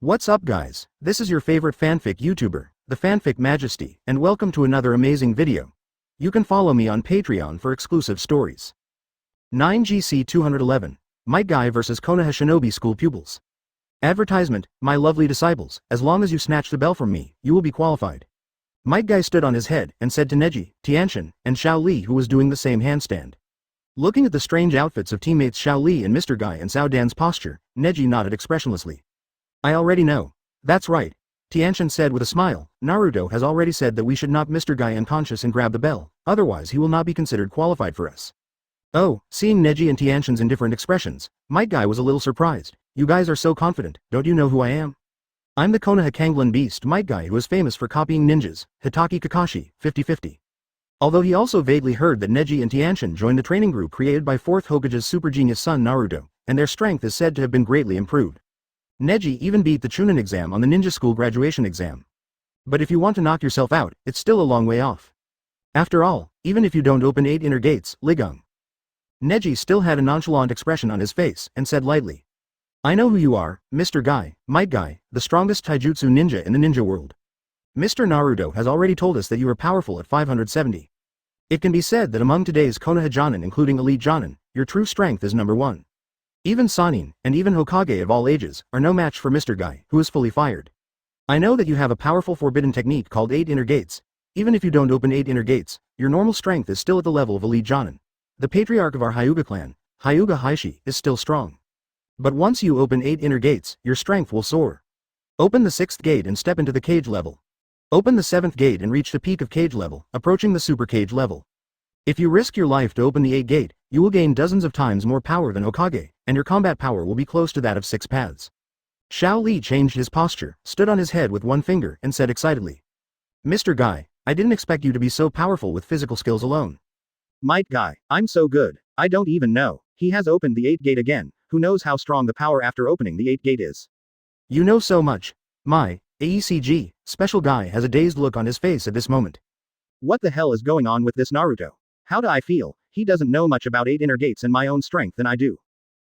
What's up guys, this is your favorite fanfic YouTuber, the Fanfic Majesty, and welcome to another amazing video. You can follow me on Patreon for exclusive stories. 9GC 211, Might Guy vs Konoha Shinobi School Pupils. Advertisement, my lovely disciples, as long as you snatch the bell from me, you will be qualified. Might Guy stood on his head and said to Neji, Tianshin, and Xiao Li who was doing the same handstand. Looking at the strange outfits of teammates Xiao Li and Mr. Guy and Cao Dan's posture, Neji nodded expressionlessly. I already know. That's right. Tianshin said with a smile, Naruto has already said that we should knock Mr. Guy unconscious and grab the bell, otherwise he will not be considered qualified for us. Oh, seeing Neji and Tianshin's indifferent expressions, Might Guy was a little surprised. You guys are so confident, don't you know who I am? I'm the Konoha Kanglin beast Might Guy who is famous for copying ninjas, Hitaki Kakashi, 50-50. Although he also vaguely heard that Neji and Tianshin joined the training group created by 4th Hokage's super genius son Naruto, and their strength is said to have been greatly improved. Neji even beat the Chunin exam on the ninja school graduation exam. But if you want to knock yourself out, it's still a long way off. After all, even if you don't open 8 inner gates, Ligung. Neji still had a nonchalant expression on his face, and said lightly. I know who you are, Mr. Guy, Might Guy, the strongest taijutsu ninja in the ninja world. Mr. Naruto has already told us that you are powerful at 570. It can be said that among today's Konoha Jonin including Elite Jonin, your true strength is number 1. Even Sannin, and even Hokage of all ages, are no match for Mr. Guy, who is fully fired. I know that you have a powerful forbidden technique called 8 inner gates. Even if you don't open 8 inner gates, your normal strength is still at the level of Elite Jonin. The patriarch of our Hyuga clan, Hyuga Heishi, is still strong. But once you open 8 inner gates, your strength will soar. Open the 6th gate and step into the cage level. Open the 7th gate and reach the peak of cage level, approaching the super cage level. If you risk your life to open the 8th gate, you will gain dozens of times more power than Hokage, and your combat power will be close to that of 6 paths. Xiao Li changed his posture, stood on his head with one finger, and said excitedly. Mr. Guy, I didn't expect you to be so powerful with physical skills alone. Might Guy, I'm so good, I don't even know. He has opened the 8th gate again, who knows how strong the power after opening the 8th gate is. You know so much. My, AECG, Special Guy has a dazed look on his face at this moment. What the hell is going on with this Naruto? How do I feel? He doesn't know much about 8 inner gates and my own strength than I do.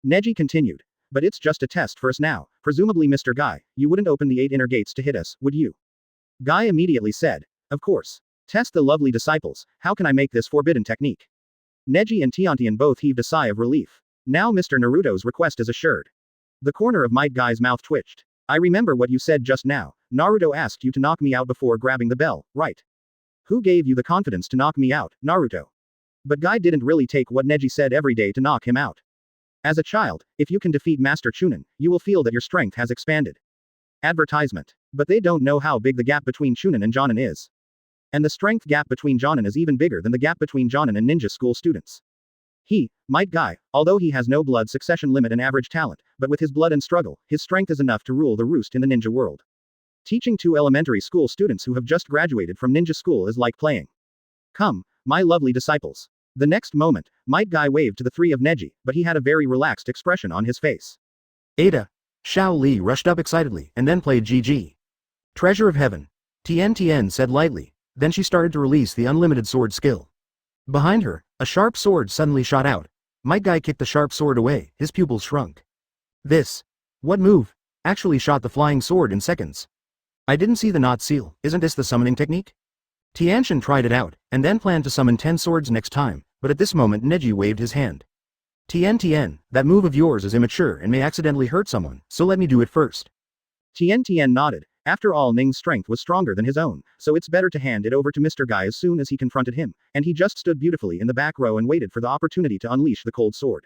Neji continued. But it's just a test for us now, presumably Mr. Guy, you wouldn't open the 8 inner gates to hit us, would you? Guy immediately said. Of course. Test the lovely disciples, how can I make this forbidden technique? Neji and Tiantian both heaved a sigh of relief. Now Mr. Naruto's request is assured. The corner of Might Guy's mouth twitched. I remember what you said just now, Naruto asked you to knock me out before grabbing the bell, right? Who gave you the confidence to knock me out, Naruto? But Guy didn't really take what Neji said every day to knock him out. As a child, if you can defeat Master Chunin, you will feel that your strength has expanded. Advertisement. But they don't know how big the gap between Chunin and Jonin is. And the strength gap between Jonin is even bigger than the gap between Jonin and ninja school students. He, Might Guy, although he has no blood succession limit and average talent, but with his blood and struggle, his strength is enough to rule the roost in the ninja world. Teaching 2 elementary school students who have just graduated from ninja school is like playing. Come, my lovely disciples. The next moment, Might Guy waved to the 3 of Neji, but he had a very relaxed expression on his face. Ada. Xiao Li rushed up excitedly, and then played GG. Treasure of Heaven. Tien said lightly, then she started to release the unlimited sword skill. Behind her, a sharp sword suddenly shot out. Might Guy kicked the sharp sword away, his pupils shrunk. This. What move? Actually shot the flying sword in seconds. I didn't see the knot seal, isn't this the summoning technique? Tianshin tried it out, and then planned to summon 10 swords next time, but at this moment Neji waved his hand. Tien, that move of yours is immature and may accidentally hurt someone, so let me do it first. Tien nodded. After all, Ning's strength was stronger than his own, so it's better to hand it over to Mr. Guy as soon as he confronted him, and he just stood beautifully in the back row and waited for the opportunity to unleash the cold sword.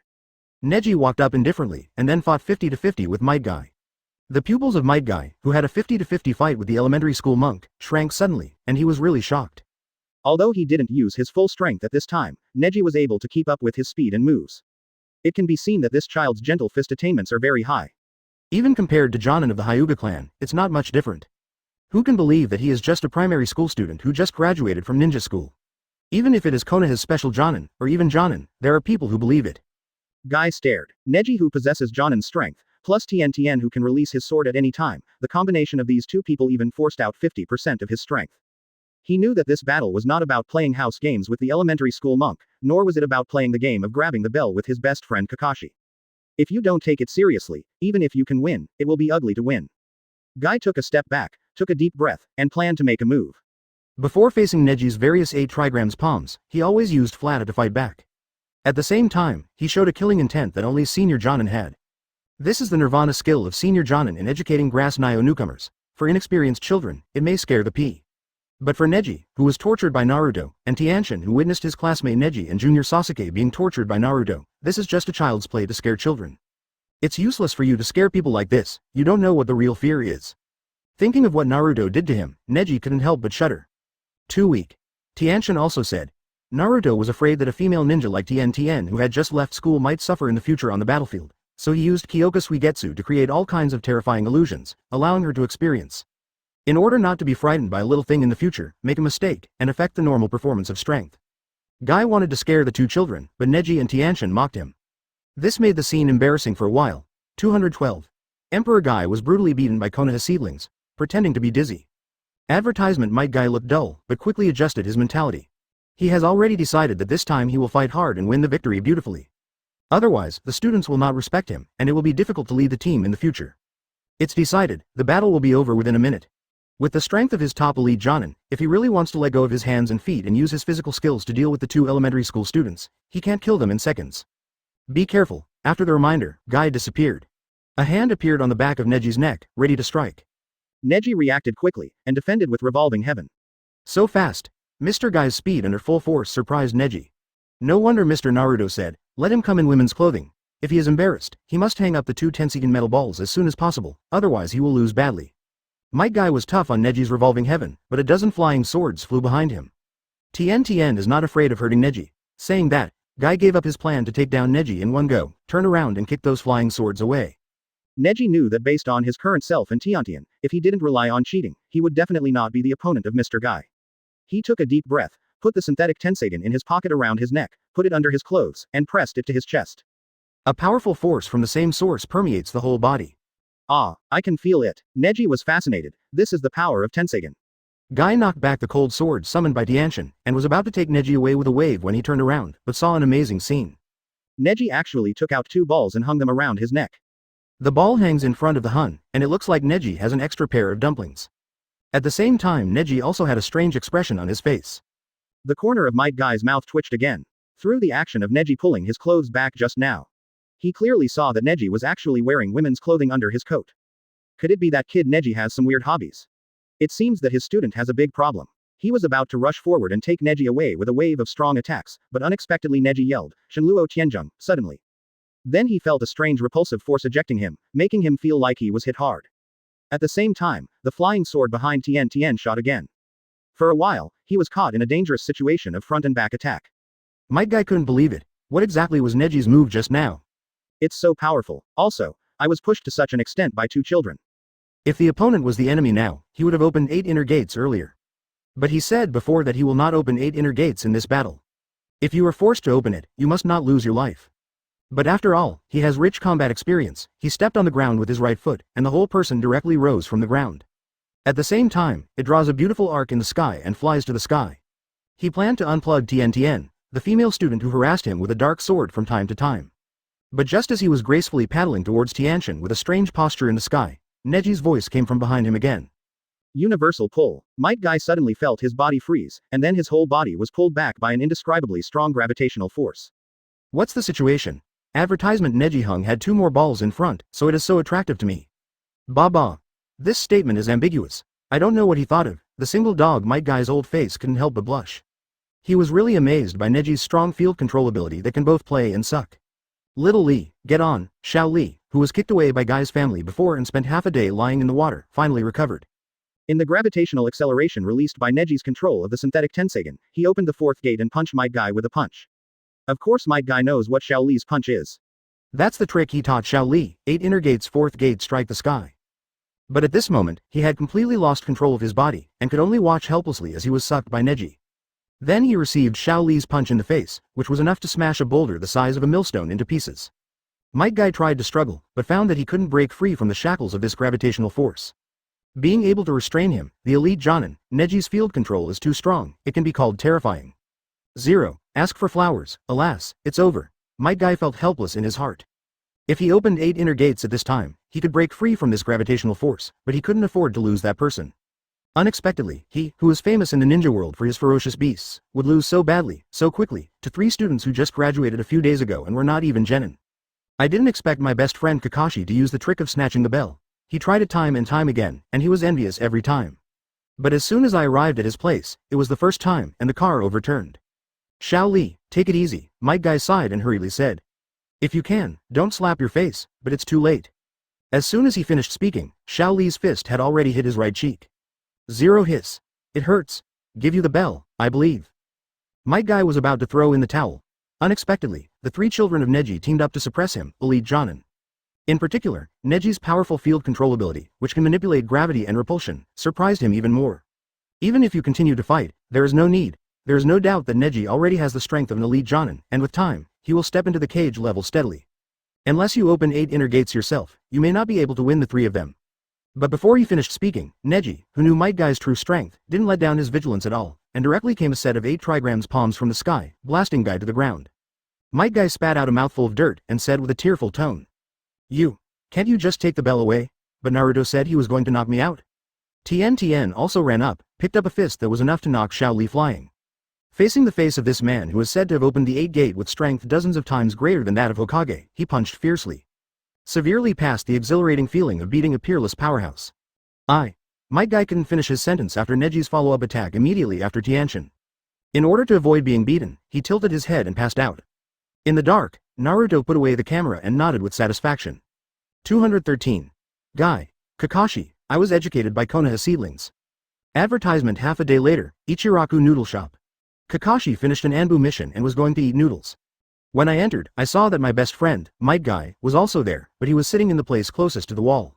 Neji walked up indifferently, and then fought 50-50 with Might Guy. The pupils of Might Guy, who had a 50-50 fight with the elementary school monk, shrank suddenly, and he was really shocked. Although he didn't use his full strength at this time, Neji was able to keep up with his speed and moves. It can be seen that this child's gentle fist attainments are very high. Even compared to Jonin of the Hyuga clan, it's not much different. Who can believe that he is just a primary school student who just graduated from ninja school? Even if it is Konoha's special Jonin, or even Jonin, there are people who believe it. Guy stared. Neji who possesses Jonin's strength, plus Tien who can release his sword at any time, the combination of these 2 people even forced out 50% of his strength. He knew that this battle was not about playing house games with the elementary school monk, nor was it about playing the game of grabbing the bell with his best friend Kakashi. If you don't take it seriously, even if you can win, it will be ugly to win. Guy took a step back, took a deep breath, and planned to make a move. Before facing Neji's various 8 trigrams palms, he always used flatta to fight back. At the same time, he showed a killing intent that only senior Jonin had. This is the nirvana skill of senior Jonin in educating grass Nio newcomers. For inexperienced children, it may scare the pea. But for Neji, who was tortured by Naruto, and Tianshin, who witnessed his classmate Neji and junior Sasuke being tortured by Naruto, this is just a child's play to scare children. It's useless for you to scare people like this, you don't know what the real fear is. Thinking of what Naruto did to him, Neji couldn't help but shudder. Too weak. Tianshin also said. Naruto was afraid that a female ninja like Tien who had just left school might suffer in the future on the battlefield, so he used Kyoka Suigetsu to create all kinds of terrifying illusions, allowing her to experience. In order not to be frightened by a little thing in the future, make a mistake, and affect the normal performance of strength. Guy wanted to scare the 2 children, but Neji and Tianshin mocked him. This made the scene embarrassing for a while. 212. Emperor Guy was brutally beaten by Konoha seedlings, pretending to be dizzy. Advertisement Might Guy looked dull, but quickly adjusted his mentality. He has already decided that this time he will fight hard and win the victory beautifully. Otherwise, the students will not respect him, and it will be difficult to lead the team in the future. It's decided, the battle will be over within a minute. With the strength of his top elite Jonin, if he really wants to let go of his hands and feet and use his physical skills to deal with the 2 elementary school students, he can't kill them in seconds. Be careful. After the reminder, Guy disappeared. A hand appeared on the back of Neji's neck, ready to strike. Neji reacted quickly, and defended with revolving heaven. So fast. Mr. Guy's speed under full force surprised Neji. No wonder Mr. Naruto said, let him come in women's clothing. If he is embarrassed, he must hang up the 2 Tensigen metal balls as soon as possible, otherwise he will lose badly. Might Guy was tough on Neji's revolving heaven, but a dozen flying swords flew behind him. Tien is not afraid of hurting Neji. Saying that, Guy gave up his plan to take down Neji in one go, turn around and kick those flying swords away. Neji knew that based on his current self and Tiantian, if he didn't rely on cheating, he would definitely not be the opponent of Mr. Guy. He took a deep breath, put the synthetic Tensigen in his pocket around his neck, put it under his clothes, and pressed it to his chest. A powerful force from the same source permeates the whole body. Ah, I can feel it. Neji was fascinated. This is the power of Tensigen. Guy knocked back the cold sword summoned by Tianshin, and was about to take Neji away with a wave when he turned around, but saw an amazing scene. Neji actually took out 2 balls and hung them around his neck. The ball hangs in front of the Hun, and it looks like Neji has an extra pair of dumplings. At the same time, Neji also had a strange expression on his face. The corner of Might Guy's mouth twitched again. Through the action of Neji pulling his clothes back just now, he clearly saw that Neji was actually wearing women's clothing under his coat. Could it be that kid Neji has some weird hobbies? It seems that his student has a big problem. He was about to rush forward and take Neji away with a wave of strong attacks, but unexpectedly Neji yelled, Shenluo Tianzheng, suddenly. Then he felt a strange repulsive force ejecting him, making him feel like he was hit hard. At the same time, the flying sword behind Tien shot again. For a while, he was caught in a dangerous situation of front and back attack. Might Guy couldn't believe it. What exactly was Neji's move just now? It's so powerful. Also, I was pushed to such an extent by 2 children. If the opponent was the enemy now, he would have opened 8 inner gates earlier. But he said before that he will not open 8 inner gates in this battle. If you are forced to open it, you must not lose your life. But after all, he has rich combat experience. He stepped on the ground with his right foot, and the whole person directly rose from the ground. At the same time, it draws a beautiful arc in the sky and flies to the sky. He planned to unplug Tien, the female student who harassed him with a dark sword from time to time. But just as he was gracefully paddling towards Tianshin with a strange posture in the sky, Neji's voice came from behind him again. Universal pull. Might Guy suddenly felt his body freeze, and then his whole body was pulled back by an indescribably strong gravitational force. What's the situation? Advertisement Neji hung had 2 more balls in front, so it is so attractive to me. Ba. This statement is ambiguous. I don't know what he thought of. The single dog Might Guy's old face couldn't help but blush. He was really amazed by Neji's strong field control ability that can both play and suck. Little Li, get on, Xiao Li, who was kicked away by Guy's family before and spent half a day lying in the water, finally recovered. In the gravitational acceleration released by Neji's control of the synthetic Tensigen, he opened the 4th gate and punched Might Guy with a punch. Of course Might Guy knows what Xiao Li's punch is. That's the trick he taught Xiao Li, 8 inner gates 4th gate strike the sky. But at this moment, he had completely lost control of his body, and could only watch helplessly as he was sucked by Neji. Then he received Xiao Li's punch in the face, which was enough to smash a boulder the size of a millstone into pieces. Might Guy tried to struggle, but found that he couldn't break free from the shackles of this gravitational force. Being able to restrain him, the elite Jonin, Neji's field control is too strong, it can be called terrifying. 0. Ask for flowers, alas, it's over. Might Guy felt helpless in his heart. If he opened 8 inner gates at this time, he could break free from this gravitational force, but he couldn't afford to lose that person. Unexpectedly, he, who was famous in the ninja world for his ferocious beasts, would lose so badly, so quickly, to 3 students who just graduated a few days ago and were not even genin. I didn't expect my best friend Kakashi to use the trick of snatching the bell. He tried it time and time again, and he was envious every time. But as soon as I arrived at his place, it was the first time, and the car overturned. Xiao Li, take it easy, Might Guy sighed and hurriedly said. If you can, don't slap your face, but it's too late. As soon as he finished speaking, Xiao Li's fist had already hit his right cheek. Zero hiss. It hurts. Give you the bell, I believe. Might Guy was about to throw in the towel. Unexpectedly, the 3 children of Neji teamed up to suppress him, Elite Jonin. In particular, Neji's powerful field control ability, which can manipulate gravity and repulsion, surprised him even more. Even if you continue to fight, there is no need. There is no doubt that Neji already has the strength of an Elite Jonin, and with time, he will step into the cage level steadily. Unless you open 8 inner gates yourself, you may not be able to win the 3 of them. But before he finished speaking, Neji, who knew Might Guy's true strength, didn't let down his vigilance at all, and directly came a set of 8 trigrams palms from the sky, blasting Guy to the ground. Might Guy spat out a mouthful of dirt and said with a tearful tone. Can't you just take the bell away? But Naruto said he was going to knock me out. Tien also ran up, picked up a fist that was enough to knock Xiao Li flying. Facing the face of this man who is said to have opened the 8 gate with strength dozens of times greater than that of Hokage, he punched fiercely. Severely past the exhilarating feeling of beating a peerless powerhouse. Might Guy couldn't finish his sentence after Neji's follow-up attack immediately after Tianshin. In order to avoid being beaten, he tilted his head and passed out. In the dark, Naruto put away the camera and nodded with satisfaction. 213. Guy. Kakashi, I was educated by Konoha seedlings. Advertisement half a day later, Ichiraku Noodle Shop. Kakashi finished an Anbu mission and was going to eat noodles. When I entered, I saw that my best friend, Might Guy, was also there, but he was sitting in the place closest to the wall.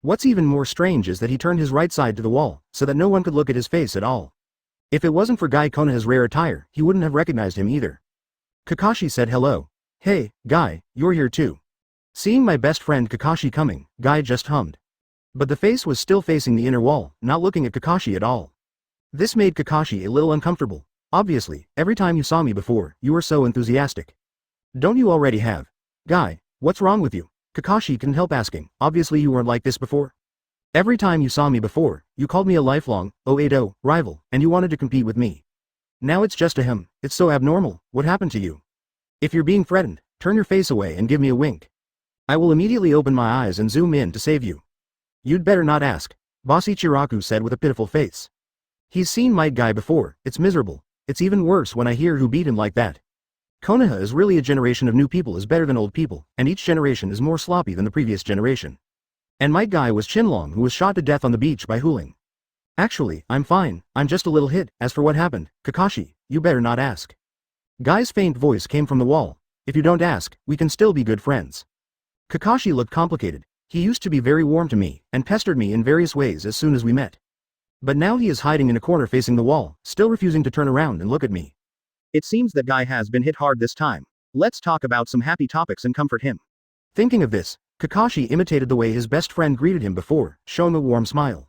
What's even more strange is that he turned his right side to the wall, so that no one could look at his face at all. If it wasn't for Guy Konoha's rare attire, he wouldn't have recognized him either. Kakashi said hello. Hey, Guy, you're here too. Seeing my best friend Kakashi coming, Guy just hummed. But the face was still facing the inner wall, not looking at Kakashi at all. This made Kakashi a little uncomfortable. Obviously, every time you saw me before, you were so enthusiastic. Don't you already have? Guy, what's wrong with you? Kakashi couldn't help asking, obviously you weren't like this before. Every time you saw me before, you called me a lifelong, 080, rival, and you wanted to compete with me. Now it's just a him, it's so abnormal, what happened to you? If you're being threatened, turn your face away and give me a wink. I will immediately open my eyes and zoom in to save you. You'd better not ask, Boss Ichiraku said with a pitiful face. He's seen Might Guy before, it's miserable. It's even worse when I hear who beat him like that. Konoha is really a generation of new people is better than old people, and each generation is more sloppy than the previous generation. And Might Guy was Chinlong who was shot to death on the beach by Huling. Actually, I'm fine, I'm just a little hit, as for what happened, Kakashi, you better not ask. Guy's faint voice came from the wall. If you don't ask, we can still be good friends. Kakashi looked complicated. He used to be very warm to me, and pestered me in various ways as soon as we met. But now he is hiding in a corner facing the wall, still refusing to turn around and look at me. It seems that Guy has been hit hard this time. Let's talk about some happy topics and comfort him. Thinking of this, Kakashi imitated the way his best friend greeted him before, showing a warm smile.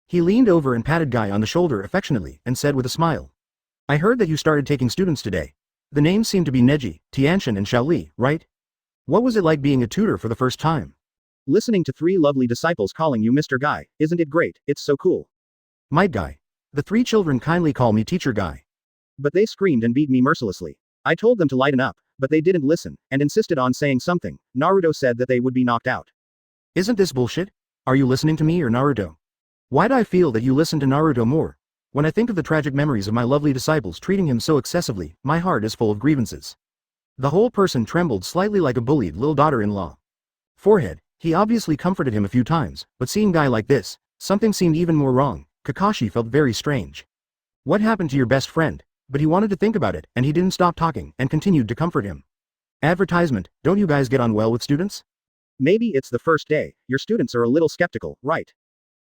He leaned over and patted Guy on the shoulder affectionately, and said with a smile. I heard that you started taking students today. The names seem to be Neji, Tianshin and Xiao Li, right? What was it like being a tutor for the first time? Listening to 3 lovely disciples calling you Mr. Guy, isn't it great? It's so cool. Might Guy. The 3 children kindly call me Teacher Guy. But they screamed and beat me mercilessly. I told them to lighten up, but they didn't listen, and insisted on saying something. Naruto said that they would be knocked out. Isn't this bullshit? Are you listening to me or Naruto? Why do I feel that you listen to Naruto more? When I think of the tragic memories of my lovely disciples treating him so excessively, my heart is full of grievances. The whole person trembled slightly like a bullied little daughter-in-law. Forehead, he obviously comforted him a few times, but seeing Guy like this, something seemed even more wrong. Kakashi felt very strange. What happened to your best friend? But he wanted to think about it, and he didn't stop talking, and continued to comfort him. Advertisement, don't you guys get on well with students? Maybe it's the first day, your students are a little skeptical, right?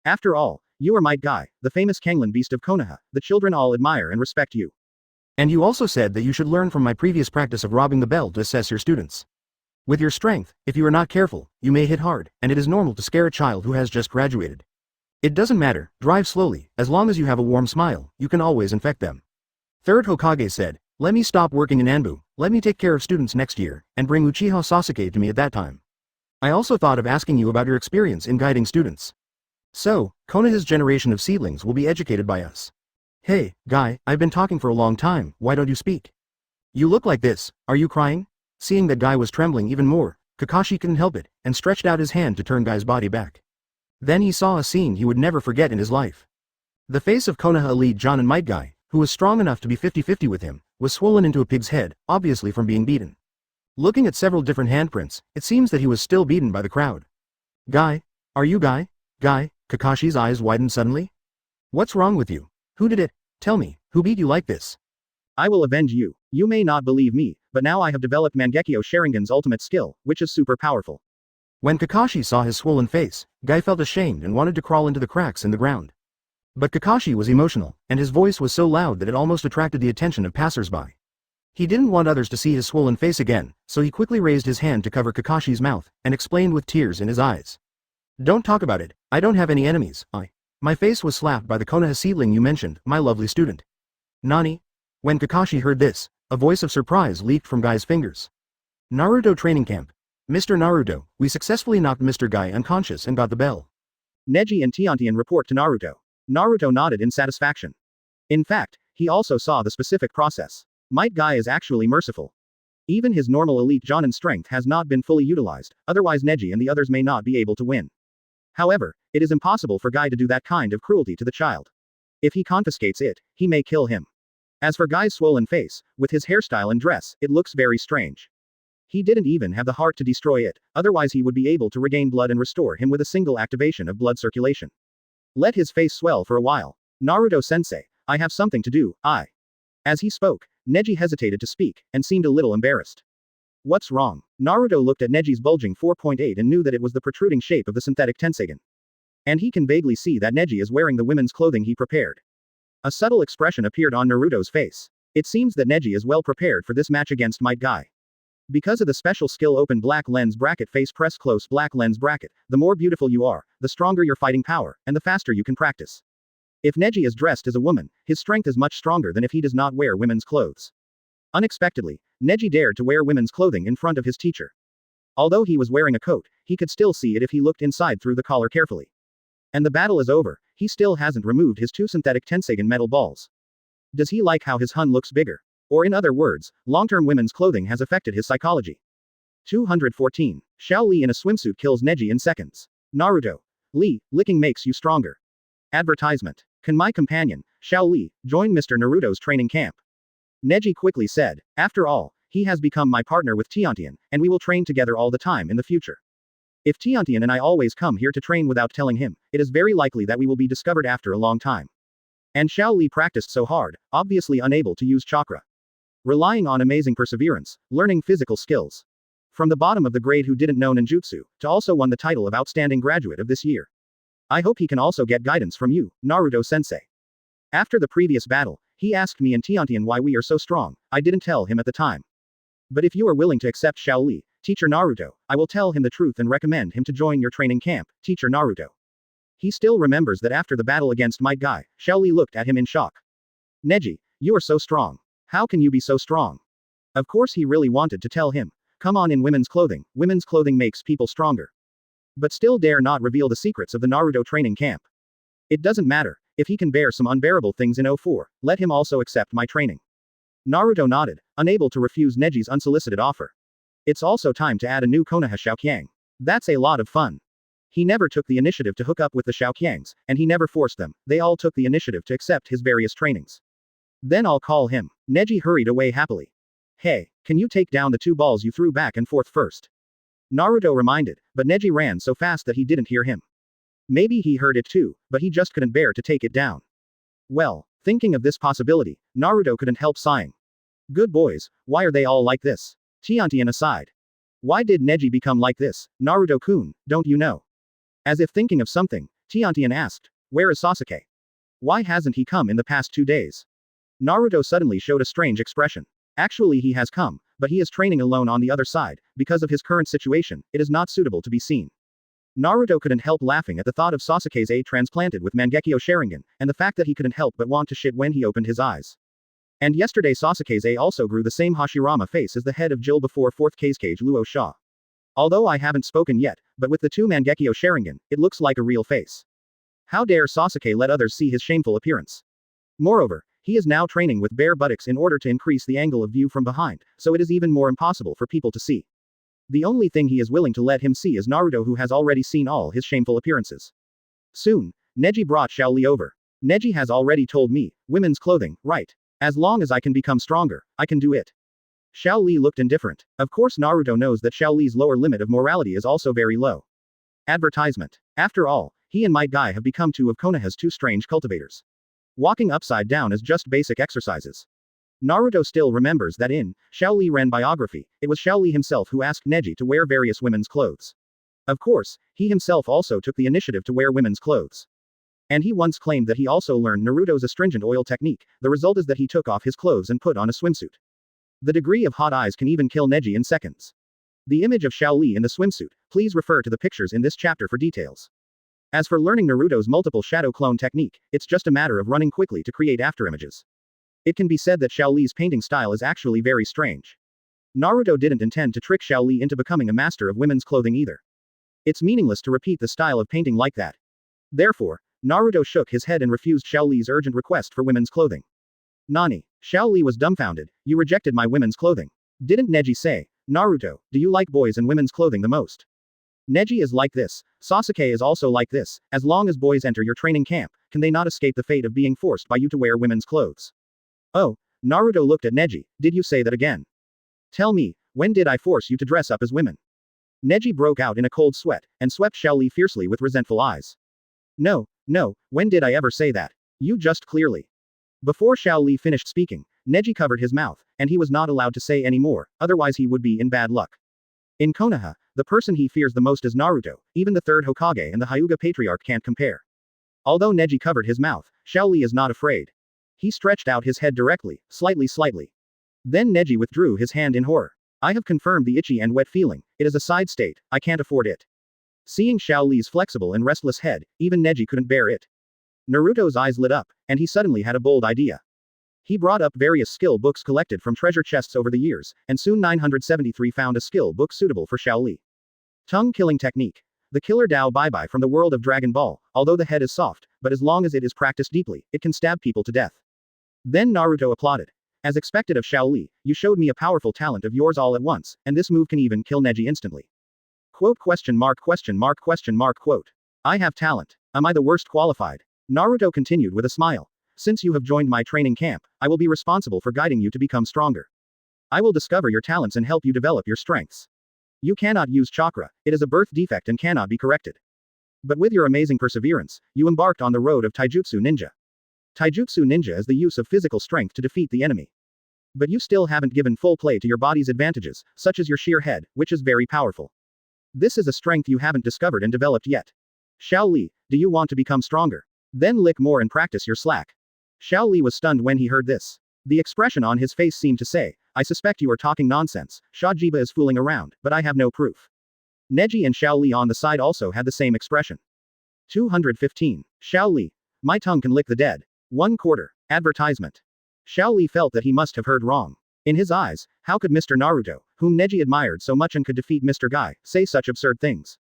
After all, you are Might Guy, the famous Kanglen beast of Konoha, the children all admire and respect you. And you also said that you should learn from my previous practice of robbing the bell to assess your students. With your strength, if you are not careful, you may hit hard, and it is normal to scare a child who has just graduated. It doesn't matter, drive slowly, as long as you have a warm smile, you can always infect them. Third Hokage said, let me stop working in Anbu, let me take care of students next year, and bring Uchiha Sasuke to me at that time. I also thought of asking you about your experience in guiding students. So, Konoha's generation of seedlings will be educated by us. Hey, guy, I've been talking for a long time, why don't you speak? You look like this, are you crying? Seeing that Guy was trembling even more, Kakashi couldn't help it, and stretched out his hand to turn Guy's body back. Then he saw a scene he would never forget in his life. The face of Konoha elite John and Might Guy, who was strong enough to be 50-50 with him, was swollen into a pig's head, obviously from being beaten. Looking at several different handprints, it seems that he was still beaten by the crowd. Guy? Are you Guy? Guy? Kakashi's eyes widened suddenly. What's wrong with you? Who did it? Tell me, who beat you like this? I will avenge you. You may not believe me, but now I have developed Mangekyo Sharingan's ultimate skill, which is super powerful. When Kakashi saw his swollen face, Guy felt ashamed and wanted to crawl into the cracks in the ground. But Kakashi was emotional, and his voice was so loud that it almost attracted the attention of passersby. He didn't want others to see his swollen face again, so he quickly raised his hand to cover Kakashi's mouth, and explained with tears in his eyes. Don't talk about it, I don't have any enemies, My face was slapped by the Konoha seedling you mentioned, my lovely student. Nani? When Kakashi heard this, a voice of surprise leaped from Guy's fingers. Naruto training camp. Mr. Naruto, we successfully knocked Mr. Guy unconscious and got the bell. Neji and Tiantian report to Naruto. Naruto nodded in satisfaction. In fact, he also saw the specific process. Might Guy is actually merciful. Even his normal elite Jonin strength has not been fully utilized, otherwise Neji and the others may not be able to win. However, it is impossible for Guy to do that kind of cruelty to the child. If he confiscates it, he may kill him. As for Guy's swollen face, with his hairstyle and dress, it looks very strange. He didn't even have the heart to destroy it, otherwise he would be able to regain blood and restore him with a single activation of blood circulation. Let his face swell for a while. Naruto-sensei, I have something to do, As he spoke, Neji hesitated to speak, and seemed a little embarrassed. What's wrong? Naruto looked at Neji's bulging 4.8 and knew that it was the protruding shape of the synthetic Tenseigan. And he can vaguely see that Neji is wearing the women's clothing he prepared. A subtle expression appeared on Naruto's face. It seems that Neji is well prepared for this match against Might Guy. Because of the special skill open black lens bracket face press close black lens bracket, the more beautiful you are, the stronger your fighting power, and the faster you can practice. If Neji is dressed as a woman, his strength is much stronger than if he does not wear women's clothes. Unexpectedly, Neji dared to wear women's clothing in front of his teacher. Although he was wearing a coat, he could still see it if he looked inside through the collar carefully. And the battle is over, he still hasn't removed his two synthetic Tenseigan metal balls. Does he like how his Hun looks bigger? Or in other words, long-term women's clothing has affected his psychology. 214. Xiao Li in a swimsuit kills Neji in seconds. Naruto. Li, licking makes you stronger. Advertisement. Can my companion, Xiao Li, join Mr. Naruto's training camp? Neji quickly said, after all, he has become my partner with Tiantian, and we will train together all the time in the future. If Tiantian and I always come here to train without telling him, it is very likely that we will be discovered after a long time. And Xiao Li practiced so hard, obviously unable to use chakra. Relying on amazing perseverance, learning physical skills. From the bottom of the grade who didn't know ninjutsu, to also won the title of Outstanding Graduate of this year. I hope he can also get guidance from you, Naruto-sensei. After the previous battle, he asked me and Tiantian why we are so strong, I didn't tell him at the time. But if you are willing to accept Xiao Li, Teacher Naruto, I will tell him the truth and recommend him to join your training camp, Teacher Naruto. He still remembers that after the battle against Might Guy, Xiao Li looked at him in shock. Neji, you are so strong. How can you be so strong? Of course he really wanted to tell him. Come on in women's clothing makes people stronger. But still dare not reveal the secrets of the Naruto training camp. It doesn't matter, if he can bear some unbearable things in 04, let him also accept my training. Naruto nodded, unable to refuse Neji's unsolicited offer. It's also time to add a new Konoha Xiaoqiang. That's a lot of fun. He never took the initiative to hook up with the Xiaoqiangs, and he never forced them, they all took the initiative to accept his various trainings. Then I'll call him. Neji hurried away happily. Hey, can you take down the two balls you threw back and forth first? Naruto reminded, but Neji ran so fast that he didn't hear him. Maybe he heard it too, but he just couldn't bear to take it down. Well, thinking of this possibility, Naruto couldn't help sighing. Good boys, why are they all like this? Tiantian aside. Why did Neji become like this, Naruto-kun, don't you know? As if thinking of something, Tiantian asked, where is Sasuke? Why hasn't he come in the past 2 days? Naruto suddenly showed a strange expression. Actually he has come, but he is training alone on the other side, because of his current situation, it is not suitable to be seen. Naruto couldn't help laughing at the thought of Sasuke's A transplanted with Mangekyo Sharingan, and the fact that he couldn't help but want to shit when he opened his eyes. And yesterday Sasuke's A also grew the same Hashirama face as the head of Jill before 4th Kazekage Luo Sha. Although I haven't spoken yet, but with the two Mangekyo Sharingan, it looks like a real face. How dare Sasuke let others see his shameful appearance? Moreover, he is now training with bare buttocks in order to increase the angle of view from behind, so it is even more impossible for people to see. The only thing he is willing to let him see is Naruto, who has already seen all his shameful appearances. Soon, Neji brought Xiao Li over. Neji has already told me, women's clothing, right? As long as I can become stronger, I can do it. Xiao Li looked indifferent. Of course Naruto knows that Xiao Li's lower limit of morality is also very low. Advertisement. After all, he and Might Guy have become two of Konoha's two strange cultivators. Walking upside down is just basic exercises. Naruto still remembers that in Xiao Li Ren biography, it was Xiao Li himself who asked Neji to wear various women's clothes. Of course, he himself also took the initiative to wear women's clothes. And he once claimed that he also learned Naruto's astringent oil technique. The result is that he took off his clothes and put on a swimsuit. The degree of hot eyes can even kill Neji in seconds. The image of Xiao Li in the swimsuit, please refer to the pictures in this chapter for details. As for learning Naruto's multiple shadow clone technique, it's just a matter of running quickly to create afterimages. It can be said that Xiao Li's painting style is actually very strange. Naruto didn't intend to trick Xiao Li into becoming a master of women's clothing either. It's meaningless to repeat the style of painting like that. Therefore, Naruto shook his head and refused Xiao Li's urgent request for women's clothing. Nani? Xiao Li was dumbfounded. You rejected my women's clothing. Didn't Neji say, Naruto, do you like boys and women's clothing the most? Neji is like this. Sasuke is also like this. As long as boys enter your training camp, can they not escape the fate of being forced by you to wear women's clothes? Oh, Naruto looked at Neji. Did you say that again? Tell me, when did I force you to dress up as women? Neji broke out in a cold sweat, and swept Xiao Li fiercely with resentful eyes. No, when did I ever say that? You just clearly. Before Xiao Li finished speaking, Neji covered his mouth, and he was not allowed to say any more, otherwise he would be in bad luck. In Konoha, the person he fears the most is Naruto, even the third Hokage and the Hyuga Patriarch can't compare. Although Neji covered his mouth, Xiao Li is not afraid. He stretched out his head directly, slightly. Then Neji withdrew his hand in horror. I have confirmed the itchy and wet feeling, it is a side state, I can't afford it. Seeing Xiao Li's flexible and restless head, even Neji couldn't bear it. Naruto's eyes lit up, and he suddenly had a bold idea. He brought up various skill books collected from treasure chests over the years, and soon 973 found a skill book suitable for Xiao Li. Tongue killing technique. The killer Dao Bai from the world of Dragon Ball, although the head is soft, but as long as it is practiced deeply, it can stab people to death. Then Naruto applauded. As expected of Xiao Li, you showed me a powerful talent of yours all at once, and this move can even kill Neji instantly. Quote. I have talent. Am I the worst qualified? Naruto continued with a smile. Since you have joined my training camp, I will be responsible for guiding you to become stronger. I will discover your talents and help you develop your strengths. You cannot use chakra, it is a birth defect and cannot be corrected. But with your amazing perseverance, you embarked on the road of Taijutsu Ninja. Taijutsu Ninja is the use of physical strength to defeat the enemy. But you still haven't given full play to your body's advantages, such as your sheer head, which is very powerful. This is a strength you haven't discovered and developed yet. Xiao Li, do you want to become stronger? Then lick more and practice your slack. Xiao Li was stunned when he heard this. The expression on his face seemed to say, I suspect you are talking nonsense, Shajiba is fooling around, but I have no proof. Neji and Xiao Li on the side also had the same expression. 215. Xiao Li. My tongue can lick the dead. 1/4. Advertisement. Xiao Li felt that he must have heard wrong. In his eyes, how could Mr. Naruto, whom Neji admired so much and could defeat Mr. Guy, say such absurd things?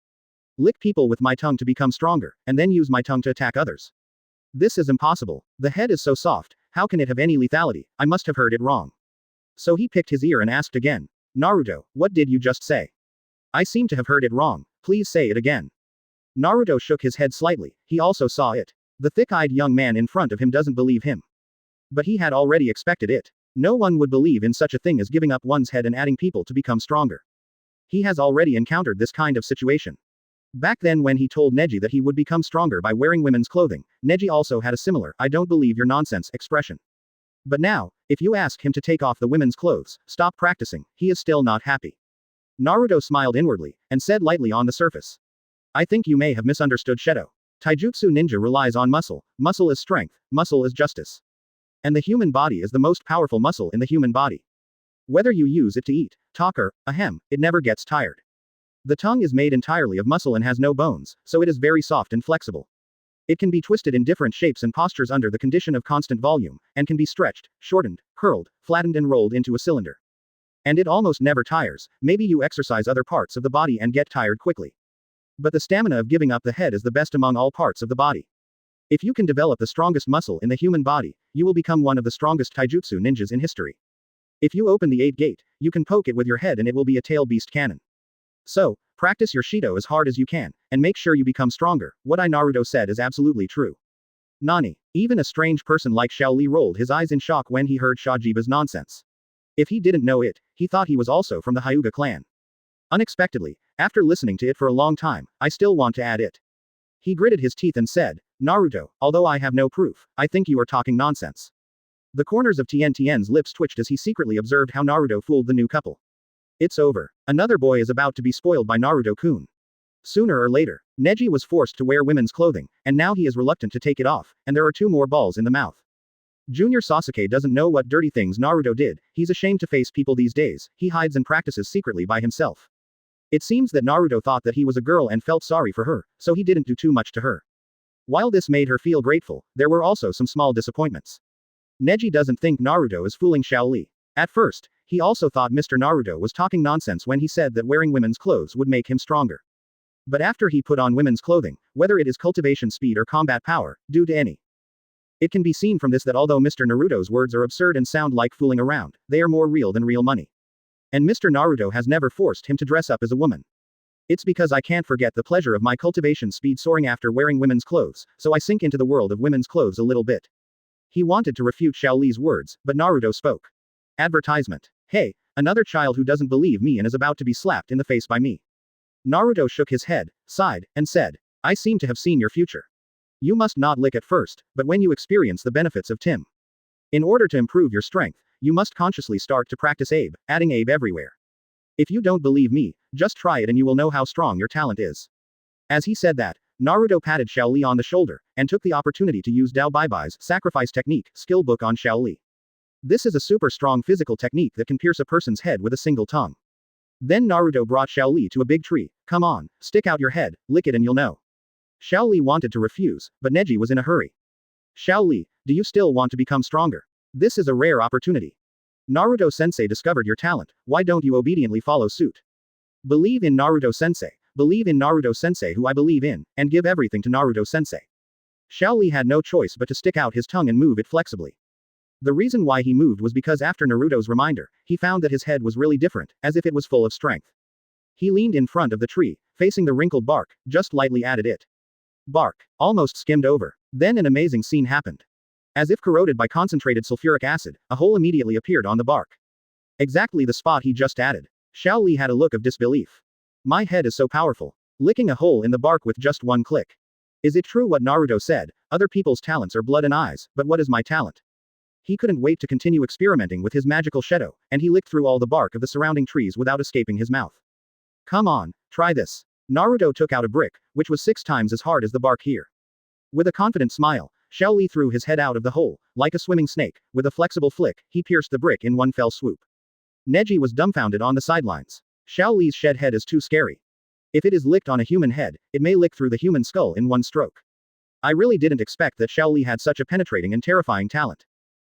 Lick people with my tongue to become stronger, and then use my tongue to attack others. This is impossible. The head is so soft, how can it have any lethality? I must have heard it wrong. So he picked his ear and asked again. Naruto, what did you just say? I seem to have heard it wrong, please say it again. Naruto shook his head slightly, he also saw it. The thick-eyed young man in front of him doesn't believe him. But he had already expected it. No one would believe in such a thing as giving up one's head and adding people to become stronger. He has already encountered this kind of situation. Back then when he told Neji that he would become stronger by wearing women's clothing, Neji also had a similar, I don't believe your nonsense, expression. But now, if you ask him to take off the women's clothes, stop practicing, he is still not happy. Naruto smiled inwardly, and said lightly on the surface. I think you may have misunderstood Shedo. Taijutsu Ninja relies on muscle, muscle is strength, muscle is justice. And the human body is the most powerful muscle in the human body. Whether you use it to eat, talk or, ahem, it never gets tired. The tongue is made entirely of muscle and has no bones, so it is very soft and flexible. It can be twisted in different shapes and postures under the condition of constant volume, and can be stretched, shortened, curled, flattened and rolled into a cylinder. And it almost never tires. Maybe you exercise other parts of the body and get tired quickly. But the stamina of giving up the head is the best among all parts of the body. If you can develop the strongest muscle in the human body, you will become one of the strongest taijutsu ninjas in history. If you open the 8th gate, you can poke it with your head and it will be a tail beast cannon. So, practice your Shido as hard as you can, and make sure you become stronger. What Naruto said is absolutely true. Nani. Even a strange person like Xiao Li rolled his eyes in shock when he heard Shajiba's nonsense. If he didn't know it, he thought he was also from the Hyuga clan. Unexpectedly, after listening to it for a long time, I still want to add it. He gritted his teeth and said, Naruto, although I have no proof, I think you are talking nonsense. The corners of Tien's lips twitched as he secretly observed how Naruto fooled the new couple. It's over. Another boy is about to be spoiled by Naruto-kun. Sooner or later, Neji was forced to wear women's clothing, and now he is reluctant to take it off, and there are 2 more balls in the mouth. Junior Sasuke doesn't know what dirty things Naruto did, he's ashamed to face people these days, he hides and practices secretly by himself. It seems that Naruto thought that he was a girl and felt sorry for her, so he didn't do too much to her. While this made her feel grateful, there were also some small disappointments. Neji doesn't think Naruto is fooling Xiao Li. At first, he also thought Mr. Naruto was talking nonsense when he said that wearing women's clothes would make him stronger. But after he put on women's clothing, whether it is cultivation speed or combat power, due to any. It can be seen from this that although Mr. Naruto's words are absurd and sound like fooling around, they are more real than real money. And Mr. Naruto has never forced him to dress up as a woman. It's because I can't forget the pleasure of my cultivation speed soaring after wearing women's clothes, so I sink into the world of women's clothes a little bit. He wanted to refute Xiao Li's words, but Naruto spoke. Advertisement. Hey, another child who doesn't believe me and is about to be slapped in the face by me. Naruto shook his head, sighed, and said, I seem to have seen your future. You must not lick at first, but when you experience the benefits of Tim. In order to improve your strength, you must consciously start to practice Abe, adding Abe everywhere. If you don't believe me, just try it and you will know how strong your talent is. As he said that, Naruto patted Xiao Li on the shoulder, and took the opportunity to use Dao Baibai's sacrifice technique skill book on Xiao Li. This is a super strong physical technique that can pierce a person's head with a single tongue. Then Naruto brought Xiao Li to a big tree. Come on, stick out your head, lick it and you'll know. Xiao Li wanted to refuse, but Neji was in a hurry. Xiao Li, do you still want to become stronger? This is a rare opportunity. Naruto-sensei discovered your talent, why don't you obediently follow suit? Believe in Naruto-sensei, believe in Naruto-sensei who I believe in, and give everything to Naruto-sensei. Xiao Li had no choice but to stick out his tongue and move it flexibly. The reason why he moved was because after Naruto's reminder, he found that his head was really different, as if it was full of strength. He leaned in front of the tree, facing the wrinkled bark, just lightly added it. Bark, almost skimmed over. Then an amazing scene happened. As if corroded by concentrated sulfuric acid, a hole immediately appeared on the bark. Exactly the spot he just added. Xiao Li had a look of disbelief. My head is so powerful. Licking a hole in the bark with just one click. Is it true what Naruto said? Other people's talents are blood and eyes, but what is my talent? He couldn't wait to continue experimenting with his magical shadow, and he licked through all the bark of the surrounding trees without escaping his mouth. Come on, try this. Naruto took out a brick, which was 6 times as hard as the bark here. With a confident smile, Xiao Li threw his head out of the hole, like a swimming snake, with a flexible flick, he pierced the brick in one fell swoop. Neji was dumbfounded on the sidelines. Xiao Li's shed head is too scary. If it is licked on a human head, it may lick through the human skull in one stroke. I really didn't expect that Xiao Li had such a penetrating and terrifying talent.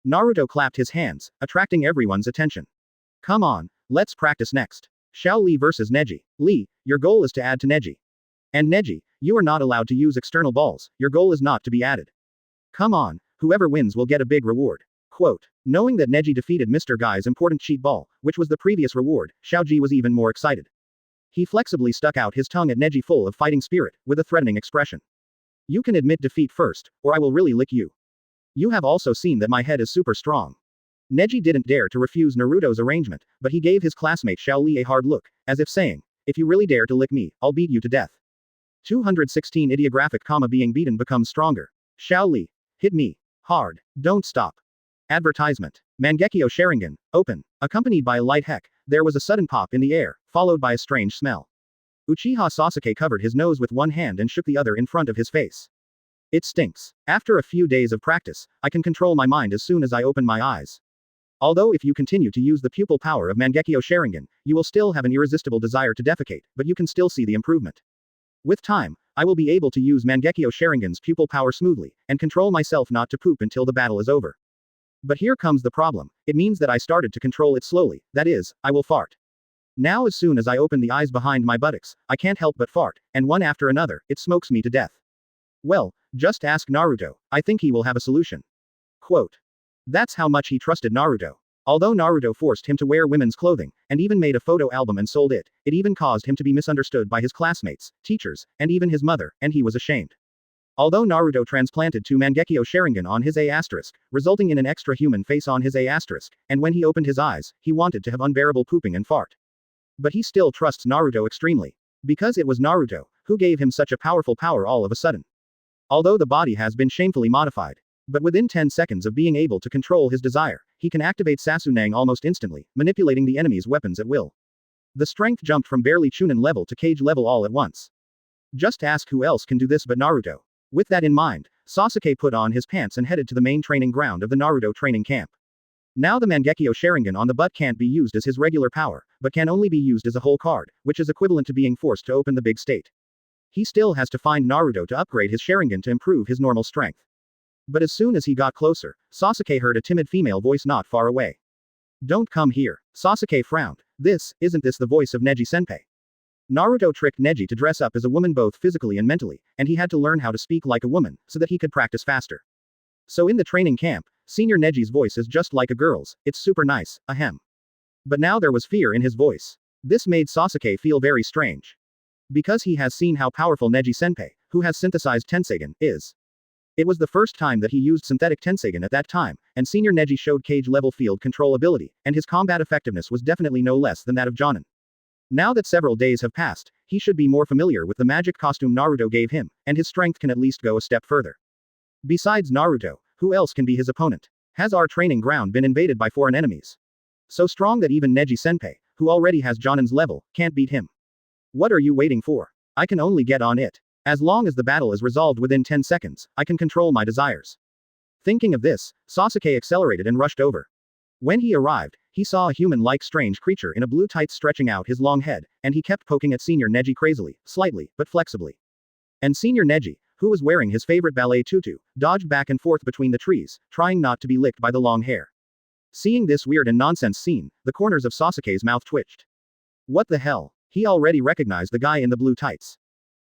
Naruto clapped his hands, attracting everyone's attention. Come on, let's practice next. Xiao Li versus Neji. Li, your goal is to add to Neji. And Neji, you are not allowed to use external balls, your goal is not to be added. Come on, whoever wins will get a big reward. Quote. Knowing that Neji defeated Mr. Guy's important cheat ball, which was the previous reward, Xiaoji was even more excited. He flexibly stuck out his tongue at Neji full of fighting spirit, with a threatening expression. You can admit defeat first, or I will really lick you. You have also seen that my head is super strong. Neji didn't dare to refuse Naruto's arrangement, but he gave his classmate Xiao Li a hard look, as if saying, if you really dare to lick me, I'll beat you to death. 216 Ideographic comma being beaten becomes stronger. Xiao Li. Hit me. Hard. Don't stop. Advertisement. Mangekyo Sharingan. Open. Accompanied by a light heck, there was a sudden pop in the air, followed by a strange smell. Uchiha Sasuke covered his nose with one hand and shook the other in front of his face. It stinks. After a few days of practice, I can control my mind as soon as I open my eyes. Although if you continue to use the pupil power of Mangekyo Sharingan, you will still have an irresistible desire to defecate, but you can still see the improvement. With time, I will be able to use Mangekyo Sharingan's pupil power smoothly, and control myself not to poop until the battle is over. But here comes the problem. It means that I started to control it slowly, that is, I will fart. Now as soon as I open the eyes behind my buttocks, I can't help but fart, and one after another, it smokes me to death. Well, just ask Naruto, I think he will have a solution. Quote. That's how much he trusted Naruto. Although Naruto forced him to wear women's clothing, and even made a photo album and sold it, it even caused him to be misunderstood by his classmates, teachers, and even his mother, and he was ashamed. Although Naruto transplanted 2 Mangekyo Sharingan on his A*, resulting in an extra human face on his A*, and when he opened his eyes, he wanted to have unbearable pooping and fart. But he still trusts Naruto extremely. Because it was Naruto, who gave him such a powerful power all of a sudden. Although the body has been shamefully modified. But within 10 seconds of being able to control his desire, he can activate Sasunan almost instantly, manipulating the enemy's weapons at will. The strength jumped from barely Chunin level to Kage level all at once. Just ask who else can do this but Naruto. With that in mind, Sasuke put on his pants and headed to the main training ground of the Naruto training camp. Now the Mangekyo Sharingan on the butt can't be used as his regular power, but can only be used as a whole card, which is equivalent to being forced to open the big state. He still has to find Naruto to upgrade his Sharingan to improve his normal strength. But as soon as he got closer, Sasuke heard a timid female voice not far away. Don't come here. Sasuke frowned. Isn't this the voice of Neji-senpai? Naruto tricked Neji to dress up as a woman both physically and mentally, and he had to learn how to speak like a woman, so that he could practice faster. So in the training camp, Senior Neji's voice is just like a girl's, it's super nice, ahem. But now there was fear in his voice. This made Sasuke feel very strange. Because he has seen how powerful Neji-senpai, who has synthesized Tenseigan, is. It was the first time that he used synthetic Tenseigan at that time, and Senior Neji showed Kage-level field control ability, and his combat effectiveness was definitely no less than that of Jonin. Now that several days have passed, he should be more familiar with the magic costume Naruto gave him, and his strength can at least go a step further. Besides Naruto, who else can be his opponent? Has our training ground been invaded by foreign enemies? So strong that even Neji-senpai, who already has Jonin's level, can't beat him. What are you waiting for? I can only get on it. As long as the battle is resolved within 10 seconds, I can control my desires. Thinking of this, Sasuke accelerated and rushed over. When he arrived, he saw a human-like strange creature in a blue tights stretching out his long head, and he kept poking at Senior Neji crazily, slightly, but flexibly. And Senior Neji, who was wearing his favorite ballet tutu, dodged back and forth between the trees, trying not to be licked by the long hair. Seeing this weird and nonsense scene, the corners of Sasuke's mouth twitched. What the hell? He already recognized the guy in the blue tights.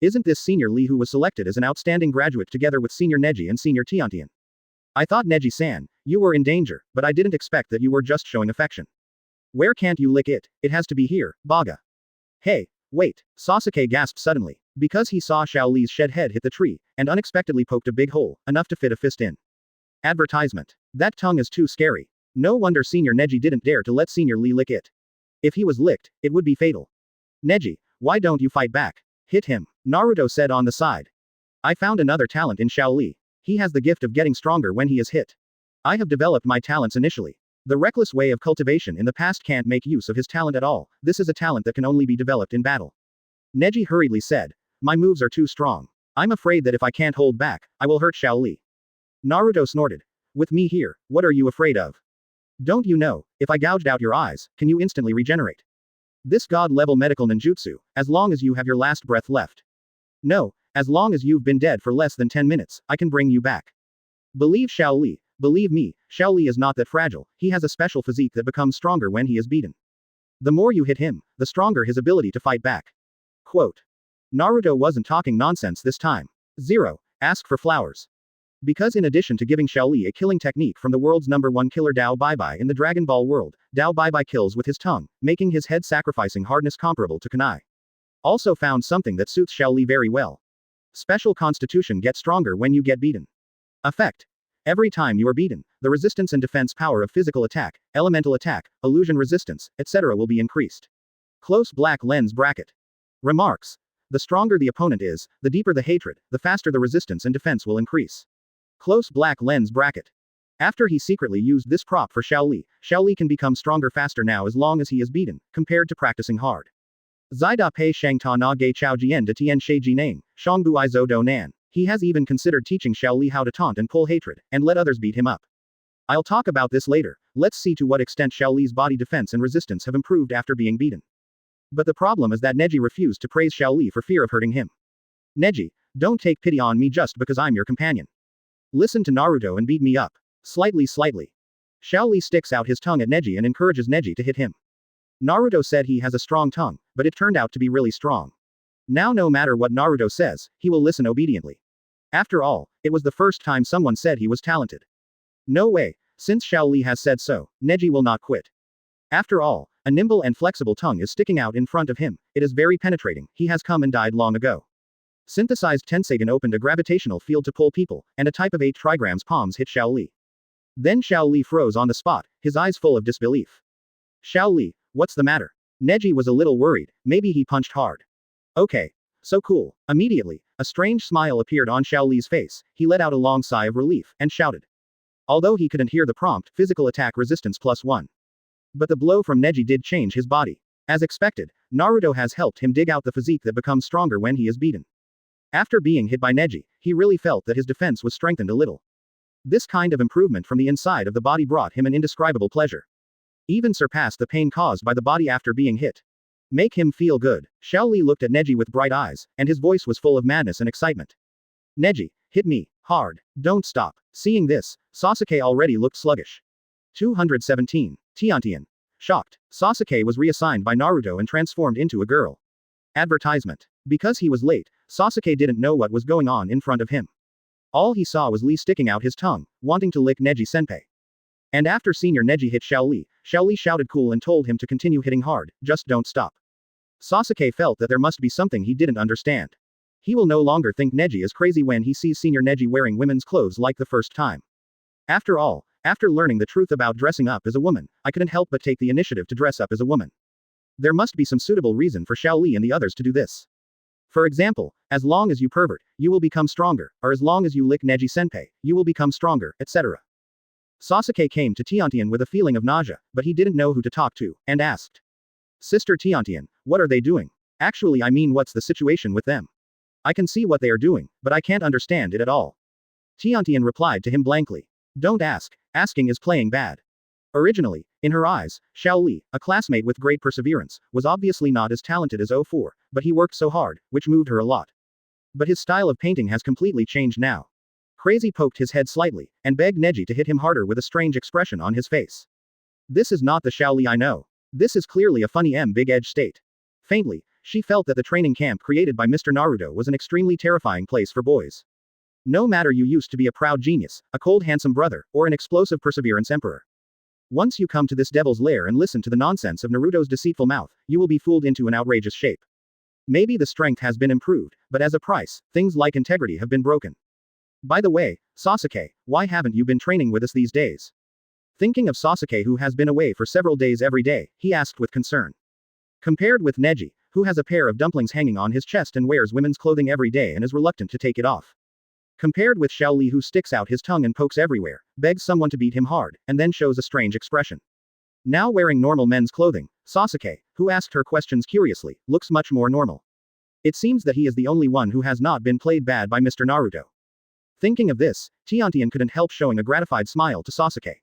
Isn't this Senior Lee who was selected as an outstanding graduate together with Senior Neji and Senior Tiantian? I thought Neji-san, you were in danger, but I didn't expect that you were just showing affection. Where can't you lick it? It has to be here, Baga. Hey, wait, Sasuke gasped suddenly, because he saw Xiao Li's shed head hit the tree, and unexpectedly poked a big hole, enough to fit a fist in. Advertisement. That tongue is too scary. No wonder Senior Neji didn't dare to let Senior Lee lick it. If he was licked, it would be fatal. Neji, why don't you fight back? Hit him, Naruto said on the side. I found another talent in Xiao Li. He has the gift of getting stronger when he is hit. I have developed my talents initially. The reckless way of cultivation in the past can't make use of his talent at all, this is a talent that can only be developed in battle. Neji hurriedly said. My moves are too strong. I'm afraid that if I can't hold back, I will hurt Xiao Li. Naruto snorted. With me here, what are you afraid of? Don't you know, if I gouged out your eyes, can you instantly regenerate? This god-level medical ninjutsu, as long as you have your last breath left. No, as long as you've been dead for less than 10 minutes, I can bring you back. Believe Xiao Li. Believe me, Xiao Li is not that fragile, he has a special physique that becomes stronger when he is beaten. The more you hit him, the stronger his ability to fight back. Quote. Naruto wasn't talking nonsense this time. 0. Ask for flowers. Because in addition to giving Xiao Li a killing technique from the world's #1 killer Dao Baibai in the Dragon Ball world, Dao Baibai kills with his tongue, making his head sacrificing hardness comparable to kunai. Also found something that suits Xiao Li very well. Special constitution gets stronger when you get beaten. Effect. Every time you are beaten, the resistance and defense power of physical attack, elemental attack, illusion resistance, etc. will be increased. Close black lens bracket. Remarks. The stronger the opponent is, the deeper the hatred, the faster the resistance and defense will increase. Close black lens bracket. After he secretly used this prop for Xiao Li can become stronger faster now as long as he is beaten, compared to practicing hard. Zaida pei shang ta na ge chao jian de tian shi ji nang, shang bu I zo do nan. He has even considered teaching Xiao Li how to taunt and pull hatred, and let others beat him up. I'll talk about this later, let's see to what extent Xiao Li's body defense and resistance have improved after being beaten. But the problem is that Neji refused to praise Xiao Li for fear of hurting him. Neji, don't take pity on me just because I'm your companion. Listen to Naruto and beat me up. Slightly. Xiao Li sticks out his tongue at Neji and encourages Neji to hit him. Naruto said he has a strong tongue, but it turned out to be really strong. Now no matter what Naruto says, he will listen obediently. After all, it was the first time someone said he was talented. No way, since Xiao Li has said so, Neji will not quit. After all, a nimble and flexible tongue is sticking out in front of him, it is very penetrating, he has come and died long ago. Synthesized Tensagen opened a gravitational field to pull people, and a type of 8 trigrams palms hit Xiao Li. Then Xiao Li froze on the spot, his eyes full of disbelief. Xiao Li, what's the matter? Neji was a little worried, maybe he punched hard. Okay. So cool. Immediately, a strange smile appeared on Xiao Li's face, he let out a long sigh of relief, and shouted. Although he couldn't hear the prompt, physical attack resistance +1. But the blow from Neji did change his body. As expected, Naruto has helped him dig out the physique that becomes stronger when he is beaten. After being hit by Neji, he really felt that his defense was strengthened a little. This kind of improvement from the inside of the body brought him an indescribable pleasure. Even surpassed the pain caused by the body after being hit. Make him feel good. Xiao Li looked at Neji with bright eyes, and his voice was full of madness and excitement. Neji, hit me, hard, don't stop. Seeing this, Sasuke already looked sluggish. 217. Tiantian. Shocked, Sasuke was reassigned by Naruto and transformed into a girl. Advertisement. Because he was late, Sasuke didn't know what was going on in front of him. All he saw was Lee sticking out his tongue, wanting to lick Neji-senpai. And after Senior Neji hit Xiao Li shouted cool and told him to continue hitting hard, just don't stop. Sasuke felt that there must be something he didn't understand. He will no longer think Neji is crazy when he sees Senior Neji wearing women's clothes like the first time. After all, after learning the truth about dressing up as a woman, I couldn't help but take the initiative to dress up as a woman. There must be some suitable reason for Xiao Li and the others to do this. For example, as long as you pervert, you will become stronger, or as long as you lick Neji-senpai, you will become stronger, etc. Sasuke came to Tiantian with a feeling of nausea, but he didn't know who to talk to, and asked. Sister Tiantian, what are they doing? Actually, I mean, what's the situation with them? I can see what they are doing, but I can't understand it at all. Tiantian replied to him blankly. Don't ask, asking is playing bad. Originally, in her eyes, Xiao Li, a classmate with great perseverance, was obviously not as talented as 04, but he worked so hard, which moved her a lot. But his style of painting has completely changed now. Crazy poked his head slightly, and begged Neji to hit him harder with a strange expression on his face. This is not the Xiao Li I know. This is clearly a funny big edge state. Faintly, she felt that the training camp created by Mr. Naruto was an extremely terrifying place for boys. No matter you used to be a proud genius, a cold handsome brother, or an explosive perseverance emperor. Once you come to this devil's lair and listen to the nonsense of Naruto's deceitful mouth, you will be fooled into an outrageous shape. Maybe the strength has been improved, but as a price, things like integrity have been broken. By the way, Sasuke, why haven't you been training with us these days? Thinking of Sasuke, who has been away for several days every day, he asked with concern. Compared with Neji, who has a pair of dumplings hanging on his chest and wears women's clothing every day and is reluctant to take it off. Compared with Xiao Li, who sticks out his tongue and pokes everywhere, begs someone to beat him hard, and then shows a strange expression. Now wearing normal men's clothing, Sasuke, who asked her questions curiously, looks much more normal. It seems that he is the only one who has not been played bad by Mr. Naruto. Thinking of this, Tiantian couldn't help showing a gratified smile to Sasuke.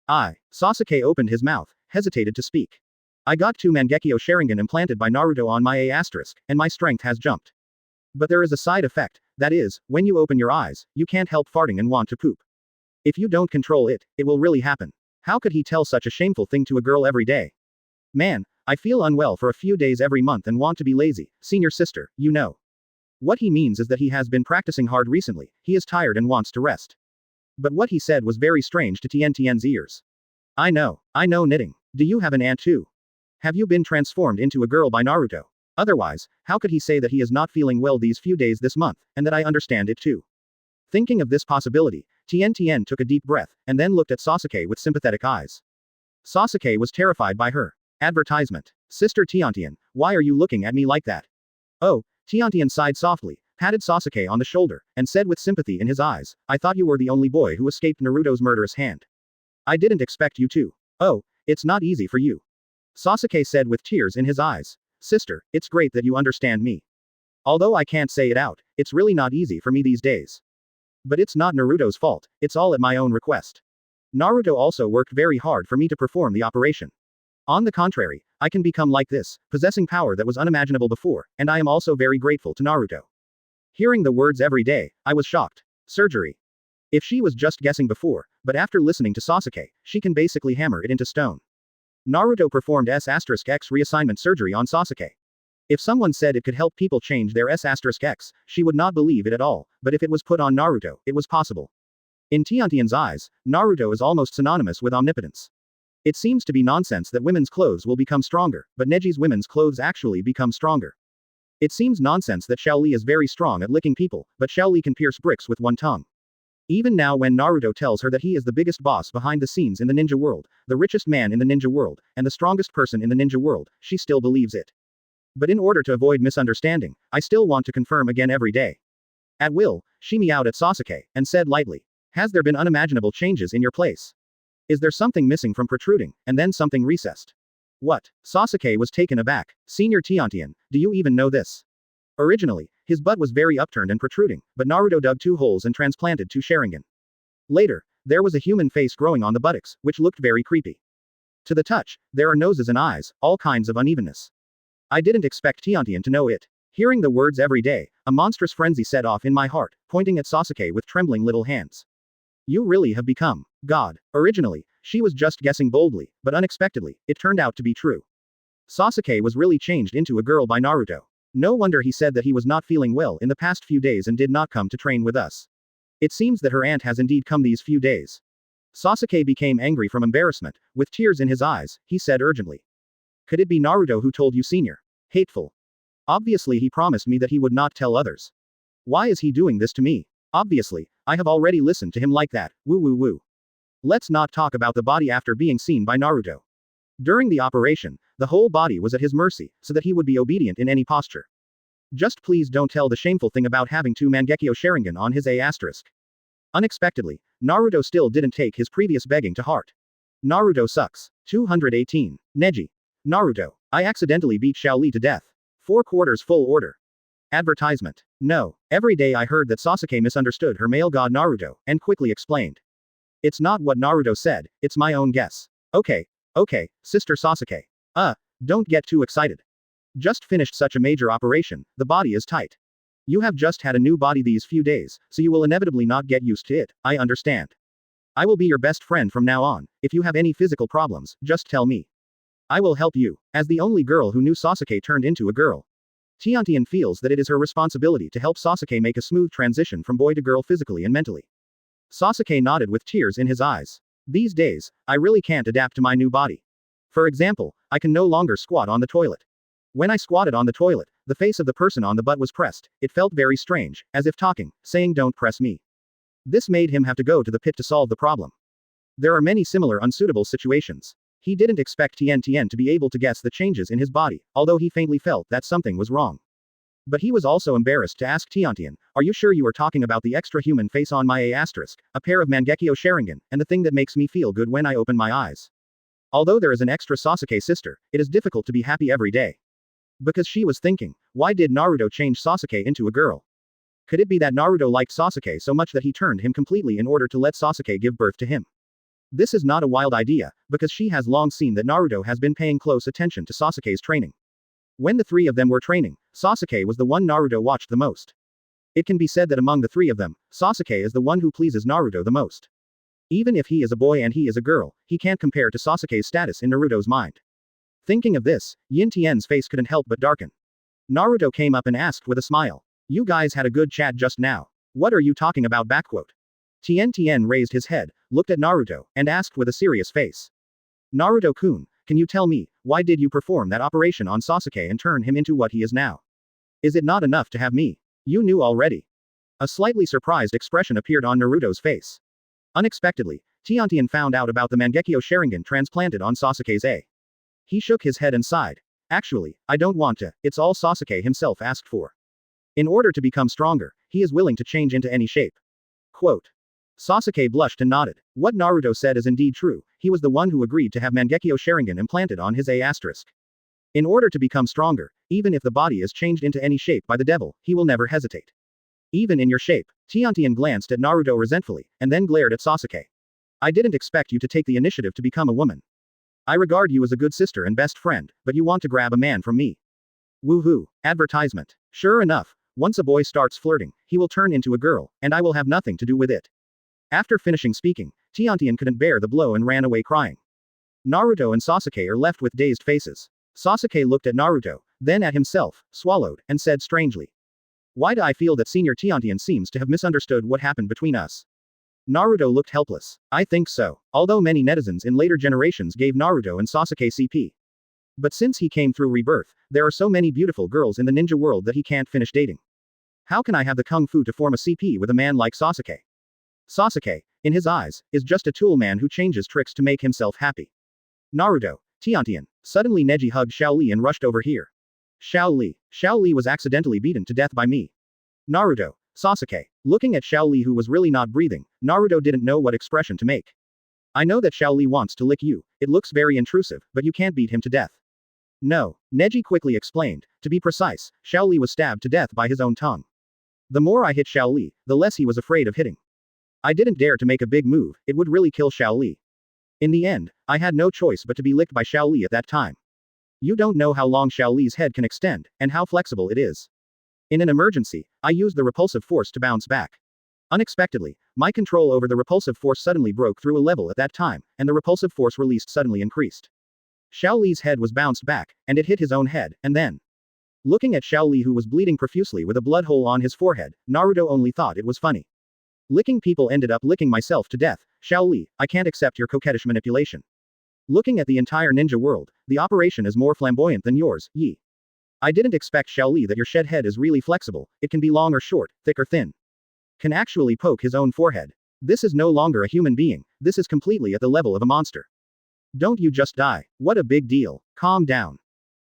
Sasuke opened his mouth, hesitated to speak. I got 2 Mangekyo Sharingan implanted by Naruto on my A*, and my strength has jumped. But there is a side effect, that is, when you open your eyes, you can't help farting and want to poop. If you don't control it, it will really happen. How could he tell such a shameful thing to a girl every day? Man, I feel unwell for a few days every month and want to be lazy, senior sister, you know. What he means is that he has been practicing hard recently, he is tired and wants to rest. But what he said was very strange to Tiantian's ears. I know knitting. Do you have an aunt too? Have you been transformed into a girl by Naruto? Otherwise, how could he say that he is not feeling well these few days this month, and that I understand it too? Thinking of this possibility, Tiantian took a deep breath, and then looked at Sasuke with sympathetic eyes. Sasuke was terrified by her. Advertisement. Sister Tiantian, why are you looking at me like that? Oh, Tiantian sighed softly, patted Sasuke on the shoulder, and said with sympathy in his eyes, I thought you were the only boy who escaped Naruto's murderous hand. I didn't expect you to. Oh, it's not easy for you. Sasuke said with tears in his eyes. Sister, it's great that you understand me. Although I can't say it out, it's really not easy for me these days. But it's not Naruto's fault, it's all at my own request. Naruto also worked very hard for me to perform the operation. On the contrary, I can become like this, possessing power that was unimaginable before, and I am also very grateful to Naruto. Hearing the words every day, I was shocked. Surgery. If she was just guessing before, but after listening to Sasuke, she can basically hammer it into stone. Naruto performed S*X reassignment surgery on Sasuke. If someone said it could help people change their S*X, she would not believe it at all, but if it was put on Naruto, it was possible. In Tiantian's eyes, Naruto is almost synonymous with omnipotence. It seems to be nonsense that women's clothes will become stronger, but Neji's women's clothes actually become stronger. It seems nonsense that Shaoli is very strong at licking people, but Shaoli can pierce bricks with one tongue. Even now when Naruto tells her that he is the biggest boss behind the scenes in the ninja world, the richest man in the ninja world, and the strongest person in the ninja world, she still believes it. But in order to avoid misunderstanding, I still want to confirm again every day. At will, she meowed at Sasuke, and said lightly, "Has there been unimaginable changes in your place? Is there something missing from protruding, and then something recessed?" What? Sasuke was taken aback. Senior Tiantian, do you even know this? Originally, his butt was very upturned and protruding, but Naruto dug 2 holes and transplanted 2 Sharingan. Later, there was a human face growing on the buttocks, which looked very creepy. To the touch, there are noses and eyes, all kinds of unevenness. I didn't expect Tiantian to know it. Hearing the words every day, a monstrous frenzy set off in my heart, pointing at Sasuke with trembling little hands. You really have become God. Originally, she was just guessing boldly, but unexpectedly, it turned out to be true. Sasuke was really changed into a girl by Naruto. No wonder he said that he was not feeling well in the past few days and did not come to train with us. It seems that her aunt has indeed come these few days. Sasuke became angry from embarrassment, with tears in his eyes, he said urgently. Could it be Naruto who told you, senior? Hateful. Obviously he promised me that he would not tell others. Why is he doing this to me? Obviously, I have already listened to him like that, woo woo woo. Let's not talk about the body after being seen by Naruto. During the operation, the whole body was at his mercy, so that he would be obedient in any posture. Just please don't tell the shameful thing about having 2 Mangekyo Sharingan on his A*. Unexpectedly, Naruto still didn't take his previous begging to heart. Naruto sucks. 218. Neji. Naruto. I accidentally beat Shaoli to death. 4 quarters full order. Advertisement. No. Every day I heard that Sasuke misunderstood her male god Naruto, and quickly explained. It's not what Naruto said, it's my own guess. Okay, Sister Sasuke. Don't get too excited. Just finished such a major operation, the body is tight. You have just had a new body these few days, so you will inevitably not get used to it, I understand. I will be your best friend from now on. If you have any physical problems, just tell me. I will help you. As the only girl who knew Sasuke turned into a girl, Tiantian feels that it is her responsibility to help Sasuke make a smooth transition from boy to girl physically and mentally. Sasuke nodded with tears in his eyes. These days, I really can't adapt to my new body. For example, I can no longer squat on the toilet. When I squatted on the toilet, the face of the person on the butt was pressed. It felt very strange, as if talking, saying don't press me. This made him have to go to the pit to solve the problem. There are many similar unsuitable situations. He didn't expect Tiantian to be able to guess the changes in his body, although he faintly felt that something was wrong. But he was also embarrassed to ask Tiantian, are you sure you are talking about the extra human face on my a pair of Mangekyo Sharingan, and the thing that makes me feel good when I open my eyes? Although there is an extra Sasuke sister, it is difficult to be happy every day. Because she was thinking, why did Naruto change Sasuke into a girl? Could it be that Naruto liked Sasuke so much that he turned him completely in order to let Sasuke give birth to him? This is not a wild idea, because she has long seen that Naruto has been paying close attention to Sasuke's training. When the 3 of them were training, Sasuke was the one Naruto watched the most. It can be said that among the 3 of them, Sasuke is the one who pleases Naruto the most. Even if he is a boy and he is a girl, he can't compare to Sasuke's status in Naruto's mind. Thinking of this, Yin Tian's face couldn't help but darken. Naruto came up and asked with a smile. You guys had a good chat just now. What are you talking about? Tien raised his head, looked at Naruto, and asked with a serious face. Naruto-kun, can you tell me, why did you perform that operation on Sasuke and turn him into what he is now? Is it not enough to have me? You knew already. A slightly surprised expression appeared on Naruto's face. Unexpectedly, Tiantian found out about the Mangekyo Sharingan transplanted on Sasuke's A. He shook his head and sighed. Actually, I don't want to, it's all Sasuke himself asked for. In order to become stronger, he is willing to change into any shape. Quote. Sasuke blushed and nodded. What Naruto said is indeed true, he was the one who agreed to have Mangekyo Sharingan implanted on his A*. In order to become stronger, even if the body is changed into any shape by the devil, he will never hesitate. Even in your shape. Tiantian glanced at Naruto resentfully, and then glared at Sasuke. I didn't expect you to take the initiative to become a woman. I regard you as a good sister and best friend, but you want to grab a man from me. Woohoo. Advertisement. Sure enough, once a boy starts flirting, he will turn into a girl, and I will have nothing to do with it. After finishing speaking, Tiantian couldn't bear the blow and ran away crying. Naruto and Sasuke are left with dazed faces. Sasuke looked at Naruto, then at himself, swallowed, and said strangely. Why do I feel that Senior Tiantian seems to have misunderstood what happened between us? Naruto looked helpless. I think so. Although many netizens in later generations gave Naruto and Sasuke CP. But since he came through rebirth, there are so many beautiful girls in the ninja world that he can't finish dating. How can I have the kung fu to form a CP with a man like Sasuke? Sasuke, in his eyes, is just a tool man who changes tricks to make himself happy. Naruto, Tiantian. Suddenly Neji hugged Xiao Li and rushed over here. Xiao Li was accidentally beaten to death by me. Naruto, Sasuke. Looking at Xiao Li who was really not breathing, Naruto didn't know what expression to make. I know that Xiao Li wants to lick you, it looks very intrusive, but you can't beat him to death. No, Neji quickly explained. To be precise, Xiao Li was stabbed to death by his own tongue. The more I hit Xiao Li, the less he was afraid of hitting. I didn't dare to make a big move, it would really kill Xiao Li. In the end, I had no choice but to be licked by Xiao Li at that time. You don't know how long Xiao Li's head can extend, and how flexible it is. In an emergency, I used the repulsive force to bounce back. Unexpectedly, my control over the repulsive force suddenly broke through a level at that time, and the repulsive force released suddenly increased. Xiao Li's head was bounced back, and it hit his own head, and then. Looking at Xiao Li who was bleeding profusely with a blood hole on his forehead, Naruto only thought it was funny. Licking people ended up licking myself to death. Xiao Li, I can't accept your coquettish manipulation. Looking at the entire ninja world, the operation is more flamboyant than yours, Yi. I didn't expect Xiao Li that your shed head is really flexible, it can be long or short, thick or thin. Can actually poke his own forehead. This is no longer a human being, this is completely at the level of a monster. Don't you just die, what a big deal, calm down.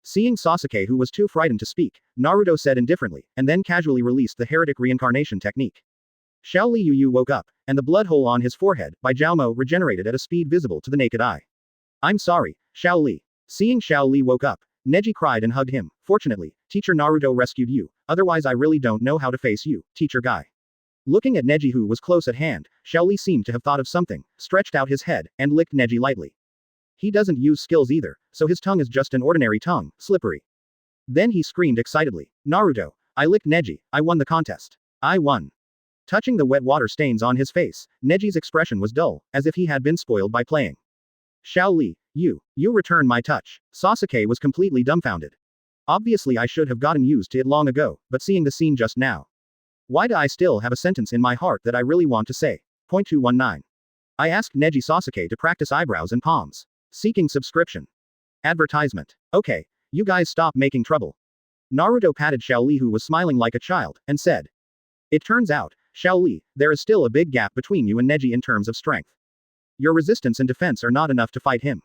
Seeing Sasuke who was too frightened to speak, Naruto said indifferently, and then casually released the heretic reincarnation technique. Xiao Li Yu woke up, and the blood hole on his forehead, by Jiaomo, regenerated at a speed visible to the naked eye. I'm sorry, Xiao Li. Seeing Xiao Li woke up, Neji cried and hugged him. Fortunately, Teacher Naruto rescued you, otherwise I really don't know how to face you, Teacher Guy. Looking at Neji who was close at hand, Xiao Li seemed to have thought of something, stretched out his head, and licked Neji lightly. He doesn't use skills either, so his tongue is just an ordinary tongue, slippery. Then he screamed excitedly, Naruto, I licked Neji, I won the contest. I won. Touching the wet water stains on his face, Neji's expression was dull, as if he had been spoiled by playing. Xiao Li, you return my touch. Sasuke was completely dumbfounded. Obviously I should have gotten used to it long ago, but seeing the scene just now. Why do I still have a sentence in my heart that I really want to say? Point 219. I asked Neji Sasuke to practice eyebrows and palms. Seeking subscription. Advertisement. Okay, you guys stop making trouble. Naruto patted Xiao Li who was smiling like a child, and said. It turns out, Xiao Li, there is still a big gap between you and Neji in terms of strength. Your resistance and defense are not enough to fight him.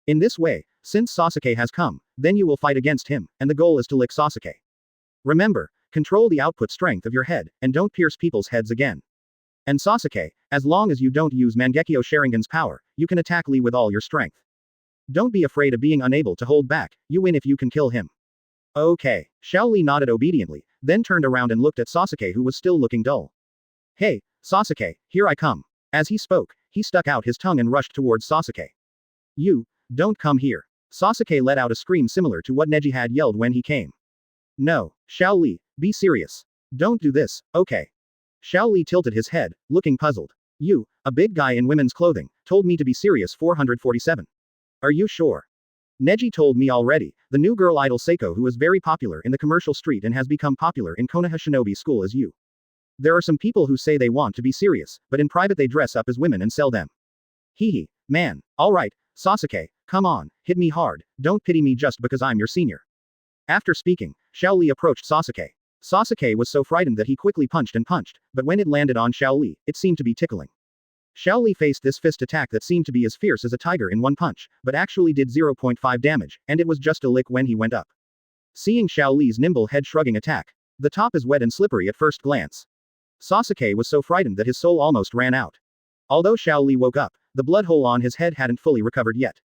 In this way, since Sasuke has come, then you will fight against him, and the goal is to lick Sasuke. Remember, control the output strength of your head, and don't pierce people's heads again. And Sasuke, as long as you don't use Mangekyo Sharingan's power, you can attack Lee with all your strength. Don't be afraid of being unable to hold back, you win if you can kill him. Okay. Xiao Li nodded obediently, then turned around and looked at Sasuke who was still looking dull. Hey, Sasuke, here I come. As he spoke, he stuck out his tongue and rushed towards Sasuke. You, don't come here. Sasuke let out a scream similar to what Neji had yelled when he came. No, Xiao Li, be serious. Don't do this, okay. Xiao Li tilted his head, looking puzzled. You, a big guy in women's clothing, told me to be serious 447. Are you sure? Neji told me already, the new girl idol Seiko who is very popular in the commercial street and has become popular in Konoha Shinobi School is you. There are some people who say they want to be serious, but in private they dress up as women and sell them. Hee, man, alright, Sasuke, come on, hit me hard, don't pity me just because I'm your senior. After speaking, Xiao Li approached Sasuke. Sasuke was so frightened that he quickly punched and punched, but when it landed on Xiao Li, it seemed to be tickling. Xiao Li faced this fist attack that seemed to be as fierce as a tiger in one punch, but actually did 0.5 damage, and it was just a lick when he went up. Seeing Xiao Li's nimble head shrugging attack, the top is wet and slippery at first glance. Sasuke was so frightened that his soul almost ran out. Although Xiao Li woke up, the blood hole on his head hadn't fully recovered yet.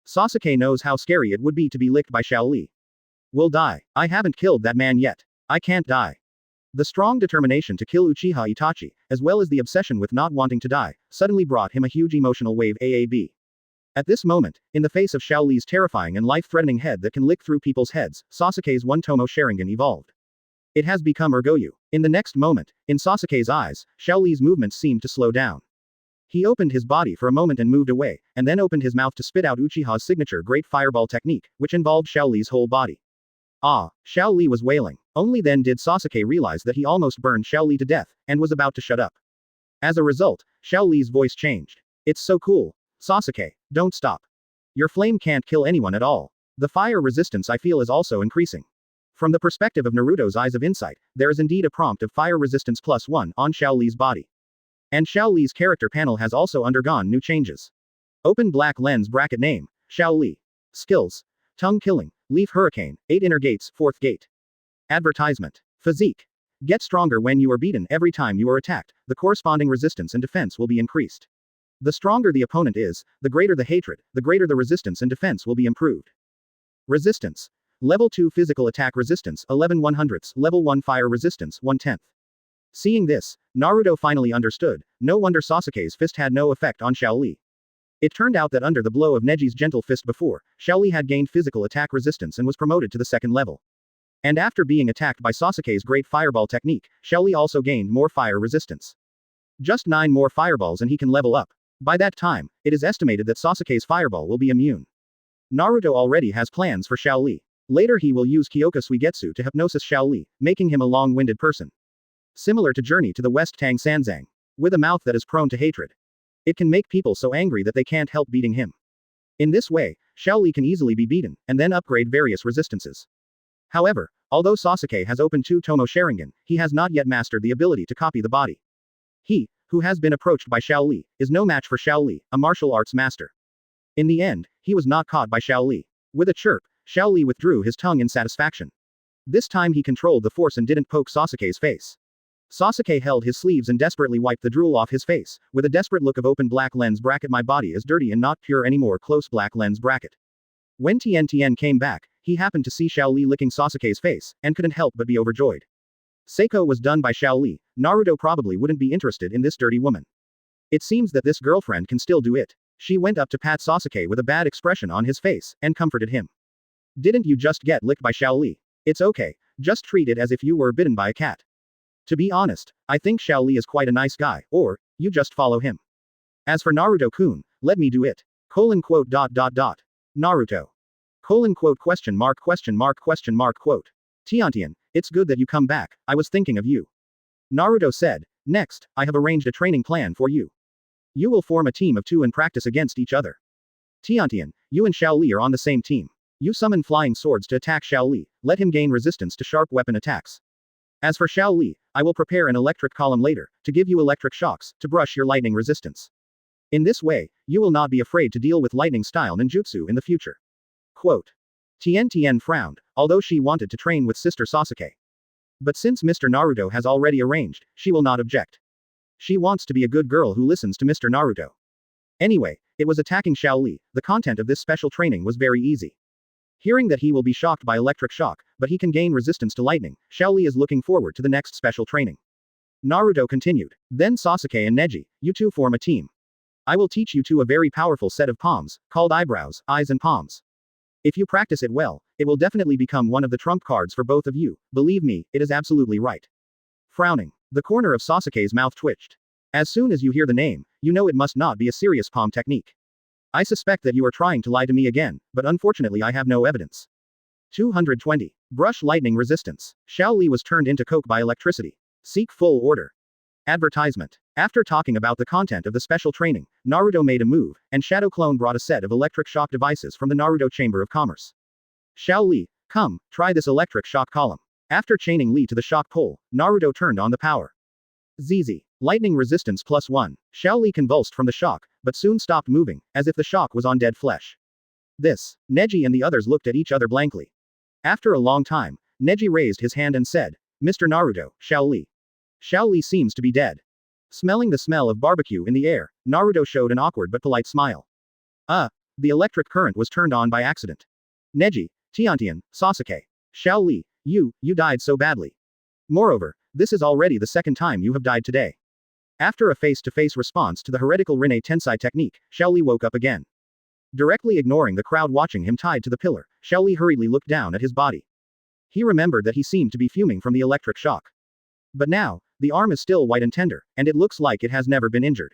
Sasuke knows how scary it would be to be licked by Xiao Li. Will die. I haven't killed that man yet. I can't die. The strong determination to kill Uchiha Itachi, as well as the obsession with not wanting to die, suddenly brought him a huge emotional wave AAB. At this moment, in the face of Xiao Li's terrifying and life-threatening head that can lick through people's heads, Sasuke's one-tomo Sharingan evolved. It has become Ergoyu. In the next moment, in Sasuke's eyes, Xiao Li's movements seemed to slow down. He opened his body for a moment and moved away, and then opened his mouth to spit out Uchiha's signature Great Fireball technique, which involved Xiao Li's whole body. Ah, Xiao Li was wailing. Only then did Sasuke realize that he almost burned Xiao Li to death, and was about to shut up. As a result, Xiao Li's voice changed. It's so cool. Sasuke, don't stop. Your flame can't kill anyone at all. The fire resistance I feel is also increasing. From the perspective of Naruto's eyes of insight, there is indeed a prompt of fire resistance +1 on Xiao Li's body. And Xiao Li's character panel has also undergone new changes. Open black lens bracket name, Xiao Li. Skills. Tongue killing, leaf hurricane, 8 inner gates, 4th gate. Advertisement. Physique. Get stronger when you are beaten every time you are attacked, the corresponding resistance and defense will be increased. The stronger the opponent is, the greater the hatred, the greater the resistance and defense will be improved. Resistance. Level 2 physical attack resistance, 11/100ths, level 1 fire resistance, 1/10. Seeing this, Naruto finally understood, no wonder Sasuke's fist had no effect on Xiao Li. It turned out that under the blow of Neji's gentle fist before, Xiao Li had gained physical attack resistance and was promoted to the 2nd level. And after being attacked by Sasuke's Great Fireball technique, Xiao Li also gained more fire resistance. Just 9 more fireballs and he can level up. By that time, it is estimated that Sasuke's fireball will be immune. Naruto already has plans for Xiao Li. Later he will use Kyoka Suigetsu to hypnosis Xiao Li, making him a long-winded person. Similar to Journey to the West Tang Sanzang. With a mouth that is prone to hatred. It can make people so angry that they can't help beating him. In this way, Xiao Li can easily be beaten, and then upgrade various resistances. However, although Sasuke has opened 2 Tomo Sharingan, he has not yet mastered the ability to copy the body. He, who has been approached by Xiao Li, is no match for Xiao Li, a martial arts master. In the end, he was not caught by Xiao Li. With a chirp, Xiao Li withdrew his tongue in satisfaction. This time he controlled the force and didn't poke Sasuke's face. Sasuke held his sleeves and desperately wiped the drool off his face, with a desperate look of open black lens bracket my body is dirty and not pure anymore close black lens bracket. When Tien came back, he happened to see Xiao Li licking Sasuke's face, and couldn't help but be overjoyed. Seiko was done by Xiao Li, Naruto probably wouldn't be interested in this dirty woman. It seems that this girlfriend can still do it. She went up to pat Sasuke with a bad expression on his face, and comforted him. Didn't you just get licked by Xiao Li? It's okay, just treat it as if you were bitten by a cat. To be honest, I think Xiao Li is quite a nice guy, or, you just follow him. As for Naruto-kun, let me do it. Naruto. Tiantian, it's good that you come back, I was thinking of you. Naruto said, next, I have arranged a training plan for you. You will form a team of 2 and practice against each other. Tiantian, you and Xiao Li are on the same team. You summon flying swords to attack Xiao Li, let him gain resistance to sharp weapon attacks. As for Xiao Li, I will prepare an electric column later, to give you electric shocks, to brush your lightning resistance. In this way, you will not be afraid to deal with lightning style ninjutsu in the future. Quote. Tien frowned, although she wanted to train with sister Sasuke. But since Mr. Naruto has already arranged, she will not object. She wants to be a good girl who listens to Mr. Naruto. Anyway, it was attacking Xiao Li, the content of this special training was very easy. Hearing that he will be shocked by electric shock, but he can gain resistance to lightning, Xiao Li is looking forward to the next special training. Naruto continued. Then Sasuke and Neji, you 2 form a team. I will teach you 2 a very powerful set of palms, called eyebrows, eyes and palms. If you practice it well, it will definitely become one of the trump cards for both of you, believe me, it is absolutely right. Frowning, the corner of Sasuke's mouth twitched. As soon as you hear the name, you know it must not be a serious palm technique. I suspect that you are trying to lie to me again, but unfortunately I have no evidence. 220. Brush lightning resistance. Xiao Li was turned into coke by electricity. Seek full order. Advertisement. After talking about the content of the special training, Naruto made a move, and Shadow Clone brought a set of electric shock devices from the Naruto Chamber of Commerce. Xiao Li, come, try this electric shock column. After chaining Li to the shock pole, Naruto turned on the power. ZZ. Lightning resistance +1. Xiao Li convulsed from the shock, but soon stopped moving, as if the shock was on dead flesh. This. Neji and the others looked at each other blankly. After a long time, Neji raised his hand and said, Mr. Naruto, Xiao Li. Xiao Li seems to be dead. Smelling the smell of barbecue in the air, Naruto showed an awkward but polite smile. The electric current was turned on by accident. Neji, Tiantian, Sasuke. Xiao Li, you died so badly. Moreover, this is already the 2nd time you have died today. After a face-to-face response to the heretical Rinne Tensai technique, Xiao Li woke up again. Directly ignoring the crowd watching him tied to the pillar, Xiao Li hurriedly looked down at his body. He remembered that he seemed to be fuming from the electric shock. But now, the arm is still white and tender, and it looks like it has never been injured.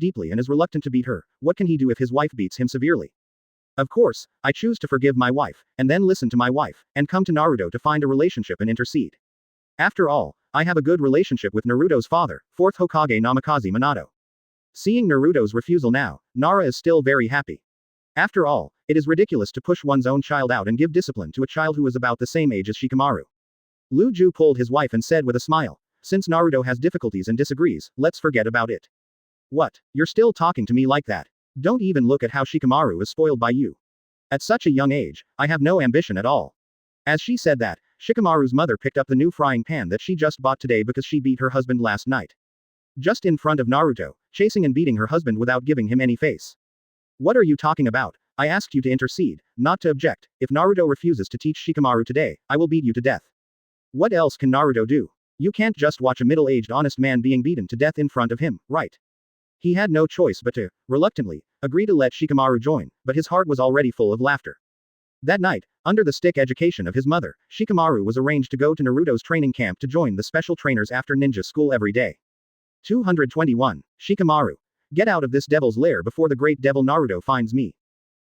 deeply and is reluctant to beat her. What can he do if his wife beats him severely? Of course, I choose to forgive my wife, and then listen to my wife, and come to Naruto to find a relationship and intercede. After all, I have a good relationship with Naruto's father, 4th Hokage Namikaze Minato. Seeing Naruto's refusal now, Nara is still very happy. After all, it is ridiculous to push one's own child out and give discipline to a child who is about the same age as Shikamaru. Lu Ju pulled his wife and said with a smile, since Naruto has difficulties and disagrees, let's forget about it. What? You're still talking to me like that? Don't even look at how Shikamaru is spoiled by you. At such a young age, I have no ambition at all. As she said that, Shikamaru's mother picked up the new frying pan that she just bought today because she beat her husband last night. Just in front of Naruto, chasing and beating her husband without giving him any face. What are you talking about? I asked you to intercede, not to object. If Naruto refuses to teach Shikamaru today, I will beat you to death. What else can Naruto do? You can't just watch a middle-aged honest man being beaten to death in front of him, right? He had no choice but to, reluctantly, agree to let Shikamaru join, but his heart was already full of laughter. That night, under the stick education of his mother, Shikamaru was arranged to go to Naruto's training camp to join the special trainers after ninja school every day. 221. Shikamaru. Get out of this devil's lair before the great devil Naruto finds me.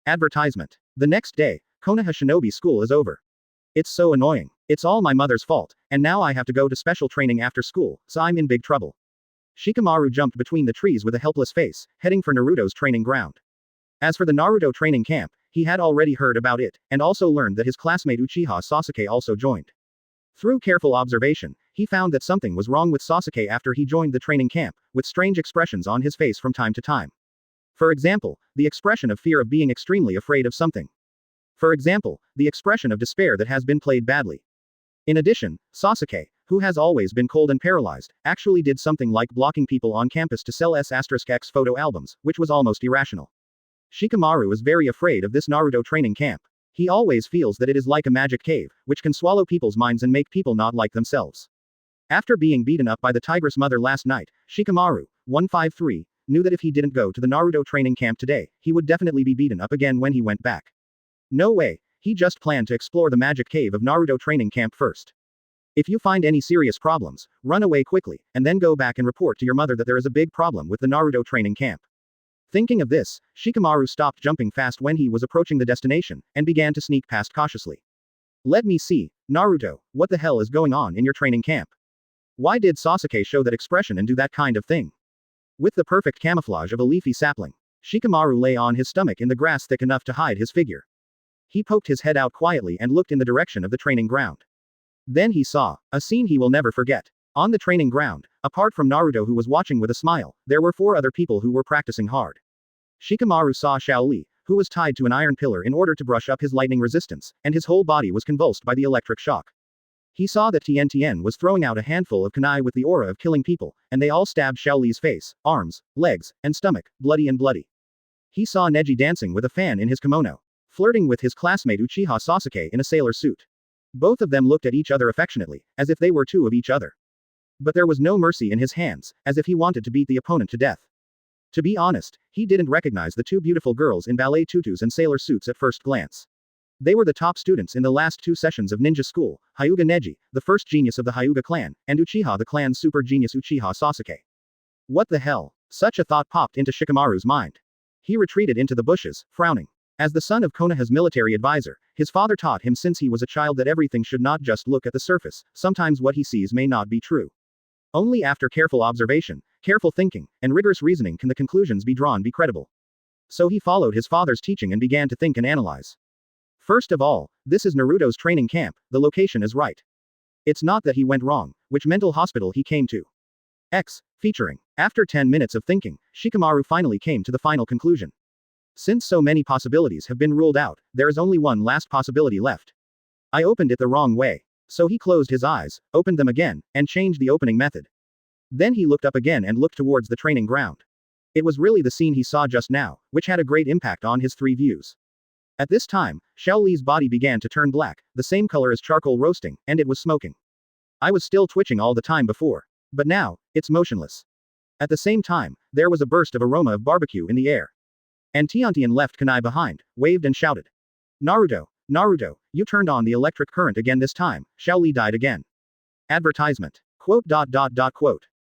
Advertisement. The next day, Konoha Shinobi School is over. It's so annoying. It's all my mother's fault, and now I have to go to special training after school, so I'm in big trouble. Shikamaru jumped between the trees with a helpless face, heading for Naruto's training ground. As for the Naruto training camp, he had already heard about it, and also learned that his classmate Uchiha Sasuke also joined. Through careful observation, he found that something was wrong with Sasuke after he joined the training camp, with strange expressions on his face from time to time. For example, the expression of fear of being extremely afraid of something. For example, the expression of despair that has been played badly. In addition, Sasuke, who has always been cold and paralyzed, actually did something like blocking people on campus to sell S*X photo albums, which was almost irrational. Shikamaru is very afraid of this Naruto training camp. He always feels that it is like a magic cave, which can swallow people's minds and make people not like themselves. After being beaten up by the Tigress Mother last night, Shikamaru, 153, knew that if he didn't go to the Naruto training camp today, he would definitely be beaten up again when he went back. No way, he just planned to explore the magic cave of Naruto training camp first. If you find any serious problems, run away quickly, and then go back and report to your mother that there is a big problem with the Naruto training camp. Thinking of this, Shikamaru stopped jumping fast when he was approaching the destination, and began to sneak past cautiously. Let me see, Naruto, what the hell is going on in your training camp? Why did Sasuke show that expression and do that kind of thing? With the perfect camouflage of a leafy sapling, Shikamaru lay on his stomach in the grass thick enough to hide his figure. He poked his head out quietly and looked in the direction of the training ground. Then he saw a scene he will never forget. On the training ground, apart from Naruto who was watching with a smile, there were 4 other people who were practicing hard. Shikamaru saw Shaoli, who was tied to an iron pillar in order to brush up his lightning resistance, and his whole body was convulsed by the electric shock. He saw that Tien was throwing out a handful of kunai with the aura of killing people, and they all stabbed Shaoli's face, arms, legs, and stomach, bloody and bloody. He saw Neji dancing with a fan in his kimono, flirting with his classmate Uchiha Sasuke in a sailor suit. Both of them looked at each other affectionately, as if they were two of each other. But there was no mercy in his hands, as if he wanted to beat the opponent to death. To be honest, he didn't recognize the 2 beautiful girls in ballet tutus and sailor suits at first glance. They were the top students in the last 2 sessions of ninja school, Hyuga Neji, the first genius of the Hyuga clan, and Uchiha the clan's super genius Uchiha Sasuke. What the hell? Such a thought popped into Shikamaru's mind. He retreated into the bushes, frowning. As the son of Konoha's military advisor, his father taught him since he was a child that everything should not just look at the surface, sometimes what he sees may not be true. Only after careful observation, careful thinking, and rigorous reasoning can the conclusions be drawn be credible. So he followed his father's teaching and began to think and analyze. First of all, this is Naruto's training camp, the location is right. It's not that he went wrong, which mental hospital he came to. Featuring. After 10 minutes of thinking, Shikamaru finally came to the final conclusion. Since so many possibilities have been ruled out, there is only one last possibility left. I opened it the wrong way. So he closed his eyes, opened them again, and changed the opening method. Then he looked up again and looked towards the training ground. It was really the scene he saw just now, which had a great impact on his 3 views. At this time, Shaoli's body began to turn black, the same color as charcoal roasting, and it was smoking. I was still twitching all the time before. But now, it's motionless. At the same time, there was a burst of aroma of barbecue in the air. And Tiantian left kunai behind, waved and shouted. Naruto, Naruto, you turned on the electric current again this time, Shaoli died again. Advertisement. Quote.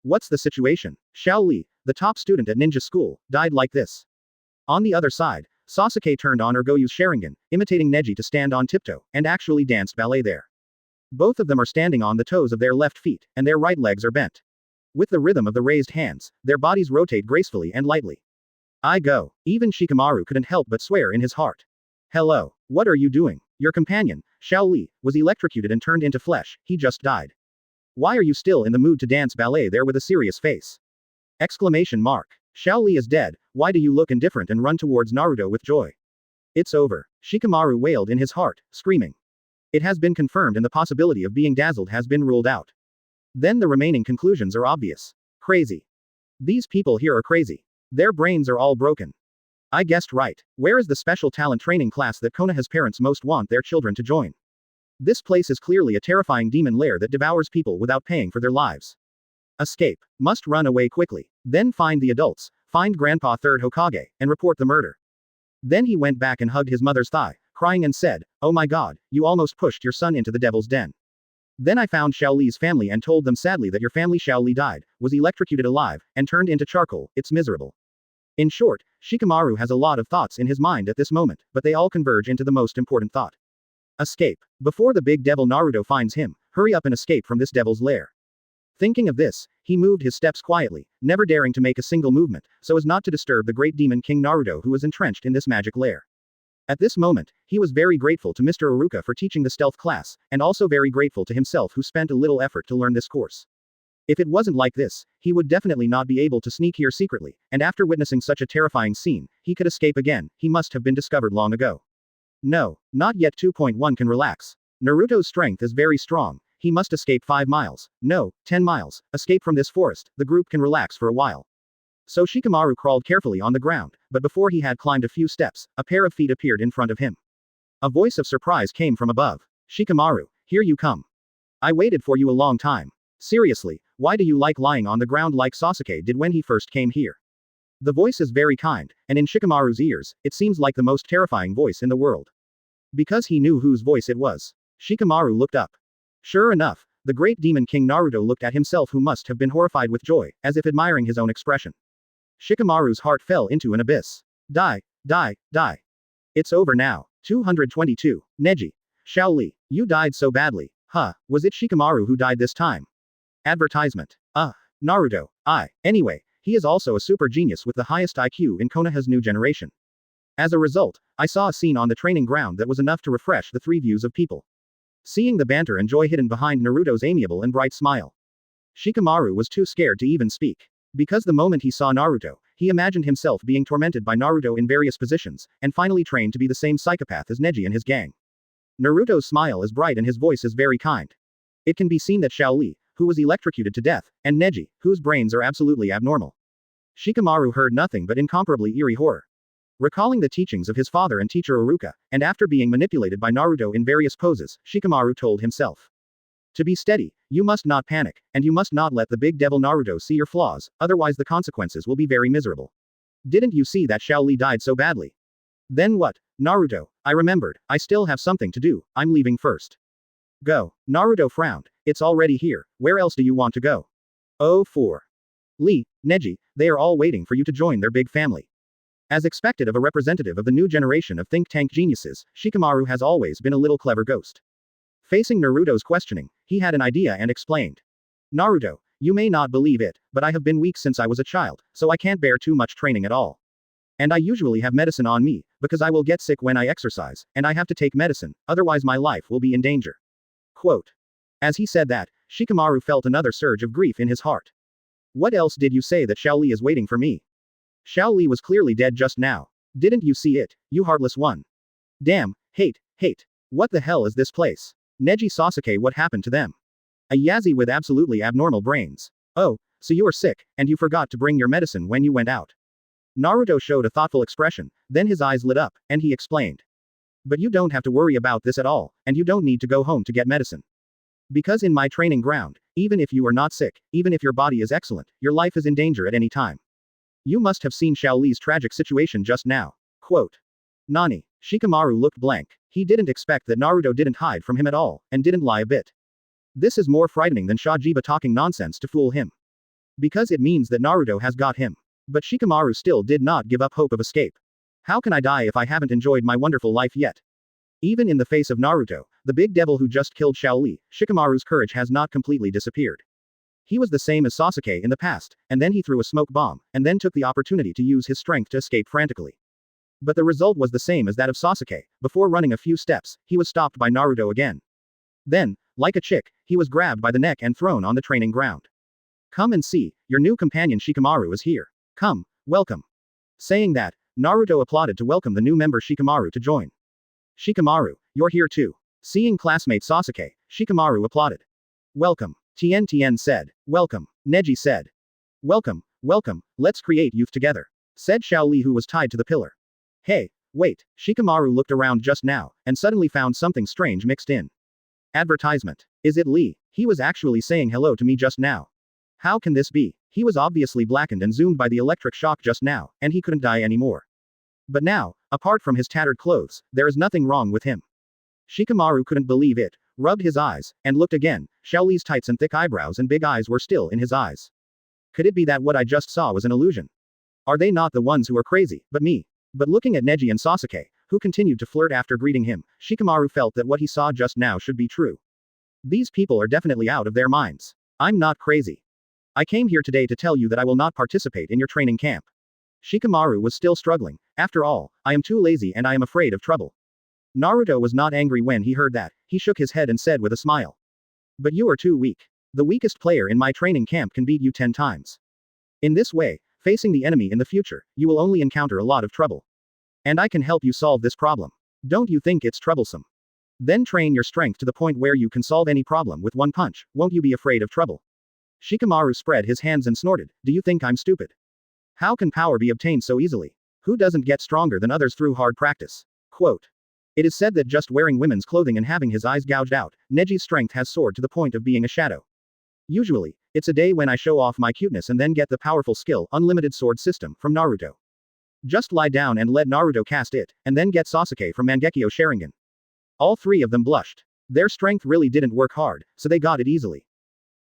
What's the situation? Shaoli, the top student at ninja school, died like this. On the other side, Sasuke turned on Ergoyu's Sharingan, imitating Neji to stand on tiptoe, and actually danced ballet there. Both of them are standing on the toes of their left feet, and their right legs are bent. With the rhythm of the raised hands, their bodies rotate gracefully and lightly. I go. Even Shikamaru couldn't help but swear in his heart. Hello. What are you doing? Your companion, Shaoli, was electrocuted and turned into flesh, he just died. Why are you still in the mood to dance ballet there with a serious face? Exclamation mark. Shaoli is dead, why do you look indifferent and run towards Naruto with joy? It's over. Shikamaru wailed in his heart, screaming. It has been confirmed and the possibility of being dazzled has been ruled out. Then the remaining conclusions are obvious. Crazy. These people here are crazy. Their brains are all broken. I guessed right. Where is the special talent training class that Konoha's parents most want their children to join? This place is clearly a terrifying demon lair that devours people without paying for their lives. Escape. Must run away quickly. Then find the adults, find Grandpa Third Hokage, and report the murder. Then he went back and hugged his mother's thigh, crying and said, oh my god, you almost pushed your son into the devil's den. Then I found Shaoli's family and told them sadly that your family Shaoli died, was electrocuted alive, and turned into charcoal, it's miserable. In short, Shikamaru has a lot of thoughts in his mind at this moment, but they all converge into the most important thought. Escape. Before the big devil Naruto finds him, hurry up and escape from this devil's lair. Thinking of this, he moved his steps quietly, never daring to make a single movement, so as not to disturb the great demon King Naruto who was entrenched in this magic lair. At this moment, he was very grateful to Mr. Iruka for teaching the stealth class, and also very grateful to himself who spent a little effort to learn this course. If it wasn't like this, he would definitely not be able to sneak here secretly, and after witnessing such a terrifying scene, he could escape again. He must have been discovered long ago. No, not yet. 2.1 can relax. Naruto's strength is very strong. He must escape 5 miles. No, 10 miles. Escape from this forest. The group can relax for a while. So Shikamaru crawled carefully on the ground, but before he had climbed a few steps, a pair of feet appeared in front of him. A voice of surprise came from above. Shikamaru, here you come. I waited for you a long time. Seriously, why do you like lying on the ground like Sasuke did when he first came here? The voice is very kind, and in Shikamaru's ears, it seems like the most terrifying voice in the world. Because he knew whose voice it was. Shikamaru looked up. Sure enough, the great demon King Naruto looked at himself, who must have been horrified with joy, as if admiring his own expression. Shikamaru's heart fell into an abyss. Die, die, die. It's over now. 222. Neji. Xiaoli, you died so badly. Huh, was it Shikamaru who died this time? Advertisement. Naruto. Anyway, he is also a super genius with the highest IQ in Konoha's new generation. As a result, I saw a scene on the training ground that was enough to refresh the 3 views of people. Seeing the banter and joy hidden behind Naruto's amiable and bright smile. Shikamaru was too scared to even speak. Because the moment he saw Naruto, he imagined himself being tormented by Naruto in various positions, and finally trained to be the same psychopath as Neji and his gang. Naruto's smile is bright and his voice is very kind. It can be seen that Xiaoli, who was electrocuted to death, and Neji, whose brains are absolutely abnormal. Shikamaru heard nothing but incomparably eerie horror. Recalling the teachings of his father and teacher Iruka, and after being manipulated by Naruto in various poses, Shikamaru told himself. To be steady, you must not panic, and you must not let the big devil Naruto see your flaws, otherwise the consequences will be very miserable. Didn't you see that Xiaoli died so badly? Then what? Naruto, I remembered, I still have something to do, I'm leaving first. Go. Naruto frowned. It's already here, where else do you want to go? Oh 4. Lee, Neji, they are all waiting for you to join their big family. As expected of a representative of the new generation of think tank geniuses, Shikamaru has always been a little clever ghost. Facing Naruto's questioning, he had an idea and explained. Naruto, you may not believe it, but I have been weak since I was a child, so I can't bear too much training at all. And I usually have medicine on me, because I will get sick when I exercise, and I have to take medicine, otherwise my life will be in danger. Quote. As he said that, Shikamaru felt another surge of grief in his heart. What else did you say that Xiaoli is waiting for me? Xiaoli was clearly dead just now. Didn't you see it, you heartless one? Damn, hate. What the hell is this place? Neji Sasuke, what happened to them? A Yazi with absolutely abnormal brains. Oh, so you are sick, and you forgot to bring your medicine when you went out. Naruto showed a thoughtful expression, then his eyes lit up, and he explained. But you don't have to worry about this at all, and you don't need to go home to get medicine. Because in my training ground, even if you are not sick, even if your body is excellent, your life is in danger at any time. You must have seen Xiaoli's tragic situation just now. Quote. Nani? Shikamaru looked blank. He didn't expect that Naruto didn't hide from him at all, and didn't lie a bit. This is more frightening than Shajiba talking nonsense to fool him. Because it means that Naruto has got him. But Shikamaru still did not give up hope of escape. How can I die if I haven't enjoyed my wonderful life yet? Even in the face of Naruto, the big devil who just killed Xiaoli, Shikamaru's courage has not completely disappeared. He was the same as Sasuke in the past, and then he threw a smoke bomb, and then took the opportunity to use his strength to escape frantically. But the result was the same as that of Sasuke. Before running a few steps, he was stopped by Naruto again. Then, like a chick, he was grabbed by the neck and thrown on the training ground. Come and see, your new companion Shikamaru is here. Come, welcome. Saying that, Naruto applauded to welcome the new member Shikamaru to join. Shikamaru, you're here too. Seeing classmate Sasuke, Shikamaru applauded. Welcome. Tien said. Welcome. Neji said. Welcome, let's create youth together. Said Xiaoli, who was tied to the pillar. Hey, wait. Shikamaru looked around just now, and suddenly found something strange mixed in. Advertisement. Is it Lee? He was actually saying hello to me just now. How can this be? He was obviously blackened and zoomed by the electric shock just now, and he couldn't die anymore. But now, apart from his tattered clothes, there is nothing wrong with him. Shikamaru couldn't believe it, rubbed his eyes, and looked again. Xiaoli's tights and thick eyebrows and big eyes were still in his eyes. Could it be that what I just saw was an illusion? Are they not the ones who are crazy, but me? But looking at Neji and Sasuke, who continued to flirt after greeting him, Shikamaru felt that what he saw just now should be true. These people are definitely out of their minds. I'm not crazy. I came here today to tell you that I will not participate in your training camp. Shikamaru was still struggling. After all, I am too lazy and I am afraid of trouble. Naruto was not angry when he heard that. He shook his head and said with a smile. But you are too weak. The weakest player in my training camp can beat you 10 times. In this way, facing the enemy in the future, you will only encounter a lot of trouble. And I can help you solve this problem. Don't you think it's troublesome? Then train your strength to the point where you can solve any problem with one punch, won't you be afraid of trouble? Shikamaru spread his hands and snorted, do you think I'm stupid? How can power be obtained so easily? Who doesn't get stronger than others through hard practice? Quote. It is said that just wearing women's clothing and having his eyes gouged out, Neji's strength has soared to the point of being a shadow. Usually, it's a day when I show off my cuteness and then get the powerful skill, unlimited sword system, from Naruto. Just lie down and let Naruto cast it, and then get Sasuke from Mangekyo Sharingan. All three of them blushed. Their strength really didn't work hard, so they got it easily.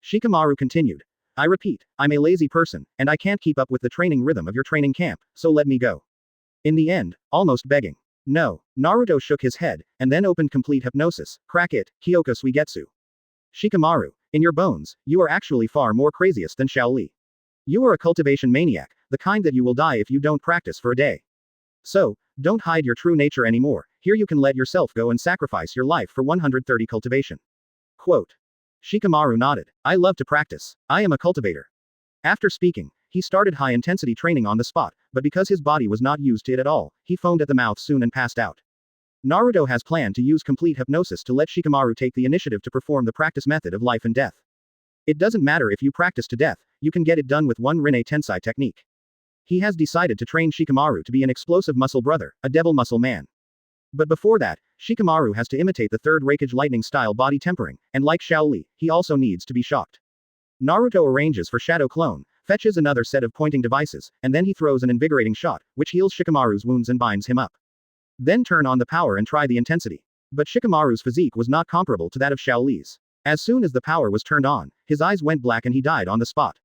Shikamaru continued. I repeat, I'm a lazy person, and I can't keep up with the training rhythm of your training camp, so let me go. In the end, almost begging. No. Naruto shook his head, and then opened complete hypnosis. Crack it, Kyoko Suigetsu. Shikamaru, in your bones, you are actually far more craziest than Shaoli. You are a cultivation maniac, the kind that you will die if you don't practice for a day. So, don't hide your true nature anymore, here you can let yourself go and sacrifice your life for 130 cultivation. Quote. Shikamaru nodded. I love to practice. I am a cultivator. After speaking, he started high-intensity training on the spot, but because his body was not used to it at all, he foamed at the mouth soon and passed out. Naruto has planned to use complete hypnosis to let Shikamaru take the initiative to perform the practice method of life and death. It doesn't matter if you practice to death, you can get it done with one Rinne Tensei technique. He has decided to train Shikamaru to be an explosive muscle brother, a devil muscle man. But before that, Shikamaru has to imitate the third Raikage lightning style body tempering, and like Shaoli, he also needs to be shocked. Naruto arranges for Shadow Clone, fetches another set of pointing devices, and then he throws an invigorating shot, which heals Shikamaru's wounds and binds him up. Then turn on the power and try the intensity. But Shikamaru's physique was not comparable to that of Shaoli's. As soon as the power was turned on, his eyes went black and he died on the spot.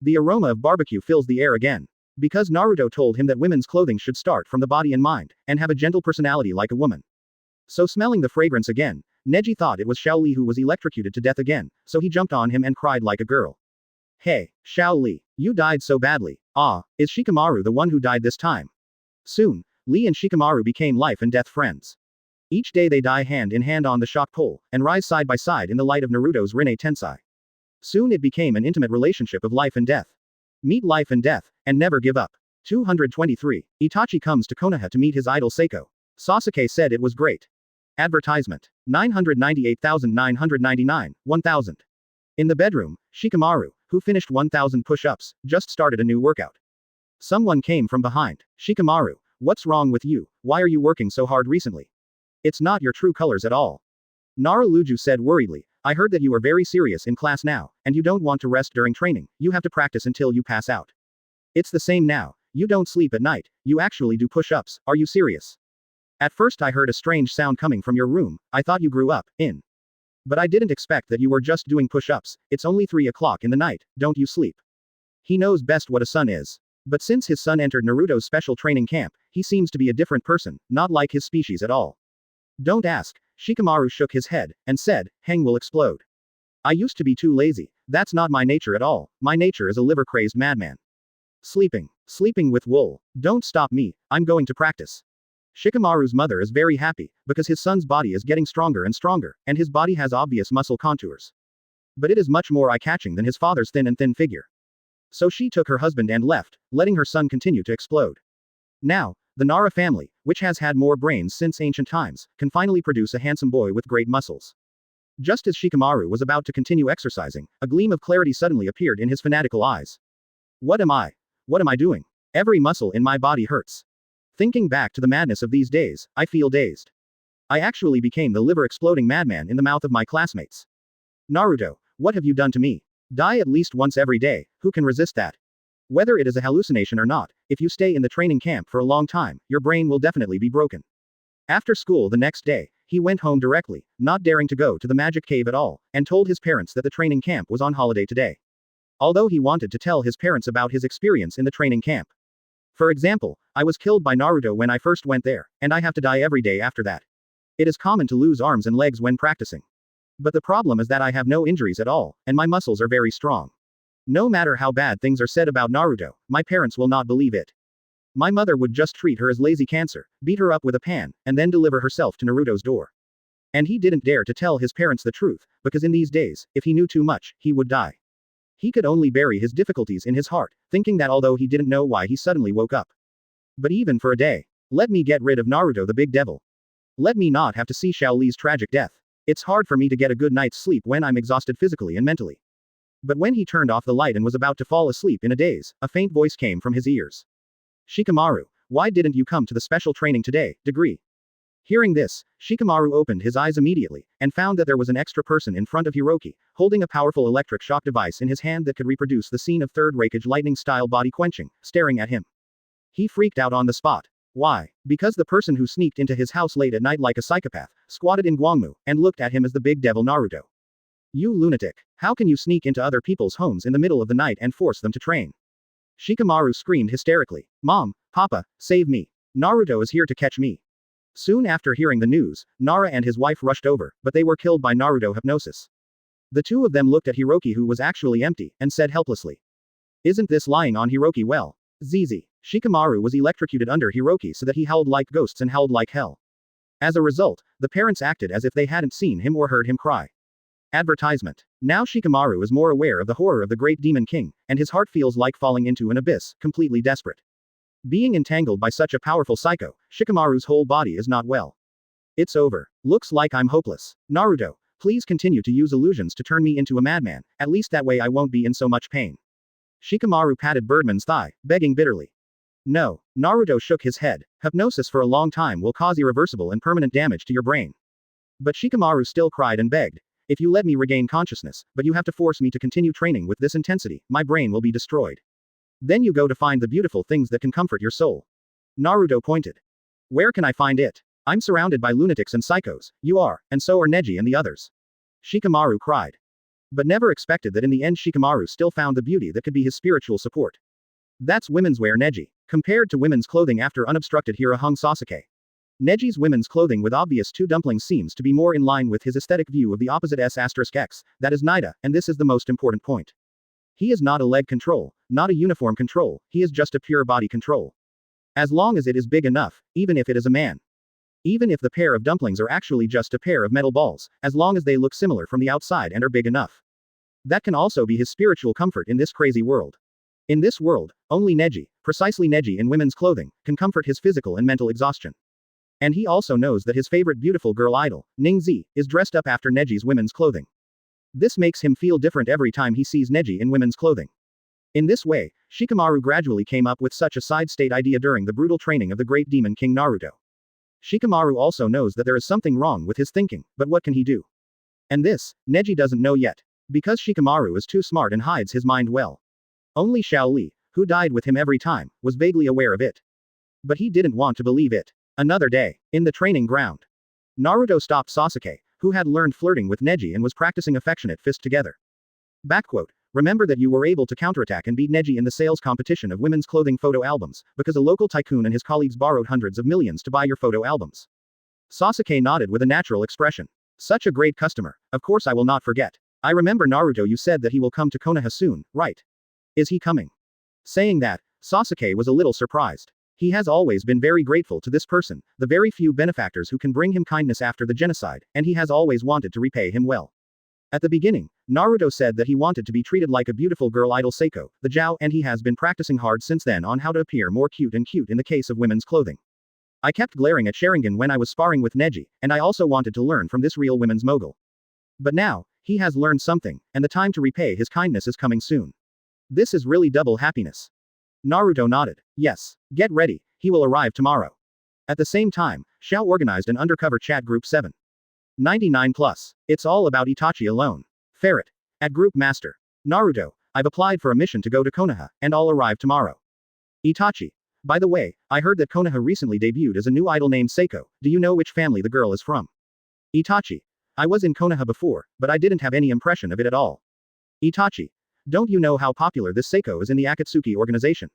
The aroma of barbecue fills the air again. Because Naruto told him that women's clothing should start from the body and mind, and have a gentle personality like a woman. So smelling the fragrance again, Neji thought it was Shaoli who was electrocuted to death again, so he jumped on him and cried like a girl. Hey, Shaoli, you died so badly. Ah, is Shikamaru the one who died this time? Soon, Lee and Shikamaru became life and death friends. Each day they die hand in hand on the shock pole, and rise side by side in the light of Naruto's Rinne Tensei. Soon it became an intimate relationship of life and death. Meet life and death, and never give up. 223. Itachi comes to Konoha to meet his idol Seiko. Sasuke said it was great. Advertisement. 998,999, 1000. In the bedroom, Shikamaru, who finished 1000 push-ups, just started a new workout. Someone came from behind. Shikamaru, what's wrong with you? Why are you working so hard recently? It's not your true colors at all. Naruto said worriedly, I heard that you are very serious in class now, and you don't want to rest during training, you have to practice until you pass out. It's the same now, you don't sleep at night, you actually do push-ups, are you serious? At first I heard a strange sound coming from your room, I thought you grew up, But I didn't expect that you were just doing push-ups, it's only 3 o'clock in the night, don't you sleep? He knows best what a son is. But since his son entered Naruto's special training camp, he seems to be a different person, not like his species at all. Don't ask. Shikamaru shook his head, and said, Heng will explode. I used to be too lazy, that's not my nature at all, my nature is a liver-crazed madman. Sleeping with wool. Don't stop me, I'm going to practice. Shikamaru's mother is very happy, because his son's body is getting stronger and stronger, and his body has obvious muscle contours. But it is much more eye-catching than his father's thin figure. So she took her husband and left, letting her son continue to explode. Now, the Nara family, which has had more brains since ancient times, can finally produce a handsome boy with great muscles. Just as Shikamaru was about to continue exercising, a gleam of clarity suddenly appeared in his fanatical eyes. What am I doing? Every muscle in my body hurts. Thinking back to the madness of these days, I feel dazed. I actually became the liver-exploding madman in the mouth of my classmates. Naruto, what have you done to me? Die at least once every day, who can resist that? Whether it is a hallucination or not, if you stay in the training camp for a long time, your brain will definitely be broken. After school the next day, he went home directly, not daring to go to the magic cave at all, and told his parents that the training camp was on holiday today. Although he wanted to tell his parents about his experience in the training camp. For example, I was killed by Naruto when I first went there, and I have to die every day after that. It is common to lose arms and legs when practicing. But the problem is that I have no injuries at all, and my muscles are very strong. No matter how bad things are said about Naruto, my parents will not believe it. My mother would just treat her as lazy cancer, beat her up with a pan, and then deliver herself to Naruto's door. And he didn't dare to tell his parents the truth, because in these days, if he knew too much, he would die. He could only bury his difficulties in his heart, thinking that although he didn't know why he suddenly woke up. But even for a day, let me get rid of Naruto the big devil. Let me not have to see Xiao Li's tragic death. It's hard for me to get a good night's sleep when I'm exhausted physically and mentally. But when he turned off the light and was about to fall asleep in a daze, a faint voice came from his ears. Shikamaru, why didn't you come to the special training today, degree? Hearing this, Shikamaru opened his eyes immediately, and found that there was an extra person in front of Hiroki, holding a powerful electric shock device in his hand that could reproduce the scene of third Raikage lightning-style body quenching, staring at him. He freaked out on the spot. Why? Because the person who sneaked into his house late at night like a psychopath, squatted in Gwangmu, and looked at him as the big devil Naruto. You lunatic. How can you sneak into other people's homes in the middle of the night and force them to train? Shikamaru screamed hysterically. Mom, Papa, save me. Naruto is here to catch me. Soon after hearing the news, Nara and his wife rushed over, but they were killed by Naruto hypnosis. The two of them looked at Hiroki, who was actually empty, and said helplessly. Isn't this lying on Hiroki well? ZZ. Shikamaru was electrocuted under Hiroki so that he howled like ghosts and howled like hell. As a result, the parents acted as if they hadn't seen him or heard him cry. Advertisement. Now Shikamaru is more aware of the horror of the great demon king, and his heart feels like falling into an abyss, completely desperate. Being entangled by such a powerful psycho, Shikamaru's whole body is not well. It's over. Looks like I'm hopeless. Naruto, please continue to use illusions to turn me into a madman, at least that way I won't be in so much pain. Shikamaru patted Birdman's thigh, begging bitterly. No. Naruto shook his head. Hypnosis for a long time will cause irreversible and permanent damage to your brain. But Shikamaru still cried and begged. If you let me regain consciousness, but you have to force me to continue training with this intensity, my brain will be destroyed. Then you go to find the beautiful things that can comfort your soul. Naruto pointed. Where can I find it? I'm surrounded by lunatics and psychos, you are, and so are Neji and the others. Shikamaru cried. But never expected that in the end Shikamaru still found the beauty that could be his spiritual support. That's women's wear Neji. Compared to women's clothing after unobstructed Hira hung Sasuke. Neji's women's clothing with obvious two dumplings seems to be more in line with his aesthetic view of the opposite S**X, that is Nida, and this is the most important point. He is not a leg control, not a uniform control, he is just a pure body control. As long as it is big enough, even if it is a man. Even if the pair of dumplings are actually just a pair of metal balls, as long as they look similar from the outside and are big enough. That can also be his spiritual comfort in this crazy world. In this world, only Neji, precisely Neji in women's clothing, can comfort his physical and mental exhaustion. And he also knows that his favorite beautiful girl idol, Ningzi, is dressed up after Neji's women's clothing. This makes him feel different every time he sees Neji in women's clothing. In this way, Shikamaru gradually came up with such a side-state idea during the brutal training of the great demon king Naruto. Shikamaru also knows that there is something wrong with his thinking, but what can he do? And this, Neji doesn't know yet. Because Shikamaru is too smart and hides his mind well. Only Xiao Li, who died with him every time, was vaguely aware of it. But he didn't want to believe it. Another day, in the training ground. Naruto stopped Sasuke, who had learned flirting with Neji and was practicing affectionate fist together. Backquote. Remember that you were able to counterattack and beat Neji in the sales competition of women's clothing photo albums, because a local tycoon and his colleagues borrowed hundreds of millions to buy your photo albums. Sasuke nodded with a natural expression. Such a great customer. Of course I will not forget. I remember Naruto, you said that he will come to Konoha soon, right? Is he coming? Saying that, Sasuke was a little surprised. He has always been very grateful to this person, the very few benefactors who can bring him kindness after the genocide, and he has always wanted to repay him well. At the beginning, Naruto said that he wanted to be treated like a beautiful girl idol Seiko, the Jiao, and he has been practicing hard since then on how to appear more cute and cute in the case of women's clothing. I kept glaring at Sharingan when I was sparring with Neji, and I also wanted to learn from this real women's mogul. But now, he has learned something, and the time to repay his kindness is coming soon. This is really double happiness. Naruto nodded. Yes. Get ready, he will arrive tomorrow. At the same time, Xiao organized an undercover chat group 799 plus. It's all about Itachi alone. Ferret. At Group Master. Naruto, I've applied for a mission to go to Konoha, and I'll arrive tomorrow. Itachi. By the way, I heard that Konoha recently debuted as a new idol named Seiko. Do you know which family the girl is from? Itachi. I was in Konoha before, but I didn't have any impression of it at all. Itachi. Don't you know how popular this Seiko is in the Akatsuki organization?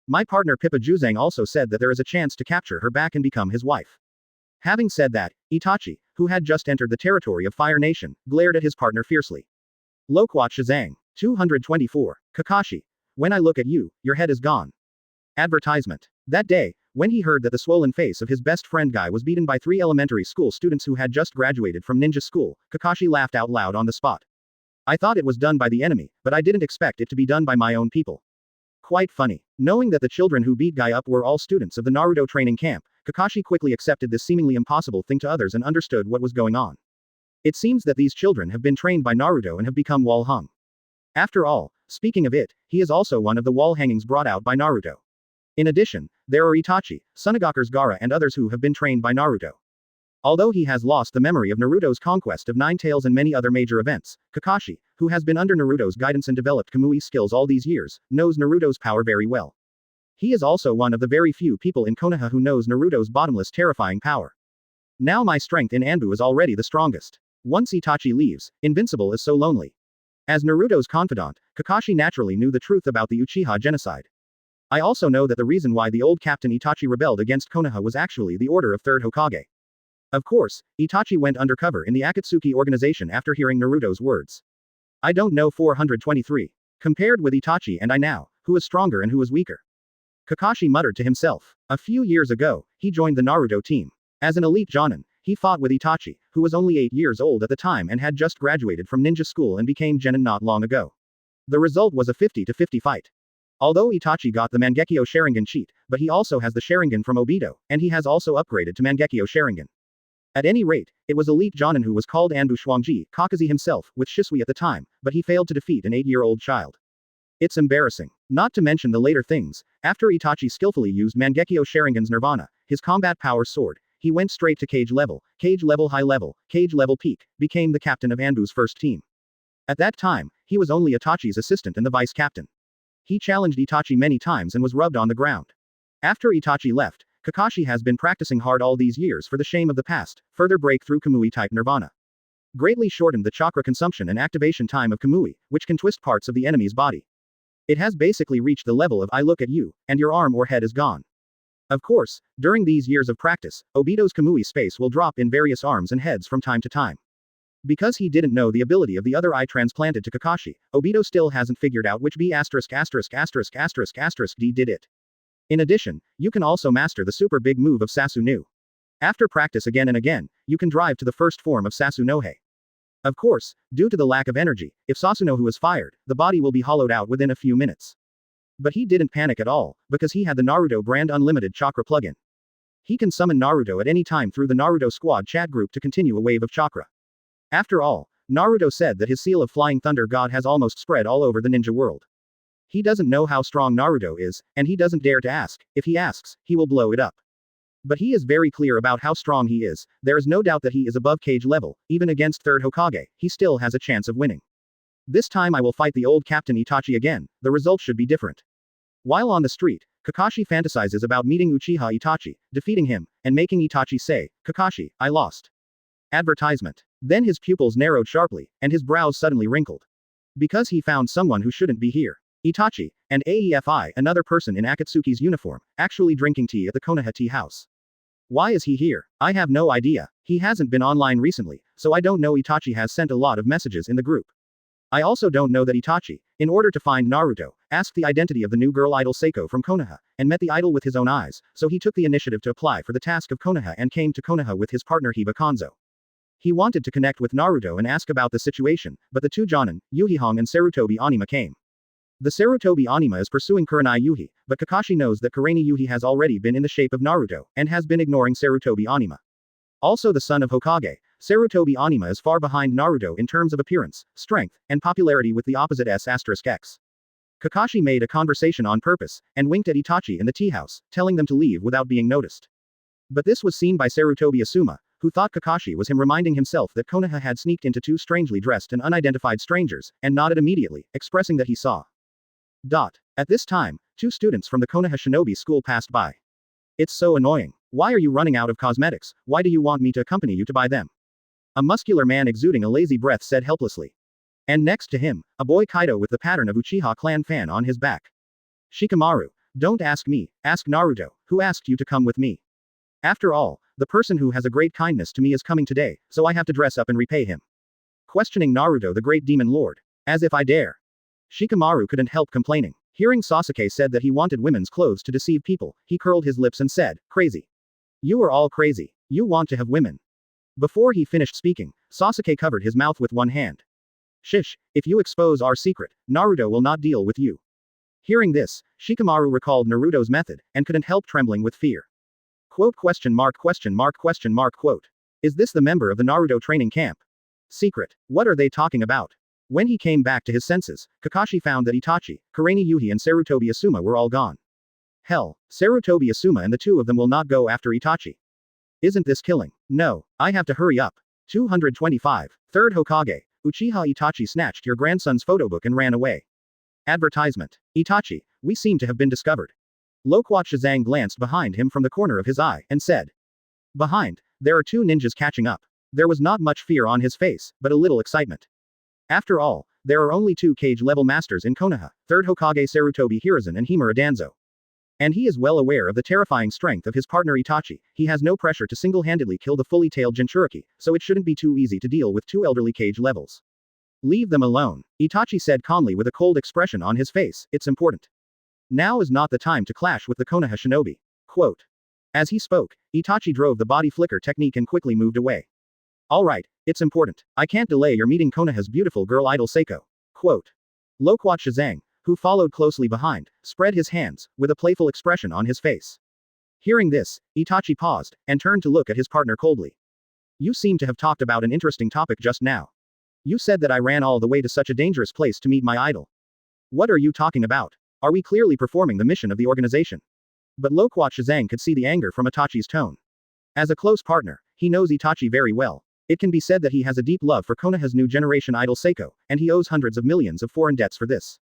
My partner Pippa Juzang also said that there is a chance to capture her back and become his wife. Having said that, Itachi, who had just entered the territory of Fire Nation, glared at his partner fiercely. Loquat Shazang. 224. Kakashi. When I look at you, your head is gone. Advertisement. That day, when he heard that the swollen face of his best friend Guy was beaten by 3 elementary school students who had just graduated from ninja school, Kakashi laughed out loud on the spot. I thought it was done by the enemy, but I didn't expect it to be done by my own people. Quite funny. Knowing that the children who beat Guy up were all students of the Naruto training camp, Kakashi quickly accepted this seemingly impossible thing to others and understood what was going on. It seems that these children have been trained by Naruto and have become wall hung. After all, speaking of it, he is also one of the wall hangings brought out by Naruto. In addition, there are Itachi, Sunagakure's Gaara and others who have been trained by Naruto. Although he has lost the memory of Naruto's conquest of 9 tails and many other major events, Kakashi, who has been under Naruto's guidance and developed Kamui skills all these years, knows Naruto's power very well. He is also one of the very few people in Konoha who knows Naruto's bottomless terrifying power. Now my strength in Anbu is already the strongest. Once Itachi leaves, Invincible is so lonely. As Naruto's confidant, Kakashi naturally knew the truth about the Uchiha genocide. I also know that the reason why the old captain Itachi rebelled against Konoha was actually the order of third Hokage. Of course, Itachi went undercover in the Akatsuki organization after hearing Naruto's words. I don't know 423. Compared with Itachi and I now, who is stronger and who is weaker? Kakashi muttered to himself. A few years ago, he joined the Naruto team. As an elite Jonin, he fought with Itachi, who was only 8 years old at the time and had just graduated from ninja school and became Genin not long ago. The result was a 50-50 fight. Although Itachi got the Mangekyo Sharingan cheat, but he also has the Sharingan from Obito, and he has also upgraded to Mangekyo Sharingan. At any rate, it was elite Jonin who was called Anbu Shuangji, Kakashi himself, with Shisui at the time, but he failed to defeat an 8-year-old child. It's embarrassing. Not to mention the later things, after Itachi skillfully used Mangekyo Sharingan's Nirvana, his combat power soared, he went straight to cage level high level, cage level peak, became the captain of Anbu's first team. At that time, he was only Itachi's assistant and the vice captain. He challenged Itachi many times and was rubbed on the ground. After Itachi left, Kakashi has been practicing hard all these years for the shame of the past, further breakthrough Kamui type Nirvana. Greatly shortened the chakra consumption and activation time of Kamui, which can twist parts of the enemy's body. It has basically reached the level of I look at you, and your arm or head is gone. Of course, during these years of practice, Obito's Kamui space will drop in various arms and heads from time to time. Because he didn't know the ability of the other eye transplanted to Kakashi, Obito still hasn't figured out which B********** D did it. In addition, you can also master the super big move of Sasuno. After practice again and again, you can drive to the first form of Sasunohe. Of course, due to the lack of energy, if Sasunohu is fired, the body will be hollowed out within a few minutes. But he didn't panic at all, because he had the Naruto brand unlimited chakra plugin. He can summon Naruto at any time through the Naruto squad chat group to continue a wave of chakra. After all, Naruto said that his seal of Flying Thunder God has almost spread all over the ninja world. He doesn't know how strong Naruto is, and he doesn't dare to ask. If he asks, he will blow it up. But he is very clear about how strong he is. There is no doubt that he is above cage level, even against third Hokage, he still has a chance of winning. This time I will fight the old Captain Itachi again, the result should be different. While on the street, Kakashi fantasizes about meeting Uchiha Itachi, defeating him, and making Itachi say, Kakashi, I lost. Advertisement. Then his pupils narrowed sharply, and his brows suddenly wrinkled. Because he found someone who shouldn't be here. Itachi, and AEFI, another person in Akatsuki's uniform, actually drinking tea at the Konoha tea house. Why is he here? I have no idea. He hasn't been online recently, so I don't know. Itachi has sent a lot of messages in the group. I also don't know that Itachi, in order to find Naruto, asked the identity of the new girl idol Seiko from Konoha, and met the idol with his own eyes, so he took the initiative to apply for the task of Konoha and came to Konoha with his partner Hiba Konzo. He wanted to connect with Naruto and ask about the situation, but the two Jonin, Yuhihong and Sarutobi Anima came. The Sarutobi Anima is pursuing Kurenai Yuhi, but Kakashi knows that Kurenai Yuhi has already been in the shape of Naruto, and has been ignoring Sarutobi Anima. Also the son of Hokage, Sarutobi Anima is far behind Naruto in terms of appearance, strength, and popularity with the opposite S***X. Kakashi made a conversation on purpose, and winked at Itachi in the tea house, telling them to leave without being noticed. But this was seen by Sarutobi Asuma, who thought Kakashi was him reminding himself that Konoha had sneaked into two strangely dressed and unidentified strangers, and nodded immediately, expressing that he saw. At this time, two students from the Konoha Shinobi school passed by. It's so annoying. Why are you running out of cosmetics? Why do you want me to accompany you to buy them? A muscular man exuding a lazy breath said helplessly. And next to him, a boy Kaido with the pattern of Uchiha clan fan on his back. Shikamaru, don't ask me, ask Naruto, who asked you to come with me. After all, the person who has a great kindness to me is coming today, so I have to dress up and repay him. Questioning Naruto the great demon lord. As if I dare. Shikamaru couldn't help complaining. Hearing Sasuke said that he wanted women's clothes to deceive people, he curled his lips and said, "Crazy. You are all crazy. You want to have women." Before he finished speaking, Sasuke covered his mouth with one hand. "Shish, if you expose our secret, Naruto will not deal with you." Hearing this, Shikamaru recalled Naruto's method, and couldn't help trembling with fear. Quote question mark question mark question mark quote. Is this the member of the Naruto training camp? Secret. What are they talking about? When he came back to his senses, Kakashi found that Itachi, Kureni Yuhi and Sarutobi Asuma were all gone. Hell, Sarutobi Asuma and the two of them will not go after Itachi. Isn't this killing? No, I have to hurry up. 225. Third Hokage, Uchiha Itachi snatched your grandson's photobook and ran away. Advertisement. Itachi, we seem to have been discovered. Loquat Shazang glanced behind him from the corner of his eye, and said. Behind, there are two ninjas catching up. There was not much fear on his face, but a little excitement. After all, there are only two cage-level masters in Konoha, third Hokage Sarutobi Hiruzen and Himura Danzo. And he is well aware of the terrifying strength of his partner Itachi. He has no pressure to single-handedly kill the fully tailed Jinchuriki, so it shouldn't be too easy to deal with two elderly cage levels. Leave them alone, Itachi said calmly with a cold expression on his face. It's important. Now is not the time to clash with the Konoha shinobi. Quote. As he spoke, Itachi drove the body flicker technique and quickly moved away. Alright, it's important. I can't delay your meeting Konoha's beautiful girl idol Seiko. Quote. Loquat Shazang, who followed closely behind, spread his hands, with a playful expression on his face. Hearing this, Itachi paused, and turned to look at his partner coldly. You seem to have talked about an interesting topic just now. You said that I ran all the way to such a dangerous place to meet my idol. What are you talking about? Are we clearly performing the mission of the organization? But Loquat Shazang could see the anger from Itachi's tone. As a close partner, he knows Itachi very well. It can be said that he has a deep love for Konoha's new generation idol Seiko, and he owes hundreds of millions of foreign debts for this.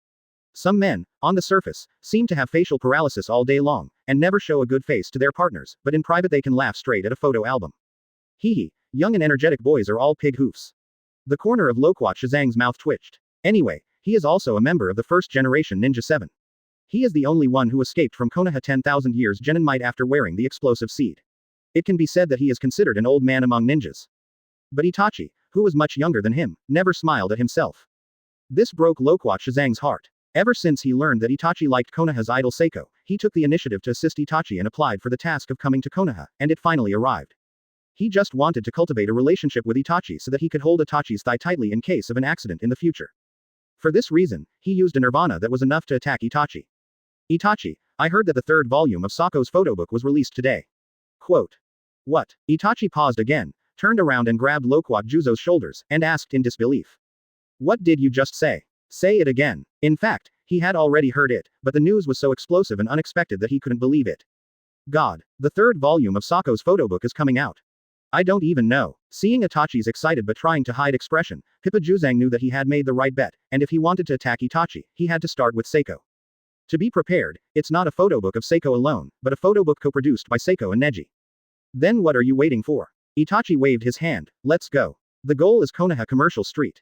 Some men, on the surface, seem to have facial paralysis all day long, and never show a good face to their partners, but in private they can laugh straight at a photo album. Hee, young and energetic boys are all pig hoofs. The corner of Loquat Shazang's mouth twitched. Anyway, he is also a member of the first generation Ninja 7. He is the only one who escaped from Konoha 10,000 years Genin might after wearing the explosive seed. It can be said that he is considered an old man among ninjas. But Itachi, who was much younger than him, never smiled at himself. This broke Loquat Shazang's heart. Ever since he learned that Itachi liked Konoha's idol Seiko, he took the initiative to assist Itachi and applied for the task of coming to Konoha, and it finally arrived. He just wanted to cultivate a relationship with Itachi so that he could hold Itachi's thigh tightly in case of an accident in the future. For this reason, he used a nirvana that was enough to attack Itachi. Itachi, I heard that the third volume of Sako's photobook was released today. Quote. What? Itachi paused again, turned around and grabbed Loquat Juzo's shoulders, and asked in disbelief. What did you just say? Say it again. In fact, he had already heard it, but the news was so explosive and unexpected that he couldn't believe it. God, the third volume of Sako's photobook is coming out. I don't even know. Seeing Itachi's excited but trying to hide expression, Pippa Juzang knew that he had made the right bet, and if he wanted to attack Itachi, he had to start with Seiko. To be prepared, it's not a photobook of Seiko alone, but a photobook co-produced by Seiko and Neji. Then what are you waiting for? Itachi waved his hand. Let's go. The goal is Konoha Commercial Street.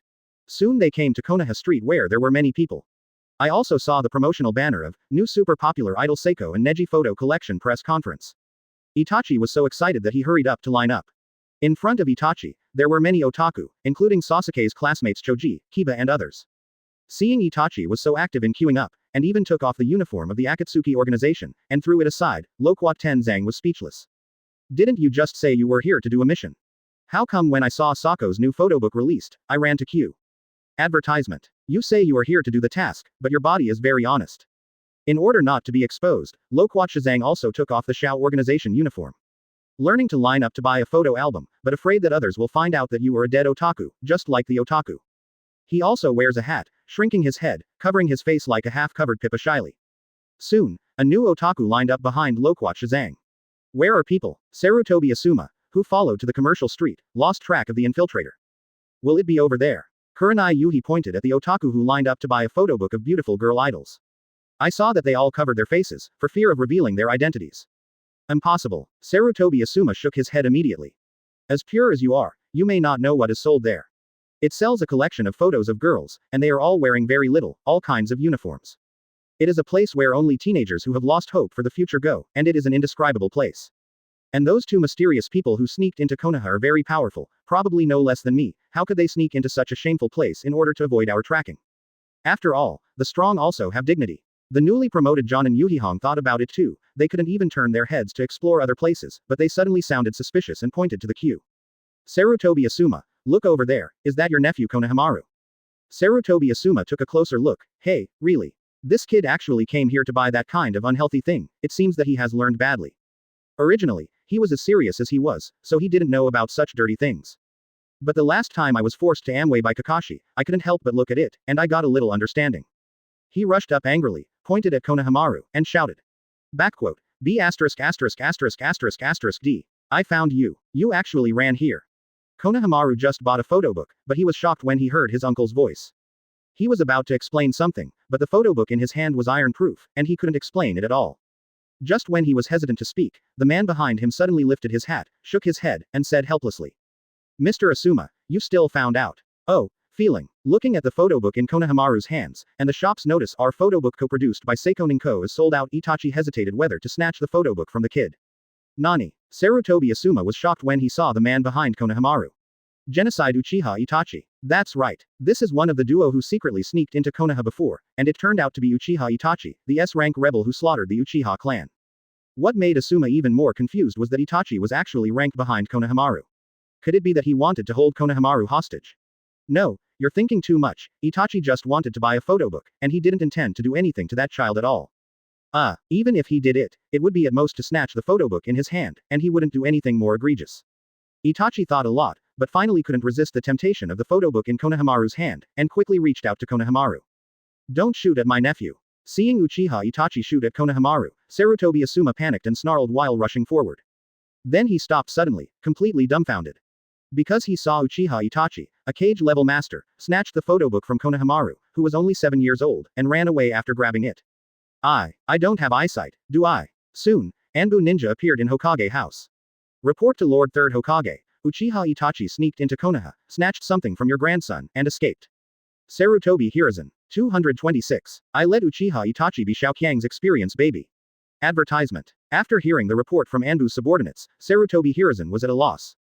Soon they came to Konoha Street where there were many people. I also saw the promotional banner of new super popular idol Seiko and Neji photo collection press conference. Itachi was so excited that he hurried up to line up. In front of Itachi, there were many otaku, including Sasuke's classmates Choji, Kiba and others. Seeing Itachi was so active in queuing up, and even took off the uniform of the Akatsuki organization, and threw it aside, Loquat Tenzang was speechless. Didn't you just say you were here to do a mission? How come when I saw Sako's new photobook released, I ran to queue? Advertisement. You say you are here to do the task, but your body is very honest. In order not to be exposed, Loquat Shazang also took off the Shao organization uniform. Learning to line up to buy a photo album, but afraid that others will find out that you are a dead otaku, just like the otaku. He also wears a hat, shrinking his head, covering his face like a half-covered Pippa shyly. Soon, a new otaku lined up behind Loquat Shazang. Where are people? Sarutobi Asuma, who followed to the commercial street, lost track of the infiltrator. Will it be over there? Kurenai Yuhi pointed at the otaku who lined up to buy a photobook of beautiful girl idols. I saw that they all covered their faces, for fear of revealing their identities. Impossible. Sarutobi Asuma shook his head immediately. As pure as you are, you may not know what is sold there. It sells a collection of photos of girls, and they are all wearing very little, all kinds of uniforms. It is a place where only teenagers who have lost hope for the future go, and it is an indescribable place. And those two mysterious people who sneaked into Konoha are very powerful, probably no less than me. How could they sneak into such a shameful place in order to avoid our tracking? After all, the strong also have dignity. The newly promoted John and Yuhihong thought about it too. They couldn't even turn their heads to explore other places, but they suddenly sounded suspicious and pointed to the queue. Sarutobi Asuma, look over there, is that your nephew Konohamaru? Sarutobi Asuma took a closer look. Hey, really? This kid actually came here to buy that kind of unhealthy thing. It seems that he has learned badly. Originally, he was as serious as he was, so he didn't know about such dirty things. But the last time I was forced to Amway by Kakashi, I couldn't help but look at it, and I got a little understanding. He rushed up angrily, pointed at Konohamaru, and shouted. Backquote, B**********************************************************************************************************************************************************************************************************************************$$$$$$$$$$$$ Konohamaru just bought a photo book, but he was shocked when he heard his uncle's voice. He was about to explain something, but the photo book in his hand was iron-proof, and he couldn't explain it at all. Just when he was hesitant to speak, the man behind him suddenly lifted his hat, shook his head, and said helplessly. Mr. Asuma, you still found out. Oh, feeling. Looking at the photo book in Konohamaru's hands, and the shop's notice our photo book co-produced by Seiko Ninko is sold out. Itachi hesitated whether to snatch the photo book from the kid. Nani? Sarutobi Asuma was shocked when he saw the man behind Konohamaru. Genocide Uchiha Itachi. That's right. This is one of the duo who secretly sneaked into Konoha before, and it turned out to be Uchiha Itachi, the S-rank rebel who slaughtered the Uchiha clan. What made Asuma even more confused was that Itachi was actually ranked behind Konohamaru. Could it be that he wanted to hold Konohamaru hostage? No, you're thinking too much. Itachi just wanted to buy a photo book, and he didn't intend to do anything to that child at all. Even if he did it, it would be at most to snatch the photo book in his hand, and he wouldn't do anything more egregious. Itachi thought a lot, but finally couldn't resist the temptation of the photo book in Konohamaru's hand, and quickly reached out to Konohamaru. Don't shoot at my nephew. Seeing Uchiha Itachi shoot at Konohamaru, Sarutobi Asuma panicked and snarled while rushing forward. Then he stopped suddenly, completely dumbfounded. Because he saw Uchiha Itachi, a cage-level master, snatched the photo book from Konohamaru, who was only 7 years old, and ran away after grabbing it. I don't have eyesight, do I? Soon, Anbu Ninja appeared in Hokage house. Report to Lord 3rd Hokage, Uchiha Itachi sneaked into Konoha, snatched something from your grandson, and escaped. Sarutobi Hiruzen, 226. I let Uchiha Itachi be Xiaoqiang's experience baby. Advertisement. After hearing the report from Anbu's subordinates, Sarutobi Hiruzen was at a loss.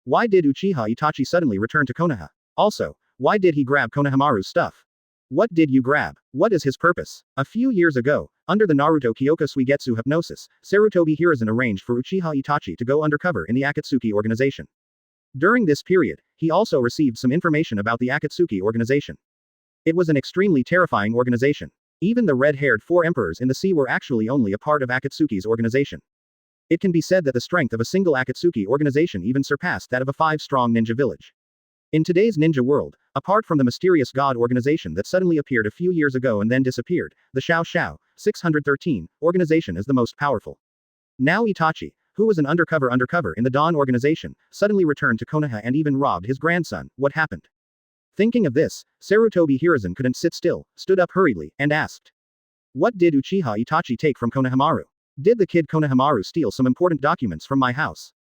Why did Uchiha Itachi suddenly return to Konoha? Also, why did he grab Konohamaru's stuff? What did you grab? What is his purpose? A few years ago, under the Naruto Kyoka Suigetsu hypnosis, Sarutobi Hiruzen arranged for Uchiha Itachi to go undercover in the Akatsuki organization. During this period, he also received some information about the Akatsuki organization. It was an extremely terrifying organization. Even the red-haired 4 emperors in the sea were actually only a part of Akatsuki's organization. It can be said that the strength of a single Akatsuki organization even surpassed that of a 5-strong ninja village. In today's ninja world, apart from the mysterious god organization that suddenly appeared a few years ago and then disappeared, the Xiao Xiao, 613, organization is the most powerful. Now Itachi, who was an undercover in the Dawn organization, suddenly returned to Konoha and even robbed his grandson. What happened? Thinking of this, Sarutobi Hiruzen couldn't sit still, stood up hurriedly, and asked. What did Uchiha Itachi take from Konohamaru? Did the kid Konohamaru steal some important documents from my house?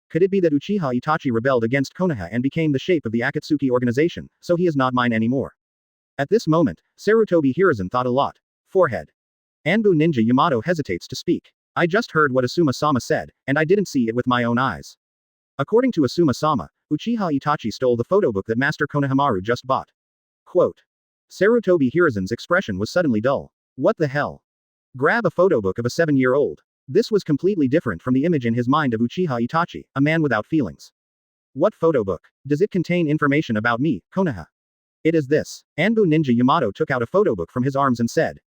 Could it be that Uchiha Itachi rebelled against Konoha and became the shape of the Akatsuki organization, so he is not mine anymore? At this moment, Sarutobi Hiruzen thought a lot. Forehead. Anbu Ninja Yamato hesitates to speak. I just heard what Asuma-sama said, and I didn't see it with my own eyes. According to Asuma-sama, Uchiha Itachi stole the photo book that Master Konohamaru just bought. Quote. Sarutobi Hiruzen's expression was suddenly dull. What the hell? Grab a photo book of a 7-year-old. This was completely different from the image in his mind of Uchiha Itachi, a man without feelings. What photo book? Does it contain information about me, Konoha? It is this. Anbu Ninja Yamato took out a photo book from his arms and said.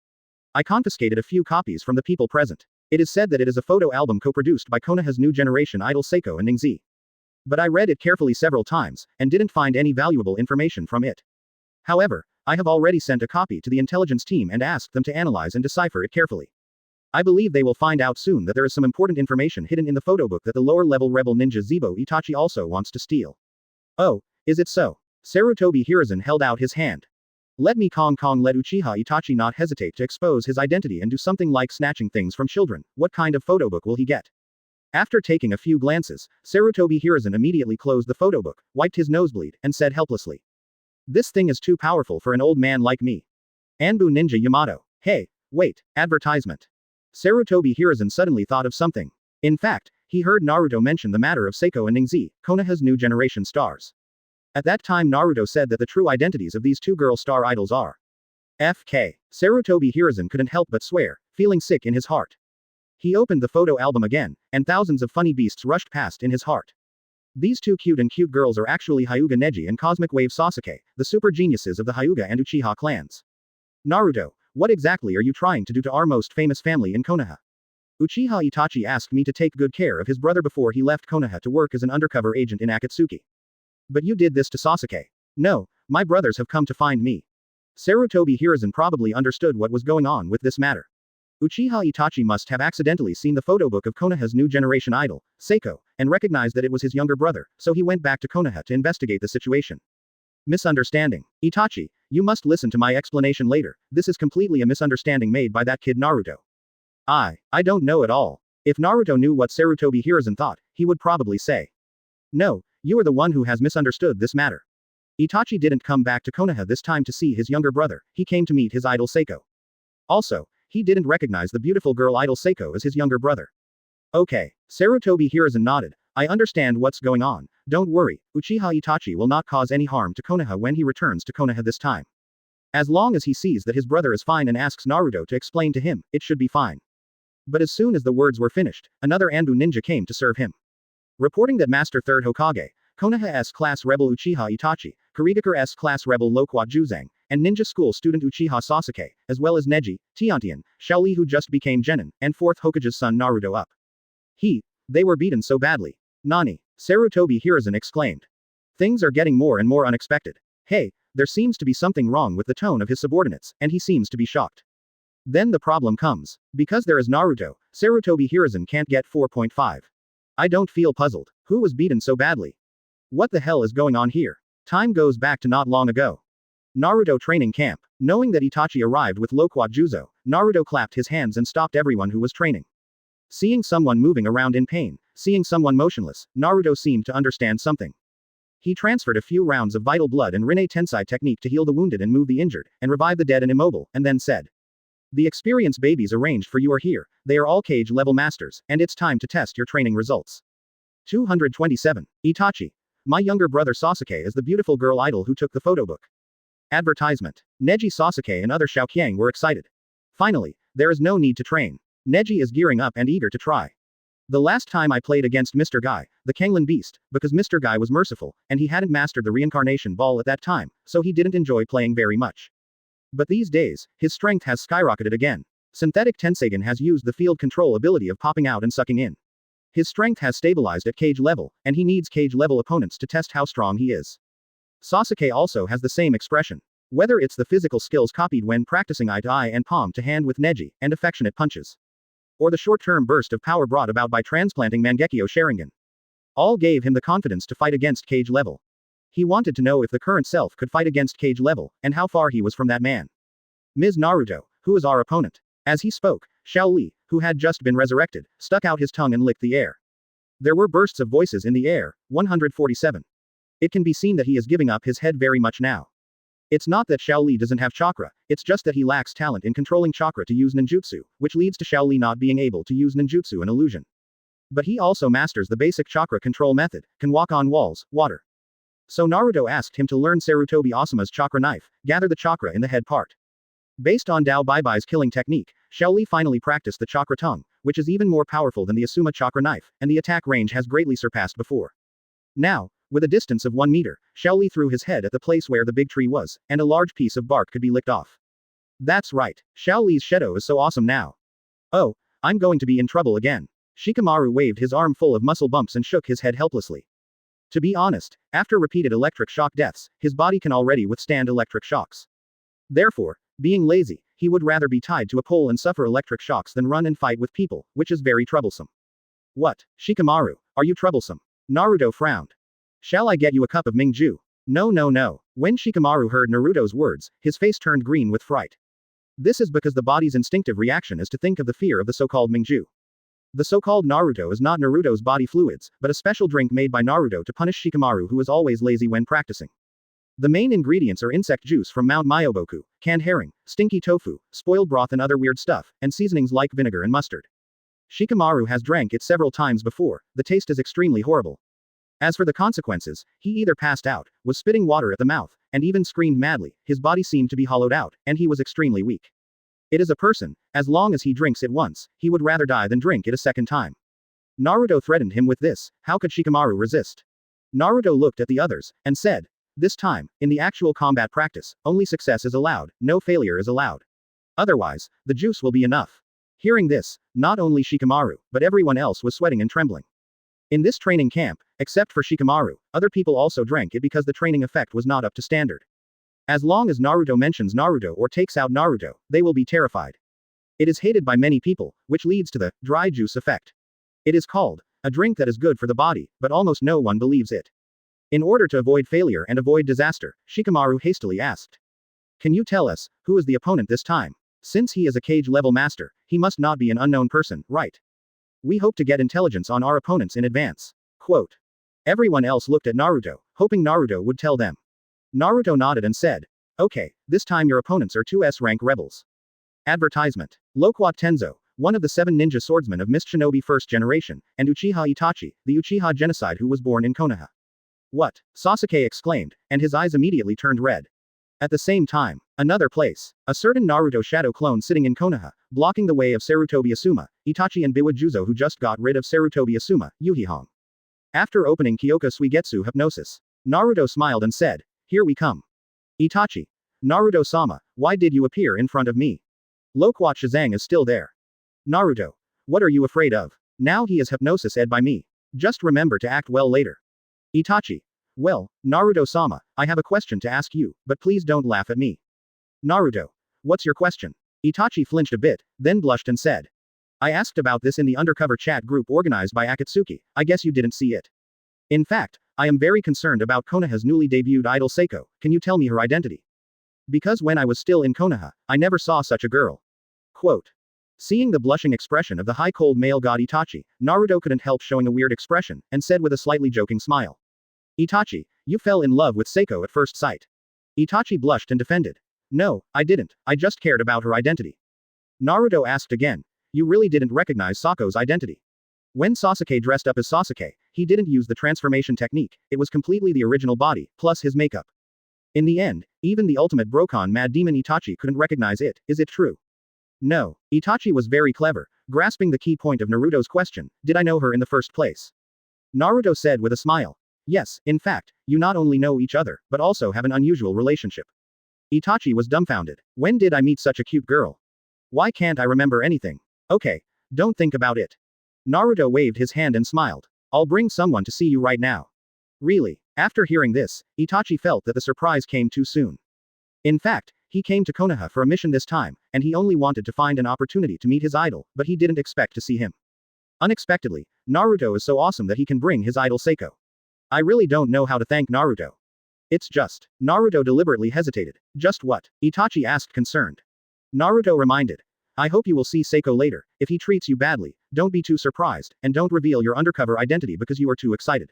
I confiscated a few copies from the people present. It is said that it is a photo album co-produced by Konoha's new generation idol Seiko and Ningzi. But I read it carefully several times, and didn't find any valuable information from it. However, I have already sent a copy to the intelligence team and asked them to analyze and decipher it carefully. I believe they will find out soon that there is some important information hidden in the photo book that the lower-level rebel ninja Zebo Itachi also wants to steal. Oh, is it so? Sarutobi Hiruzen held out his hand. Let me let Uchiha Itachi not hesitate to expose his identity and do something like snatching things from children. What kind of photo book will he get? After taking a few glances, Sarutobi Hiruzen immediately closed the photo book, wiped his nosebleed, and said helplessly. This thing is too powerful for an old man like me. Anbu Ninja Yamato. Hey, wait, advertisement. Sarutobi Hiruzen suddenly thought of something. In fact, he heard Naruto mention the matter of Seiko and Ningzi, Konoha's new generation stars. At that time Naruto said that the true identities of these 2 girl star idols are FK. Sarutobi Hiruzen couldn't help but swear, feeling sick in his heart. He opened the photo album again, and thousands of funny beasts rushed past in his heart. These two cute girls are actually Hyuga Neji and Cosmic Wave Sasuke, the super geniuses of the Hyuga and Uchiha clans. Naruto, what exactly are you trying to do to our most famous family in Konoha? Uchiha Itachi asked me to take good care of his brother before he left Konoha to work as an undercover agent in Akatsuki. But you did this to Sasuke. No, my brothers have come to find me. Sarutobi Hiruzen probably understood what was going on with this matter. Uchiha Itachi must have accidentally seen the photo book of Konoha's new generation idol, Seiko, and recognized that it was his younger brother, so he went back to Konoha to investigate the situation. Misunderstanding. Itachi, you must listen to my explanation later, this is completely a misunderstanding made by that kid Naruto. I don't know at all. If Naruto knew what Sarutobi Hiruzen thought, he would probably say. No, you are the one who has misunderstood this matter. Itachi didn't come back to Konoha this time to see his younger brother, he came to meet his idol Seiko. Also, he didn't recognize the beautiful girl idol Seiko as his younger brother. Okay, Sarutobi Hiruzen nodded, I understand what's going on, don't worry, Uchiha Itachi will not cause any harm to Konoha when he returns to Konoha this time. As long as he sees that his brother is fine and asks Naruto to explain to him, it should be fine. But as soon as the words were finished, another Anbu ninja came to serve him. Reporting that Master 3rd Hokage, Konoha S-Class Rebel Uchiha Itachi, Kirigakure S-Class Rebel Loquat Juzang, and ninja school student Uchiha Sasuke, as well as Neji, Tiantian, Shaoli who just became Genin, and 4th Hokage's son Naruto up. They were beaten so badly. Nani? Sarutobi Hiruzen exclaimed. Things are getting more and more unexpected. Hey, there seems to be something wrong with the tone of his subordinates, and he seems to be shocked. Then the problem comes. Because there is Naruto, Sarutobi Hiruzen can't get 4.5. I don't feel puzzled. Who was beaten so badly? What the hell is going on here? Time goes back to not long ago. Naruto training camp. Knowing that Itachi arrived with Loquat Juzo, Naruto clapped his hands and stopped everyone who was training. Seeing someone moving around in pain, seeing someone motionless, Naruto seemed to understand something. He transferred a few rounds of vital blood and Rinne Tensei technique to heal the wounded and move the injured, and revive the dead and immobile, and then said. The experienced babies arranged for you are here, they are all cage level masters, and it's time to test your training results. 227. Itachi. My younger brother Sasuke is the beautiful girl idol who took the photo book. Advertisement. Neji Sasuke and other Xiaoqiang were excited. Finally, there is no need to train. Neji is gearing up and eager to try. The last time I played against Mr. Guy, the Kanglen Beast, because Mr. Guy was merciful, and he hadn't mastered the reincarnation ball at that time, so he didn't enjoy playing very much. But these days, his strength has skyrocketed again. Synthetic Tenseigen has used the field control ability of popping out and sucking in. His strength has stabilized at cage level, and he needs cage level opponents to test how strong he is. Sasuke also has the same expression. Whether it's the physical skills copied when practicing eye to eye and palm to hand with Neji, and affectionate punches. Or the short-term burst of power brought about by transplanting Mangekyo Sharingan. All gave him the confidence to fight against cage level. He wanted to know if the current self could fight against cage level, and how far he was from that man. Ms. Naruto, who is our opponent? As he spoke, Shaoli, who had just been resurrected, stuck out his tongue and licked the air. There were bursts of voices in the air. 147. It can be seen that he is giving up his head very much now. It's not that Shaoli doesn't have chakra, it's just that he lacks talent in controlling chakra to use ninjutsu, which leads to Shaoli not being able to use ninjutsu and illusion. But he also masters the basic chakra control method, can walk on walls, water. So Naruto asked him to learn Sarutobi Asuma's chakra knife, gather the chakra in the head part. Based on Dao Baibai's killing technique, Shaoli finally practiced the chakra tongue, which is even more powerful than the Asuma chakra knife, and the attack range has greatly surpassed before. Now, with a distance of 1 meter, Shaoli threw his head at the place where the big tree was, and a large piece of bark could be licked off. That's right, Shaoli's shadow is so awesome now. Oh, I'm going to be in trouble again. Shikamaru waved his arm full of muscle bumps and shook his head helplessly. To be honest, after repeated electric shock deaths, his body can already withstand electric shocks. Therefore, being lazy, he would rather be tied to a pole and suffer electric shocks than run and fight with people, which is very troublesome. What, Shikamaru, are you troublesome? Naruto frowned. Shall I get you a cup of Mingju? No, no, no. When Shikamaru heard Naruto's words, his face turned green with fright. This is because the body's instinctive reaction is to think of the fear of the so-called Mingju. The so-called Naruto is not Naruto's body fluids, but a special drink made by Naruto to punish Shikamaru who is always lazy when practicing. The main ingredients are insect juice from Mount Myoboku, canned herring, stinky tofu, spoiled broth and other weird stuff, and seasonings like vinegar and mustard. Shikamaru has drank it several times before, the taste is extremely horrible. As for the consequences, he either passed out, was spitting water at the mouth, and even screamed madly. His body seemed to be hollowed out, and he was extremely weak. It is a person. As long as he drinks it once, he would rather die than drink it a second time. Naruto threatened him with this. How could Shikamaru resist? Naruto looked at the others, and said, "This time, in the actual combat practice, only success is allowed, no failure is allowed. Otherwise, the juice will be enough." Hearing this, not only Shikamaru, but everyone else was sweating and trembling. In this training camp, except for Shikamaru, other people also drank it because the training effect was not up to standard. As long as Naruto mentions Naruto or takes out Naruto, they will be terrified. It is hated by many people, which leads to the dry juice effect. It is called a drink that is good for the body, but almost no one believes it. In order to avoid failure and avoid disaster, Shikamaru hastily asked, "Can you tell us, who is the opponent this time? Since he is a cage-level master, he must not be an unknown person, right? We hope to get intelligence on our opponents in advance." Quote. Everyone else looked at Naruto, hoping Naruto would tell them. Naruto nodded and said, "Okay, this time your opponents are 2S rank rebels." Advertisement. Loquat Tenzo, one of the 7 ninja swordsmen of Mist Shinobi First Generation, and Uchiha Itachi, the Uchiha genocide who was born in Konoha. "What?" Sasuke exclaimed, and his eyes immediately turned red. At the same time, another place, a certain Naruto shadow clone sitting in Konoha, blocking the way of Sarutobi Asuma, Itachi and Biwa Juzo who just got rid of Sarutobi Asuma, Yuhihong. After opening Kyoka Suigetsu hypnosis, Naruto smiled and said, "Here we come." Itachi. Naruto-sama, why did you appear in front of me? Loquat Shazang is still there. Naruto. What are you afraid of? Now he is hypnosis-ed by me. Just remember to act well later. Itachi. Well, Naruto-sama, I have a question to ask you, but please don't laugh at me. Naruto. What's your question? Itachi flinched a bit, then blushed and said. I asked about this in the undercover chat group organized by Akatsuki, I guess you didn't see it. In fact, I am very concerned about Konoha's newly debuted idol Seiko, can you tell me her identity? Because when I was still in Konoha, I never saw such a girl. Quote. Seeing the blushing expression of the high-cold male god Itachi, Naruto couldn't help showing a weird expression, and said with a slightly joking smile. Itachi, you fell in love with Seiko at first sight. Itachi blushed and defended. No, I didn't, I just cared about her identity. Naruto asked again. You really didn't recognize Sako's identity. When Sasuke dressed up as Sasuke, he didn't use the transformation technique, it was completely the original body, plus his makeup. In the end, even the ultimate Brokon Mad Demon Itachi couldn't recognize it, is it true? No. Itachi was very clever, grasping the key point of Naruto's question, did I know her in the first place? Naruto said with a smile. Yes, in fact, you not only know each other, but also have an unusual relationship. Itachi was dumbfounded. When did I meet such a cute girl? Why can't I remember anything? Okay, don't think about it. Naruto waved his hand and smiled. I'll bring someone to see you right now. Really? After hearing this, Itachi felt that the surprise came too soon. In fact, he came to Konoha for a mission this time, and he only wanted to find an opportunity to meet his idol, but he didn't expect to see him. Unexpectedly, Naruto is so awesome that he can bring his idol Seiko. I really don't know how to thank Naruto. It's just. Naruto deliberately hesitated. Just what? Itachi asked concerned. Naruto reminded. I hope you will see Seiko later. If he treats you badly, don't be too surprised, and don't reveal your undercover identity because you are too excited.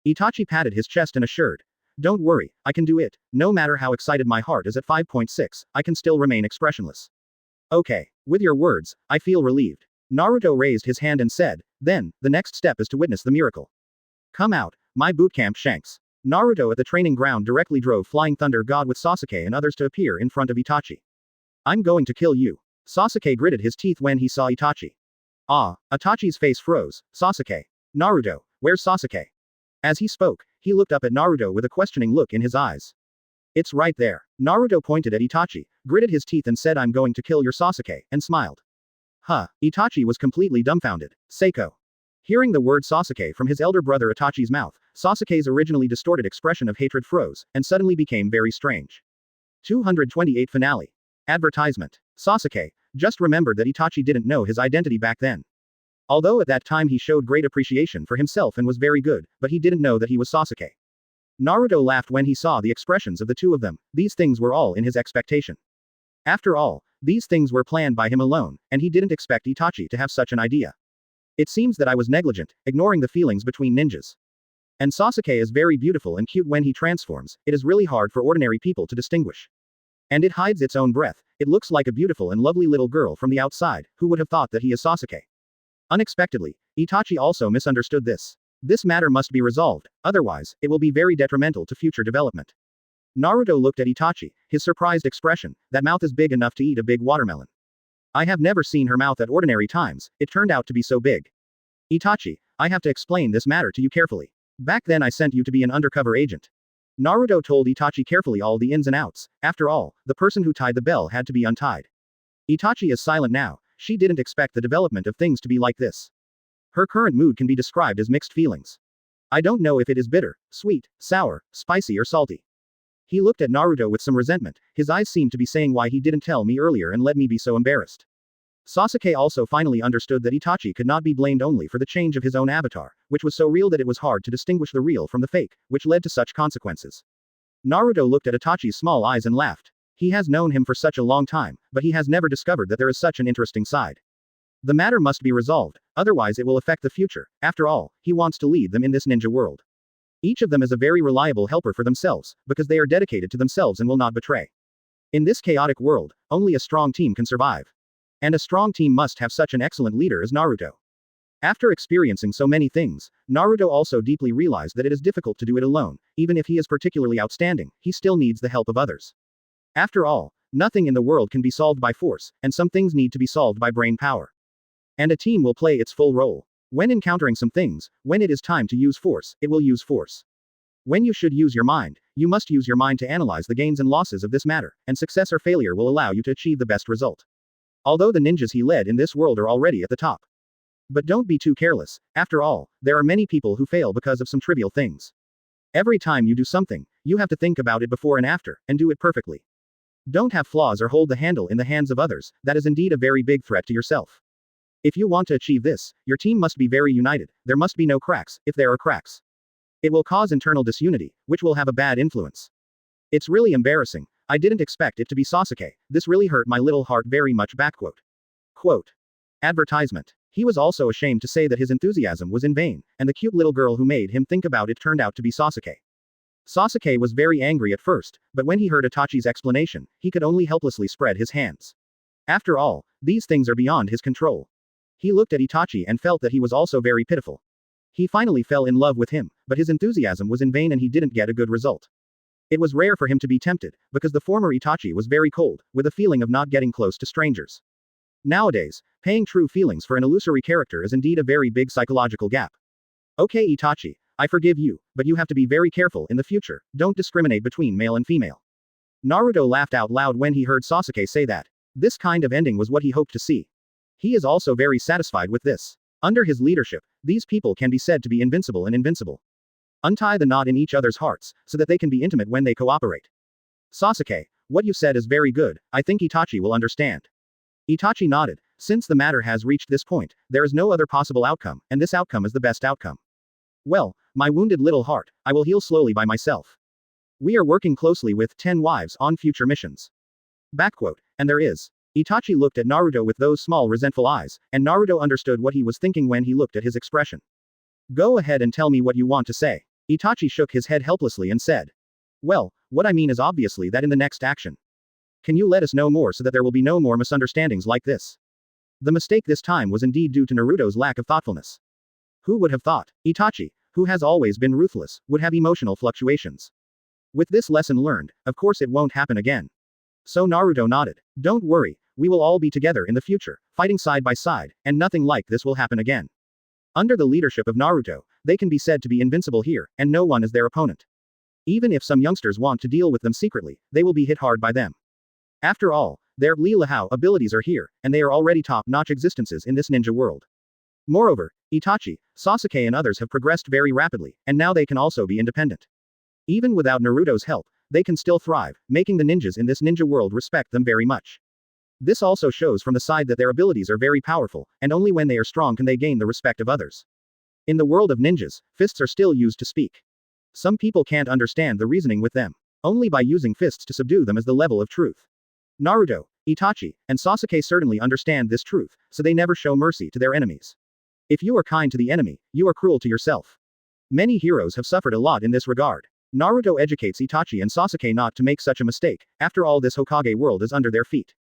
Itachi patted his chest and assured. Don't worry, I can do it. No matter how excited my heart is at 5.6, I can still remain expressionless. Okay. With your words, I feel relieved. Naruto raised his hand and said, then, the next step is to witness the miracle. Come out, my bootcamp Shanks. Naruto at the training ground directly drove Flying Thunder God with Sasuke and others to appear in front of Itachi. I'm going to kill you. Sasuke gritted his teeth when he saw Itachi. Ah, Itachi's face froze. Sasuke. Naruto, where's Sasuke? As he spoke, he looked up at Naruto with a questioning look in his eyes. It's right there. Naruto pointed at Itachi, gritted his teeth and said I'm going to kill your Sasuke, and smiled. Huh, Itachi was completely dumbfounded. Seiko. Hearing the word Sasuke from his elder brother Itachi's mouth, Sasuke's originally distorted expression of hatred froze, and suddenly became very strange. 228 Finale. Advertisement. Sasuke, just remembered that Itachi didn't know his identity back then. Although at that time he showed great appreciation for himself and was very good, but he didn't know that he was Sasuke. Naruto laughed when he saw the expressions of the two of them, these things were all in his expectation. After all, these things were planned by him alone, and he didn't expect Itachi to have such an idea. It seems that I was negligent, ignoring the feelings between ninjas. And Sasuke is very beautiful and cute when he transforms, it is really hard for ordinary people to distinguish. And it hides its own breath, it looks like a beautiful and lovely little girl from the outside, who would have thought that he is Sasuke? Unexpectedly, Itachi also misunderstood this. This matter must be resolved, otherwise, it will be very detrimental to future development. Naruto looked at Itachi, his surprised expression, that mouth is big enough to eat a big watermelon. I have never seen her mouth at ordinary times, it turned out to be so big. Itachi, I have to explain this matter to you carefully. Back then I sent you to be an undercover agent. Naruto told Itachi carefully all the ins and outs. After all, the person who tied the bell had to be untied. Itachi is silent now, she didn't expect the development of things to be like this. Her current mood can be described as mixed feelings. I don't know if it is bitter, sweet, sour, spicy or salty. He looked at Naruto with some resentment, his eyes seemed to be saying why he didn't tell me earlier and let me be so embarrassed. Sasuke also finally understood that Itachi could not be blamed only for the change of his own avatar, which was so real that it was hard to distinguish the real from the fake, which led to such consequences. Naruto looked at Itachi's small eyes and laughed. He has known him for such a long time, but he has never discovered that there is such an interesting side. The matter must be resolved, otherwise it will affect the future. After all, he wants to lead them in this ninja world. Each of them is a very reliable helper for themselves, because they are dedicated to themselves and will not betray. In this chaotic world, only a strong team can survive. And a strong team must have such an excellent leader as Naruto. After experiencing so many things, Naruto also deeply realized that it is difficult to do it alone, even if he is particularly outstanding, he still needs the help of others. After all, nothing in the world can be solved by force, and some things need to be solved by brain power. And a team will play its full role. When encountering some things, when it is time to use force, it will use force. When you should use your mind, you must use your mind to analyze the gains and losses of this matter, and success or failure will allow you to achieve the best result. Although the ninjas he led in this world are already at the top. But don't be too careless, after all, there are many people who fail because of some trivial things. Every time you do something, you have to think about it before and after, and do it perfectly. Don't have flaws or hold the handle in the hands of others, that is indeed a very big threat to yourself. If you want to achieve this, your team must be very united, there must be no cracks, if there are cracks. It will cause internal disunity, which will have a bad influence. It's really embarrassing, I didn't expect it to be Sasuke, this really hurt my little heart very much. Quote. Advertisement. He was also ashamed to say that his enthusiasm was in vain, and the cute little girl who made him think about it turned out to be Sasuke. Sasuke was very angry at first, but when he heard Itachi's explanation, he could only helplessly spread his hands. After all, these things are beyond his control. He looked at Itachi and felt that he was also very pitiful. He finally fell in love with him, but his enthusiasm was in vain and he didn't get a good result. It was rare for him to be tempted, because the former Itachi was very cold, with a feeling of not getting close to strangers. Nowadays, paying true feelings for an illusory character is indeed a very big psychological gap. Okay Itachi, I forgive you, but you have to be very careful in the future, don't discriminate between male and female. Naruto laughed out loud when he heard Sasuke say that. This kind of ending was what he hoped to see. He is also very satisfied with this. Under his leadership, these people can be said to be invincible and invincible. Untie the knot in each other's hearts, so that they can be intimate when they cooperate. Sasuke, what you said is very good, I think Itachi will understand. Itachi nodded, since the matter has reached this point, there is no other possible outcome, and this outcome is the best outcome. Well, my wounded little heart, I will heal slowly by myself. We are working closely with 10 wives on future missions. And there is. Itachi looked at Naruto with those small resentful eyes, and Naruto understood what he was thinking when he looked at his expression. Go ahead and tell me what you want to say. Itachi shook his head helplessly and said. Well, what I mean is obviously that in the next action. Can you let us know more so that there will be no more misunderstandings like this? The mistake this time was indeed due to Naruto's lack of thoughtfulness. Who would have thought? Itachi, who has always been ruthless, would have emotional fluctuations. With this lesson learned, of course it won't happen again. So Naruto nodded. Don't worry, we will all be together in the future, fighting side by side, and nothing like this will happen again. Under the leadership of Naruto, they can be said to be invincible here, and no one is their opponent. Even if some youngsters want to deal with them secretly, they will be hit hard by them. After all, their Li Lahao abilities are here, and they are already top-notch existences in this ninja world. Moreover, Itachi, Sasuke and others have progressed very rapidly, and now they can also be independent. Even without Naruto's help, they can still thrive, making the ninjas in this ninja world respect them very much. This also shows from the side that their abilities are very powerful, and only when they are strong can they gain the respect of others. In the world of ninjas, fists are still used to speak. Some people can't understand the reasoning with them. Only by using fists to subdue them is the level of truth. Naruto, Itachi, and Sasuke certainly understand this truth, so they never show mercy to their enemies. If you are kind to the enemy, you are cruel to yourself. Many heroes have suffered a lot in this regard. Naruto educates Itachi and Sasuke not to make such a mistake, after all this Hokage world is under their feet.